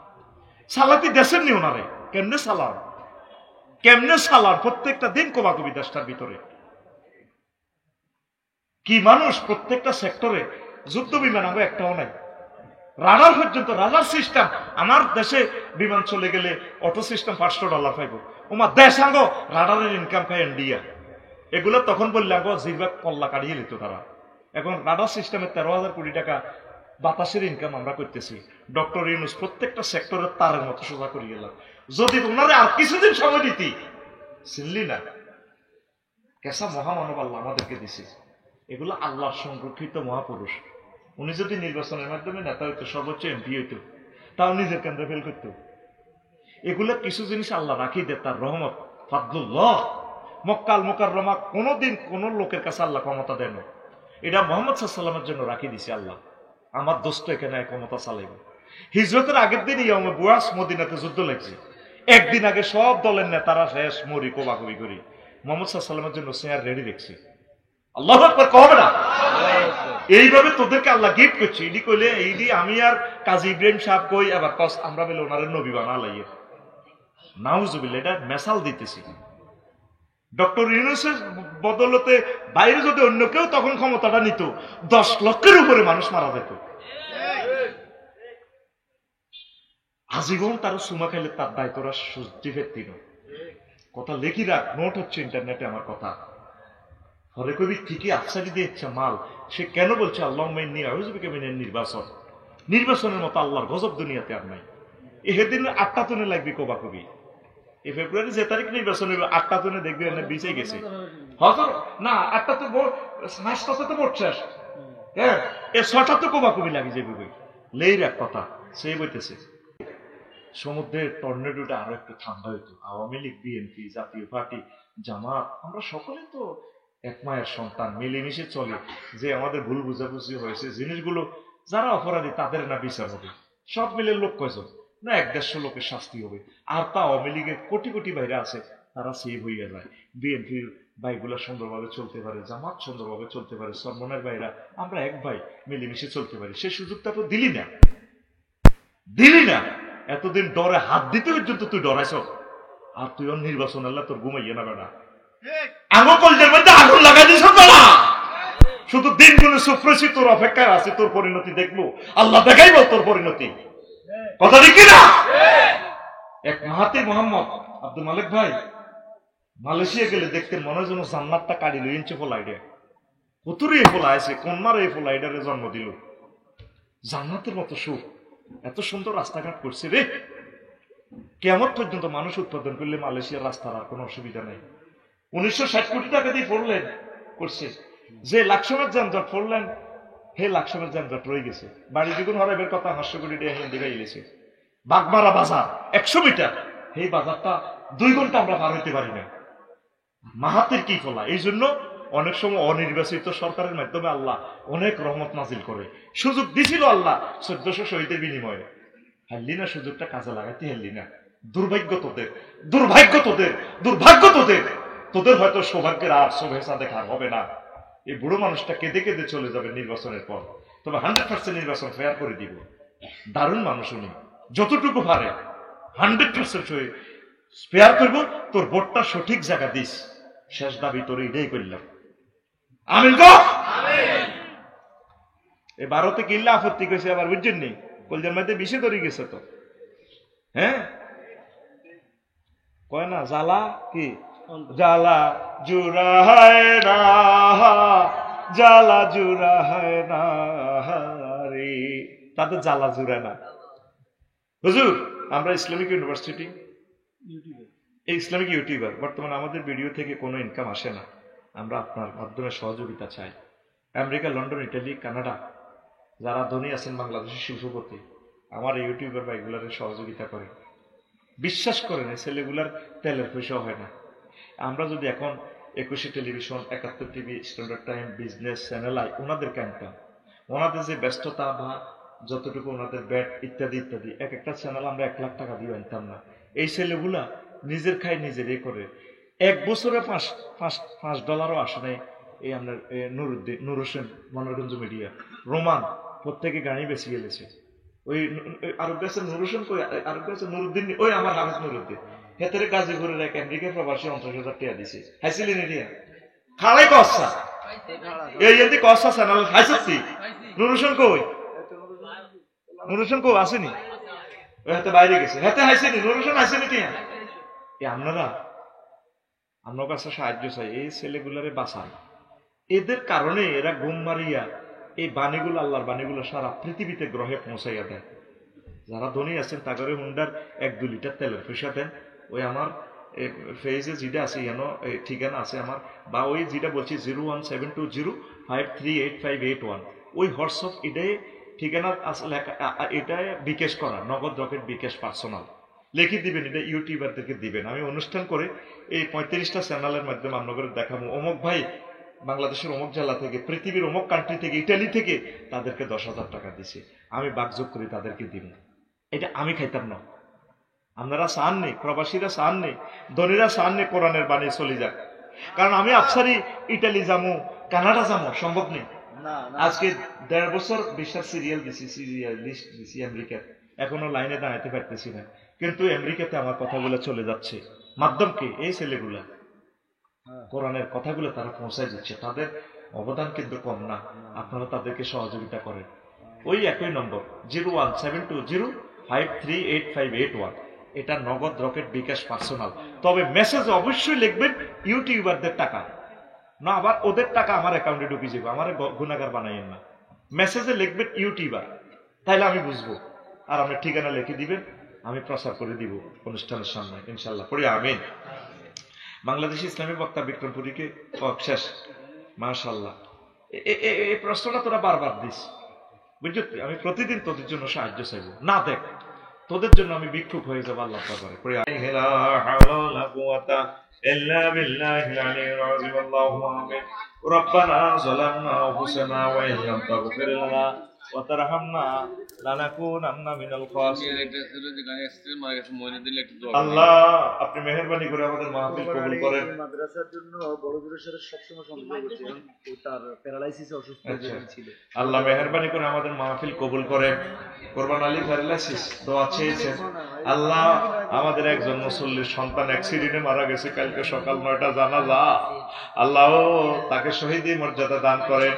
চালাতি দেশের নি ওনারে। কেমনে চালান প্রত্যেকটা দিন কোবাকবি দেশটার ভিতরে। কি মানুষ প্রত্যেকটা সেক্টরে, যুদ্ধ বিমান আগে একটাও নাই, রাডার পর্যন্ত, রাডার সিস্টেম। আমার দেশে বিমান চলে গেলে অটো সিস্টেম $500 পাইব। ওমা দেশ আঙ্গ রাডারের ইনকাম খায় ইন্ডিয়া। এগুলো তখন বললে আঙ্গ জিরবাগ পল্লা কাটিয়ে নিত তারা। এখন রাডার সিস্টেমে 13,000 কোটি টাকা বাতাসের ইনকাম আমরা করতেছি। ডক্টর ইউনুস প্রত্যেকটা সেক্টরের তারের মতো সোজা করে গেলাম। যদি ওনারে আর কিছুদিন সময় দিতি, চিনলি না কেসা মহামানব আল্লাহ আমাদেরকে দিছে। এগুলো আল্লাহর সংরক্ষিত মহাপুরুষ। উনি যদি নির্বাচনের মাধ্যমে নেতা হইতো, সর্বোচ্চ এমপি হইতো, তাও নিজের কেন্দ্রে ফেল করতো। এগুলো কিছু জিনিস আল্লাহ রাখি দে, তার রহমত, ফাদলুল্লাহ। মক্কাল মুকাররমা কোনোদিন কোন লোকের কাছে আল্লাহ ক্ষমতা দেন না, এটা মুহাম্মদ সাল্লাল্লাহু আলাইহি ওয়াসাল্লামের জন্য রাখি দিছে আল্লাহ। আমার দোস্ত এখানে ক্ষমতা চালাইব। হিজরতের আগের দিন ইয়ামে বুয়াস মদিনাতে যুদ্ধ লাগছে। একদিন আগে সব দলের নেতারা শেষ মরি কোবাকুবি করি মোহাম্মদ সাল্লামের জন্য চেয়ার রেডি দেখছি। আল্লাহু আকবার কবে না? এইভাবে তোদেরকে আল্লাহ গিফট করছে। ইডি কইলে এইডি আমি আর কাজী ইব্রাহিম সাহেব কই আবার কস আমরা বলে ওনারে নবী বানা লাইয়ে নাউজুবিল্লাহ, এটা মেসাল দিতেছি। ডক্টর ইউনূসের বদলতে বাইরে যদি অন্য কেউ তখন ক্ষমতাটা নিত 10 লক্ষের উপরে মানুষ মারা যেত। আজীবন তার সুমা খাইলে তার দায়িত্বরা সত্যি ফেরতি না। কথা লেখি রাখ, নোট হচ্ছে ইন্টারনেটে আমার কথা। হরে কবি ঠিকই আফসারি দিয়ে ইচ্ছা মাল, সে কেন বলছে আল্লাহুম্মা ইন্নী আউযু বিকা মিনান নির্বাচন। নির্বাচনের মতো আল্লাহর গজব দুনিয়াতে আর নাই। এদিন 8টা তুনে লাগবে কোবা কবি। এই ফেব্রুয়ারি যে তারিখ নির্বাচন হবে 8টা তুনে দেখবে এনে বিচে গেছে হজর না 8টা তো 5টা তো ভোট শেষ। হ্যাঁ, এ 6টা তো কোবা কবি লাগে যাবে লেই এক কথা সে বইতেছে। সমুদ্রের টর্নেডোটা আরো একটু ঠান্ডা হইতো। আওয়ামী লীগ, বিএনপি, জাতীয় পার্টি, জামাত, আমরা সকলে তো এক মায়ের সন্তান, মিলেমিশে চলে। যে আমাদের ভুল বুঝাবুঝি হয়েছে জিনিসগুলো যারা অপরাধী তাদের না বিচার হবে। সব মিলে লোক কয়জন না 1-150 লোকের শাস্তি হবে। আর তা আওয়ামী লীগের কোটি কোটি বাইরে আছে, তারা সেভ হইয়া যায়। বিএনপির ভাইগুলা সুন্দরভাবে চলতে পারে, জামাত সুন্দরভাবে চলতে পারে, সরমনের ভাইরা আমরা এক ভাই মিলেমিশে চলতে পারি। সেই সুযোগটা তো দিলি না। এতদিন ডরে হাত দিতে পর্যন্ত তুই ডরাইছ। আর তুই নির্বাচন আল্লাহ তোর ঘুমাইয়ে না বেড়া আঙুল কলজের মধ্যে আগুন লাগাই দিস না। শুধু দিনগুলো সুফরেছি তোর অপেক্ষায় আছে, তোর পরিণতি দেখবো। আল্লাহ দেখাইব তোর পরিণতি। কথা ঠিক না? এক মাহাতির মোহাম্মদ আব্দুল মালিক ভাই মালয়েশিয়া গেলে দেখতেন মনে হয় যেন জান্নাতটা কাড়িল ইঞ্চে ফোলাইডে কতরে ফোলাইছে কন্যার এই ফোলাইডারে জন্ম দিল। জান্নাতের মতো সুখ, এত সুন্দর রাস্তাঘাট করছে রে। কিয়ামত পর্যন্ত মানুষ উৎপাদন করলে মালয়েশিয়ার রাস্তার আর কোনো অসুবিধা নেই। 1960 কোটি টাকা দিয়ে ফোরলেন করছে। যে লাকসামের যানজট ফোরলেন হে লাকসামের যানজট রয়ে গেছে। বাড়ি দ্বিগুণ হরাইবের কথা 500 কোটি টাকা হিন্দি গাইলেছে। বাগমারা বাজার 100 মিটার, এই বাজারটা 2 ঘন্টা আমরা পার হইতে পারি না। মাহাতির কি ফলা। এই জন্য অনেক সময় অনির্বাচিত সরকারের মাধ্যমে আল্লাহ অনেক রহমত নাজিল করে। সুযোগ দিছিল আল্লাহ 1400 শহীদের বিনিময়ে, হারলি না, সুযোগটা কাজে লাগাতে হারলি না। দুর্ভাগ্য তোদের। তোদের হয়তো সৌভাগ্যের আর শুভেচ্ছা দেখার হবে না। এই বুড়ো মানুষটা কেঁদে কেঁদে চলে যাবে নির্বাচনের পর, তবে 100% নির্বাচন ফেয়ার করে দিব। দারুণ মানুষ উনি, যতটুকু পারে 100% ফেয়ার করবো। তোর ভোটটা সঠিক জায়গা দিস। শেষ দাবি তোর এটাই করলাম। আমিন গো। এই ভারতে কিল্লা আপত্তি করেছে আবার, বুঝছেন নি? কলজার মধ্যে বিষে ধরে গেছে তো। হ্যাঁ, কয় না জ্বালা কি জ্বালা জুড়া হয় না, জ্বালা জুড়া হয় না রে, তাদের জ্বালা জুড়া না। হুজুর আমরা ইসলামিক ইউনিভার্সিটি, এই ইসলামিক ইউটিউবার, বর্তমানে আমাদের ভিডিও থেকে কোনো ইনকাম আসে না। আমরা আপনার মাধ্যমে সহযোগিতা চাই। আমেরিকা, লন্ডন, ইটালি, কানাডা যারা ধনী আছেন বাংলাদেশের শিল্পপতি, আমার ইউটিউবার বা এগুলার সহযোগিতা করে। বিশ্বাস করেন এই ছেলেগুলার তেলের পয়সা হয় না। আমরা যদি এখন 21 television, 71 TV, standard time, business channel ওনাদেরকে আনতাম, ওনাদের যে ব্যস্ততা বা যতটুকু ওনাদের ব্যাট ইত্যাদি ইত্যাদি, এক একটা চ্যানেল আমরা 1 লাখ টাকা দিয়ে আনতাম না। এই ছেলেগুলা নিজের খায় নিজের এ করে। 1 বছরে $5 আসে নাই। এই আপনার নুরুদ্দিন, নুর হোসেন, মনোরঞ্জন মিডিয়া, রোমান প্রত্যেকে গাড়ি বেশি গেলেছে। ওই আরব দেশের নুর হোসেন কই, আরব দেশের নুরুদ্দিন, ওই আমার হাফেজ নুরুদ্দিন হেতের গাজীপুরের এক আমেরিকা প্রবাসী 50,000 টাকা দিছে। হাইছিলেন এরিয়া খালাই কসা এই যদি কসা চ্যানেল হাইছি। নুর হোসেন কই, নুর হোসেন কই আসেনি? ওই হাতে বাইরে গেছে, হাতে হাইছেনি। নুর হোসেন হাইছেনি কি? আপনারা আমার কাছে সাহায্য চাই, এই ছেলেগুলারে বাঁচান। এদের কারণে এরা ঘুম মারিয়া এই বাণীগুলো, আল্লাহর বাণীগুলো সারা পৃথিবীতে গ্রহে পৌঁছাইয়া দেয়। যারা ধনী আছেন তাগরে হুন্ডার 1-2 লিটার তেলের পয়সা দেন। ওই আমার ফেজে যেটা আছে এনো ঠিকানা আছে আমার, বা ওই যেটা বলছি 01720538581, ওই হোয়াটসঅ্যাপ এটাই ঠিকানা আছে লেখা, এটা বিকাশ করা, নগদ রকেট বিকাশ পার্সোনাল লিখে দিবেন। এটা ইউটিউবারদেরকে দিবেন। আমি অনুষ্ঠান করে এই 35টা চ্যানেলের মাধ্যমে আপনাদের দেখাবো, অমুক ভাই বাংলাদেশের অমুক জেলা থেকে, পৃথিবীর অমুক কান্ট্রি থেকে, ইটালি থেকে তাদেরকে 10,000 টাকা দিছে, আমি বাকযোগ করে তাদেরকে দিব। এটা আমি খাইতাম না। আপনারা চান নেই, প্রবাসীরা চান নেই, ধনীরা চান নেই কোরআনের বাণী চলে যাক। কারণ আমি আফসারি ইটালি যাবো, কানাডা যাবো, সম্ভব নেই। আজকে 1.5 বছর ভিসার সিরিয়াল দিছি, সিরিয়াল লিস্ট দিছি আমেরিকার, এখনো লাইনে দাঁড়াতে পারতেছি না। কিন্তু আমেরিকাতে আমার কথাগুলো চলে যাচ্ছে। মাধ্যম কি? এই ছেলেগুলা কোরআনের কথাগুলো তারা পৌঁছায় দিচ্ছে। তাদের অবদান কিন্তু কম না, আপনারা তাদেরকে সহযোগিতা করেন। ওই একই নম্বর 0172053881, এটা নগদ, রকেট, বিকাশ, পার্সোনাল। তবে মেসেজে অবশ্যই লিখবেন ইউটিউবারদের টাকা না, আবার ওদের টাকা আমার অ্যাকাউন্টে ঢুকে যাবে, আমার গুনাহগার বানাইয়েন না। মেসেজে লিখবেন ইউটিউবার, তাইলে আমি বুঝবো। আর আপনি ঠিকানা লিখে দিবেন, আমি প্রচার করে দিব অনুষ্ঠানের সামনে ইনশাল্লাহ। পড়ি আমিন। বাংলাদেশি ইসলামী বক্তা বিক্রমপুরীকে শেষ, মাশাআল্লাহ। এই প্রশ্নটা তোরা বারবার দিস, বুঝলি? আমি প্রতিদিন তোদের জন্য সাহায্য চাইব না, দেখ তোদের জন্য আমি ভিক্ষুক হয়ে যাবো। আল্লাহ করে পড়ে ربنا ظلمنا أنفسنا وإن لم تغفر لنا وترحمنا لنكونن من الخاسرين। আল্লাহ আপনি মেহেরবানি করে আমাদের মাহফিল কবুল করেন। মাদ্রাসার জন্য বড়জোরের সাথে সবসময় সংযোগ করছে, তার প্যারালাইসিসে অসুস্থ ছিল। আল্লাহ মেহেরবানি করে আমাদের মাহফিল কবুল করেন। কোরবান আলী প্যারালাইসিস দোয়া চেয়েছেন। আল্লাহ আমাদের একজন মুসল্লির সন্তান অ্যাক্সিডেন্টে মারা গেছে, কালকে সকাল 9টা জানাজা। আল্লাহ তাকে শহীদের মর্যাদা দান করেন।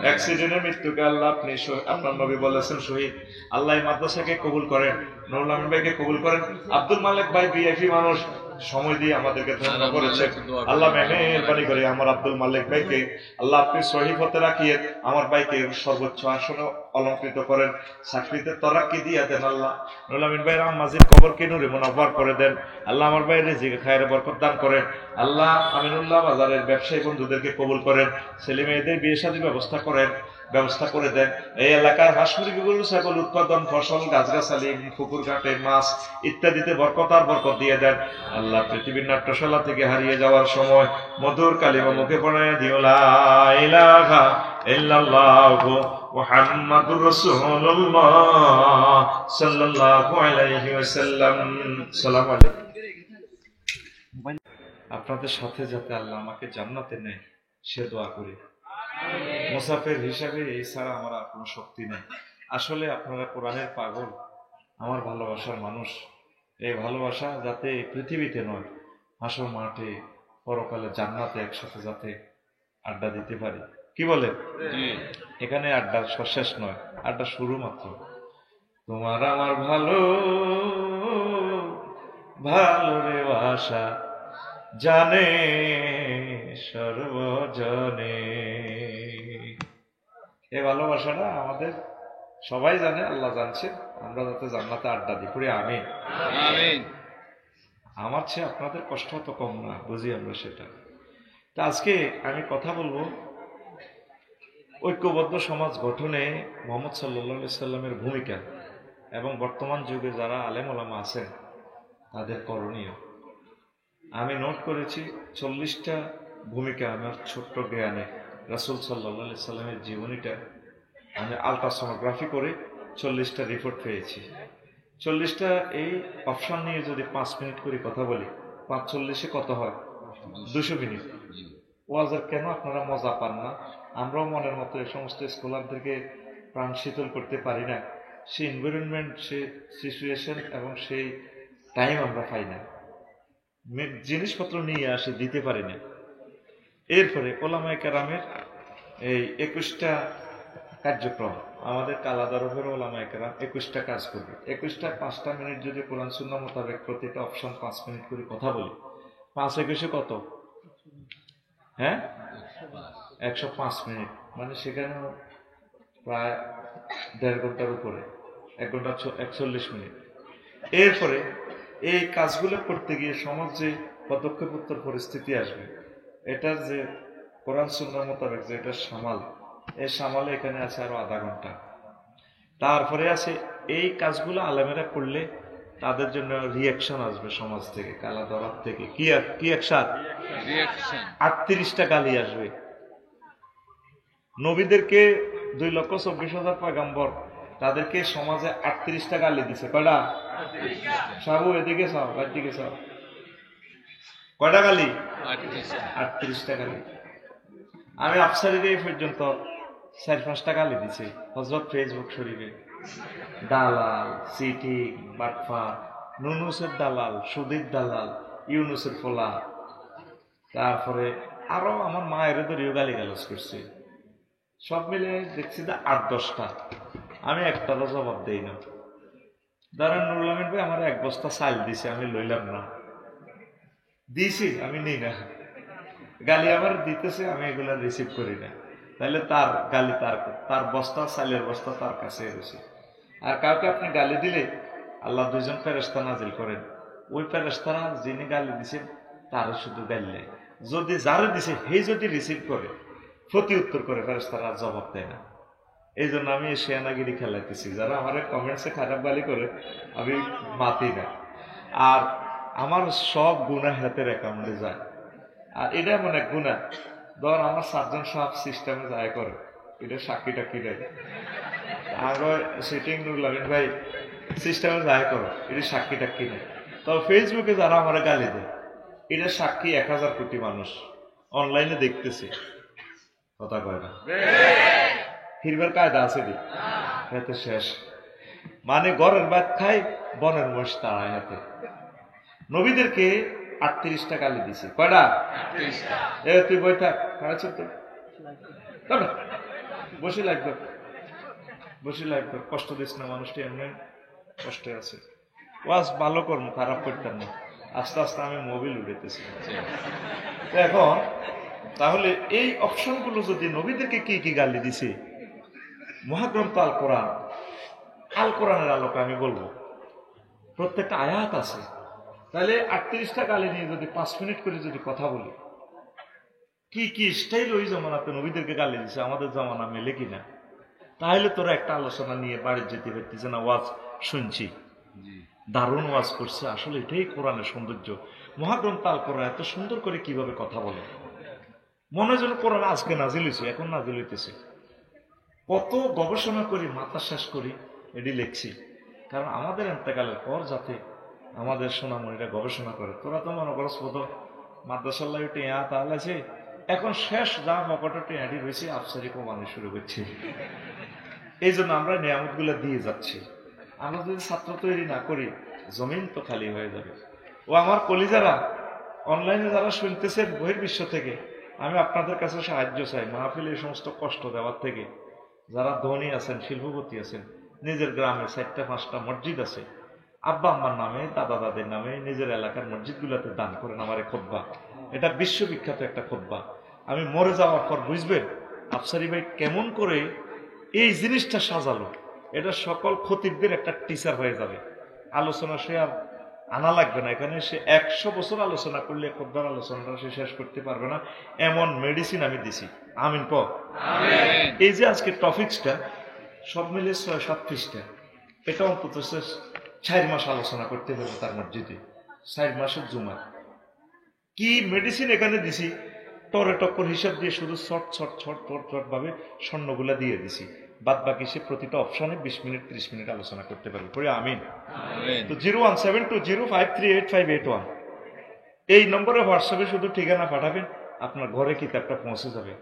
অ্যাক্সিডেন্টের মৃত্যুকে আল্লাহ আপনি আপনার নবী বলেছেন শহীদ। আল্লাহ এই মাদ্রাসাকে কবুল করেন, নুরুল আমিন ভাইকে কবুল করেন। আব্দুল মালিক ভাই ভিআইপি মানুষ, সময় দিয়ে আমাদেরকে ধন্য করেছে। আল্লাহ মেহেরবানি করে আমার আব্দুল মালিক ভাইকে আল্লাহ আপনি সহিহ পথে রাখিয়ে আমার ভাইকে সর্বোচ্চ আসনে অলঙ্কৃত করেন, চাকরিতে তরাক্কি দিয়ে দেন। আল্লাহ নুরুল আমিন ভাইয়ের আম্মাজির কবরকে নূরে মুনাওয়ার করে দেন। আল্লাহ আমার ভাইয়ের রিজিকে খায়ের বরকত দান করেন। আল্লাহ আমিনুল্লাহ বাজারের ব্যবসায়ী বন্ধুদেরকে কবুল করেন, ছেলে মেয়েদের বিয়ে শাদীর ব্যবস্থা করে দেন। এই এলাকার হাঁস মুরগিগুলো, ছাগল উৎপাদন, ফসল, গাছগাছালি, পুকুর ঘাটে মাছ ইত্যাদিতে বরকত আর বরকত দিয়ে দেন। আল্লাহ পৃথিবীর নাট্যশালা থেকে হারিয়ে যাওয়ার সময় মধুর কালিমা মুখে পড়ায় দিও, লা ইলাহা ইল্লাল্লাহু মুহাম্মাদুর রাসূলুল্লাহ সাল্লাল্লাহু আলাইহি ওয়াসাল্লাম। আসসালামু আলাইকুম। আপনাদের সাথে যাতে আল্লাহ আমাকে জান্নাতে নেয় সে দোয়া করি। মুসাফির হিসাবে এই ছাড়া আমার আর কোনো শক্তি নেই। আসলে আপনারা কোরআনের পাগল, আমার ভালোবাসার মানুষ। এই ভালোবাসা যাতে পৃথিবীতে নয়, হাসর মাঠে পরকালে জান্নাতে একসাথে যাতে আড্ডা দিতে পারি। কি বলে? এখানে আড্ডা শেষ নয়, আড্ডা শুরু মাত্র। তোমার আমার ভালো ভালো রে বাসা জানে সর্বজনে। এই ভালোবাসাটা আমাদের সবাই জানে, আল্লাহ জানছে। আমরা যাতে জান্নাতে আড্ডা দিই, পড়ি আমিন। আমার চেয়ে আপনাদের কষ্ট তো কম না, বুঝি আমরা সেটা। তা আজকে আমি কথা বলবো ঐক্যবদ্ধ সমাজ গঠনে মুহাম্মদ সাল্লাল্লাহু আলাইহি সাল্লামের ভূমিকা এবং বর্তমান যুগে যারা আলেম ওলামা আছেন তাদের করণীয়। আমি নোট করেছি 40টা ভূমিকা আমার ছোট্ট জ্ঞানে রাসূল সাল্লাল্লাহু আলাইহি সাল্লামের জীবনীটা আমি আলট্রাসোনোগ্রাফি করে 40টা রিপোর্ট পেয়েছি। 40টা এই অপশন নিয়ে যদি 5 মিনিট করে কথা বলি, 5 × 40 কত হয়? 200 মিনিট। ওয়াজের কেন আপনারা মজা পান না? আমরাও মনের মতো এই সমস্ত স্কলারদেরকে প্রাণ শীতল করতে পারি না। সেই এনভায়রনমেন্ট, সেই সিচুয়েশন এবং সেই টাইম আমরা পাই না, জিনিসপত্র নিয়ে আসে দিতে পারি না। এরপরে ওলামায়ে কেরামের এই 21টা কার্যক্রম, আমাদের কালাদারফের ওলামায়ে কেরাম 21টা কাজ করবে। 21টা 5টা মিনিট যদি কোরআন সুন্নাহ মোতাবেক প্রতিটা অপশন 5 মিনিট করে কথা বলি, 5 × 21 কত? হ্যাঁ, 105 মিনিট। মানে সেখানে প্রায় 1.5 ঘন্টার উপরে, 1 ঘন্টা 41 মিনিট। এরপরে এই কাজগুলো করতে গিয়ে সমাজ যে পদক্ষেপোত্তর পরিস্থিতি আসবে, এটার যে কোরআন সুন্নাহ মোতাবেক যে এটা সামাল, এই সামালে এখানে আছে আরো আধা ঘন্টা। তারপরে আছে এই কাজগুলো আলেমেরা করলে তাদের জন্য রিয়াকশন আসবে সমাজ থেকে, কালা দরাব থেকে। কি অ্যাকশন? 38টা গালি আসবে। নবীদেরকে 2,24,000 পয়গাম্বর, তাদেরকে সমাজে 38টা গালি দিছে। কয়টা? সাবু এদিকে চাও, দিকে চাও। কয়টা গালি? 38টা গালি। আমি আফসারির এই পর্যন্ত 4-5টা গালি দিছি হযরত ফেসবুক শরীফে। দালাল, চিটিং, বাটফার, নুনুসের দালাল, সুদীর দালাল, ইউনুসের ফোলা, তারপরে আরো আমার মায়ের ধরেও গালি গালাজ করছে। সব মিলে দেখছি যে 8-10টা। আমি একটারও জবাব দেই না। ধরেন নুরুল আমিন ভাই আমার 1 বস্তা চাল দিছে, আমি লইলাম না, দিছি আমি নিই না। গালি আমার দিতেছে, আমি এগুলা রিসিভ করি না। তাহলে তার গালি তার বস্তা, চালের বস্তা তার কাছে রয়েছে। আর কাউকে আপনি গালি দিলে আল্লাহ 2জন ফেরেশতা নাজিল করেন, ওই ফেরেশতারা যিনি গালি দিছেন তারও শুধু গালি, যদি যারে দিছে সেই যদি রিসিভ করে প্রতি উত্তর করে, ফেরেশতারা জবাব দেয় না। এই জন্য আমি শেয়ানাগিরি খেলাইতেছি। যারা আমার কমেন্টসে খারাপ গালি করে আমি মাতি না। আর আমার সব গুনাহ হাতের অ্যাকাউন্টে যায়। আর এটা এমন এক গুনাহ, ধর আমার সার্জন সব সিস্টেমে যায় করে, এটা সাক্ষী টাক্ষী দেয়। আর সিটিং নুরুল আমিন ভাই সিস্টেমে যায় করো, এটা সাক্ষী টাক্ষী নেই। তবে ফেসবুকে যারা আমার গালি দেয়, এটা সাক্ষী 1000 কোটি মানুষ অনলাইনে দেখতেছে। কথা কয় না, ফিরবার কায়দা আছে দি হাতে শেষ। মানে ঘরের ভাত খাই, বনের মোষ তাড়ায় হাতে। নবীদেরকে 38টা গালি দিছে। কয়টা? এ তুই বই থাক, বসে লাগবে, বসে লাগবে। কষ্ট দিস না, মানুষটি এমনি কষ্টে আছে। ওয়াজ ভালো কর্ম, খারাপ করতাম না। আস্তে আস্তে আমি মোবিল উড়েতেছি। এখন তাহলে এই অপশনগুলো যদি নবীদেরকে কি কি গালি দিছে, মহাগ্রন্থ আল কোরআনের আলোকে আমি বলবো প্রত্যেকটা আয়াত আছে। তাহলে 38টা গালি নিয়ে যদি 5 মিনিট করে যদি কথা বলি, কি কি স্টাইল ওই জমানাতে নবীদেরকে গালি দিছে আমাদের জমানা মেলে কিনা, তাহলে তোরা একটা আলোচনা নিয়ে বাড়ির যেতে পারতেছে না। ওয়াজ শুনছি, দারুণ ওয়াজ করছে, আসলে এটাই কোরআনের সৌন্দর্য। মহাগ্রন্থ আল কোরআন এত সুন্দর করে কিভাবে কথা বলে, মনে হয় যেন কোরআন আজকে নাজিল হয়েছে, এখন নাজিল হইতেছে। কত গবেষণা করি, মাথা শেষ করি, এটি লিখছি। কারণ আমাদের এন্তেকালের পর যাতে আমাদের সোনামণিরা গবেষণা করে। তোরা তো মনে করস কত মাদ্রাসাল্লাহ টিয়া তাহলে আছে, এখন শেষ যা পকেটে টিয়াটি রয়েছে আফসারি প্রমাণে শুরু করছি। এই জন্য আমরা নিয়ামত গুলা দিয়ে যাচ্ছি। আমরা যদি ছাত্র তৈরি না করি, জমিন তো খালি হয়ে যাবে। ও আমার কলিজারা অনলাইনে যারা শুনতেছেন বহির্বিশ্ব থেকে, আমি আপনাদের কাছে সাহায্য চাই। মাহফিল এই সমস্ত কষ্ট দেওয়ার থেকে যারা ধনী আছেন, শিল্পপতি আছেন, নিজের গ্রামে 4টা-5টা মসজিদ আছে, আব্বা আম্মার নামে, দাদা দাদের নামে নিজের এলাকার মসজিদগুলোতে দান করেন। আমার এই খুতবা, এটা বিশ্ববিখ্যাত একটা খুতবা। আমি মরে যাওয়ার পর বুঝবেন আফসারি ভাই কেমন করে এই জিনিসটা সাজালো। এটা সকল খতিবদের একটা টিচার হয়ে যাবে। আলোচনা সে আর আনা লাগবে না, এখানে সে 100 বছর আলোচনা করলে খুতবার আলোচনাটা সে শেষ করতে পারবে না, এমন মেডিসিন আমি দিছি। আমিন প। এই যে আজকে টপিক্সটা সব মিলে 6-7 পৃষ্ঠা, এটা অন্তত 4 মাস আলোচনা করতে হবে তার মসজিদে, 4 মাসের জুমা। কি মেডিসিন এখানে দিছি, টরে টক্কর হিসাব দিয়ে শুধু ছট ছট ছট ছট ছট ভাবে স্বর্ণগুলা দিয়ে দিছি। বাদ বাকি সে প্রতিটা অপশনে 20 মিনিট 30 মিনিট আলোচনা করতে পারবে। পরে আমিন। তো 01720538581 এই নম্বরে হোয়াটসঅ্যাপে শুধু ঠিকানা পাঠাবেন, আপনার ঘরে কিতাবটা পৌঁছে যাবে।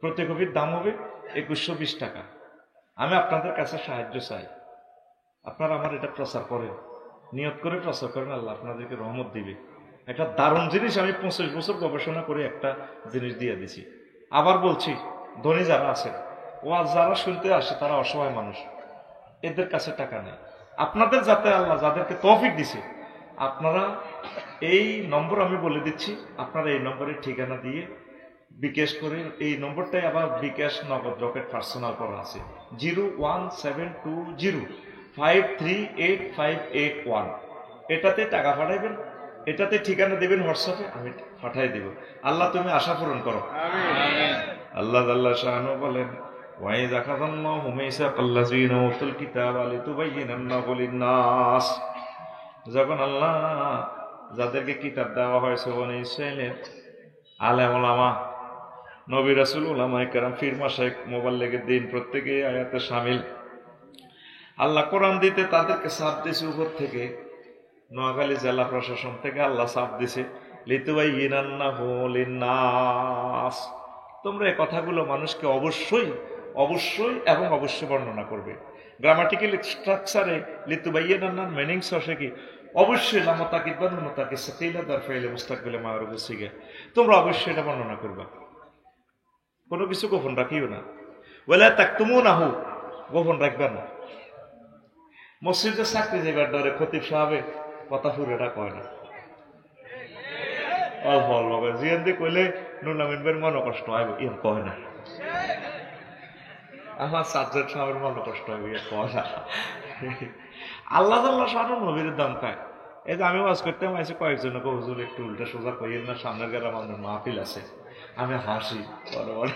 প্রতি কপির দাম হবে 2120 টাকা। আমি আপনাদের কাছে সাহায্য চাই, আপনারা আমার এটা প্রচার করেন, নিয়ত করে প্রচার করেন, আল্লাহ আপনাদেরকে রহমত দিবে। একটা দারুণ জিনিস আমি 25 বছর গবেষণা করে একটা জিনিস দিয়ে দিছি। আবার বলছি, ধনী যারা আছে, ওয়াজ যারা শুনতে আসে তারা অসহায় মানুষ, এদের কাছে টাকা নেই। আপনাদের যাতে আল্লাহ যাদেরকে তৌফিক দিছে, আপনারা এই নম্বর আমি বলে দিচ্ছি, আপনারা এই নম্বরে ঠিকানা দিয়ে বিকাশ করে, এই নম্বরটাই আবার বিকাশ নগদ রকেট পার্সোনাল করা আছে, 01720538581। এটাতে টাকা পাঠাইবেন, এটাতে ঠিকানা দেবেন হোয়াটসঅ্যাপে, আমি পাঠাই দিব। আল্লাহ তুমি আশা পূরণ করো। আল্লাহ আল্লাহ শাহানু বলেন, ওয়াইদ আখাযাল্লাহু মিসাকাল্লাযীনা উতুল কিতাবা লিতুবায়্যিনান্নাহু লিন-নাস। যখন আল্লাহ যাদেরকে কিতাব দেওয়া হয়েছে বনি ইসরাঈলের আলেম ওলামা, নবী রাসূল উলামায়ে কেরাম পীর মাশায়েখ মোবাল্লিগের দিন প্রত্যেকে আয়াতে শামিল। আল্লাহ কোরআন দিতে তাদেরকে চাপ দিয়েছে উপর থেকে, নোয়াখালী জেলা প্রশাসন থেকে আল্লাহ চাপ দিছে, লিতুবাইয়িনান্নাহু লিন্নাস, তোমরা এই কথাগুলো মানুষকে অবশ্যই অবশ্যই এবং অবশ্যই বর্ণনা করবে। গ্রামাটিক্যাল স্ট্রাকচারে লিতুবাইয়িনান্নার মিনিংস হচ্ছে কি, অবশ্যই লামতাকিদ বা নুনতাকিদ সাকিলা দার ফাইলে মুস্তাকবিলে মারুফ সিগে, তোমরা অবশ্যই এটা বর্ণনা করবা, কোনো কিছু গোপন রাখিও না। ওয়ালা তাকতুমুনাহু, গোপন রাখবে না। মসজিদে চাকরি যাইবার ডরে খতিব সাহেবে কথা ফুরেটা কয় না, অল্প অল্প জিয়ান দিয়ে কইলে নুন আমিনবের মনে কষ্ট হয়, ইয়ে কয় না। আমার সাবজেক্ট সাহেবের মনে কষ্ট হবে, ইয়ে কয় না। আল্লাহ আল্লাহ সানো নবীর দাম খায়। এই যে আমি ওয়াজ করতে আইসি কয়েকজনকে, হুজুর একটু উল্টা সোজা কইয়েন না, সামনের গেলে আমাদের মাহফিল আছে। আমি হাসি বড় বড়।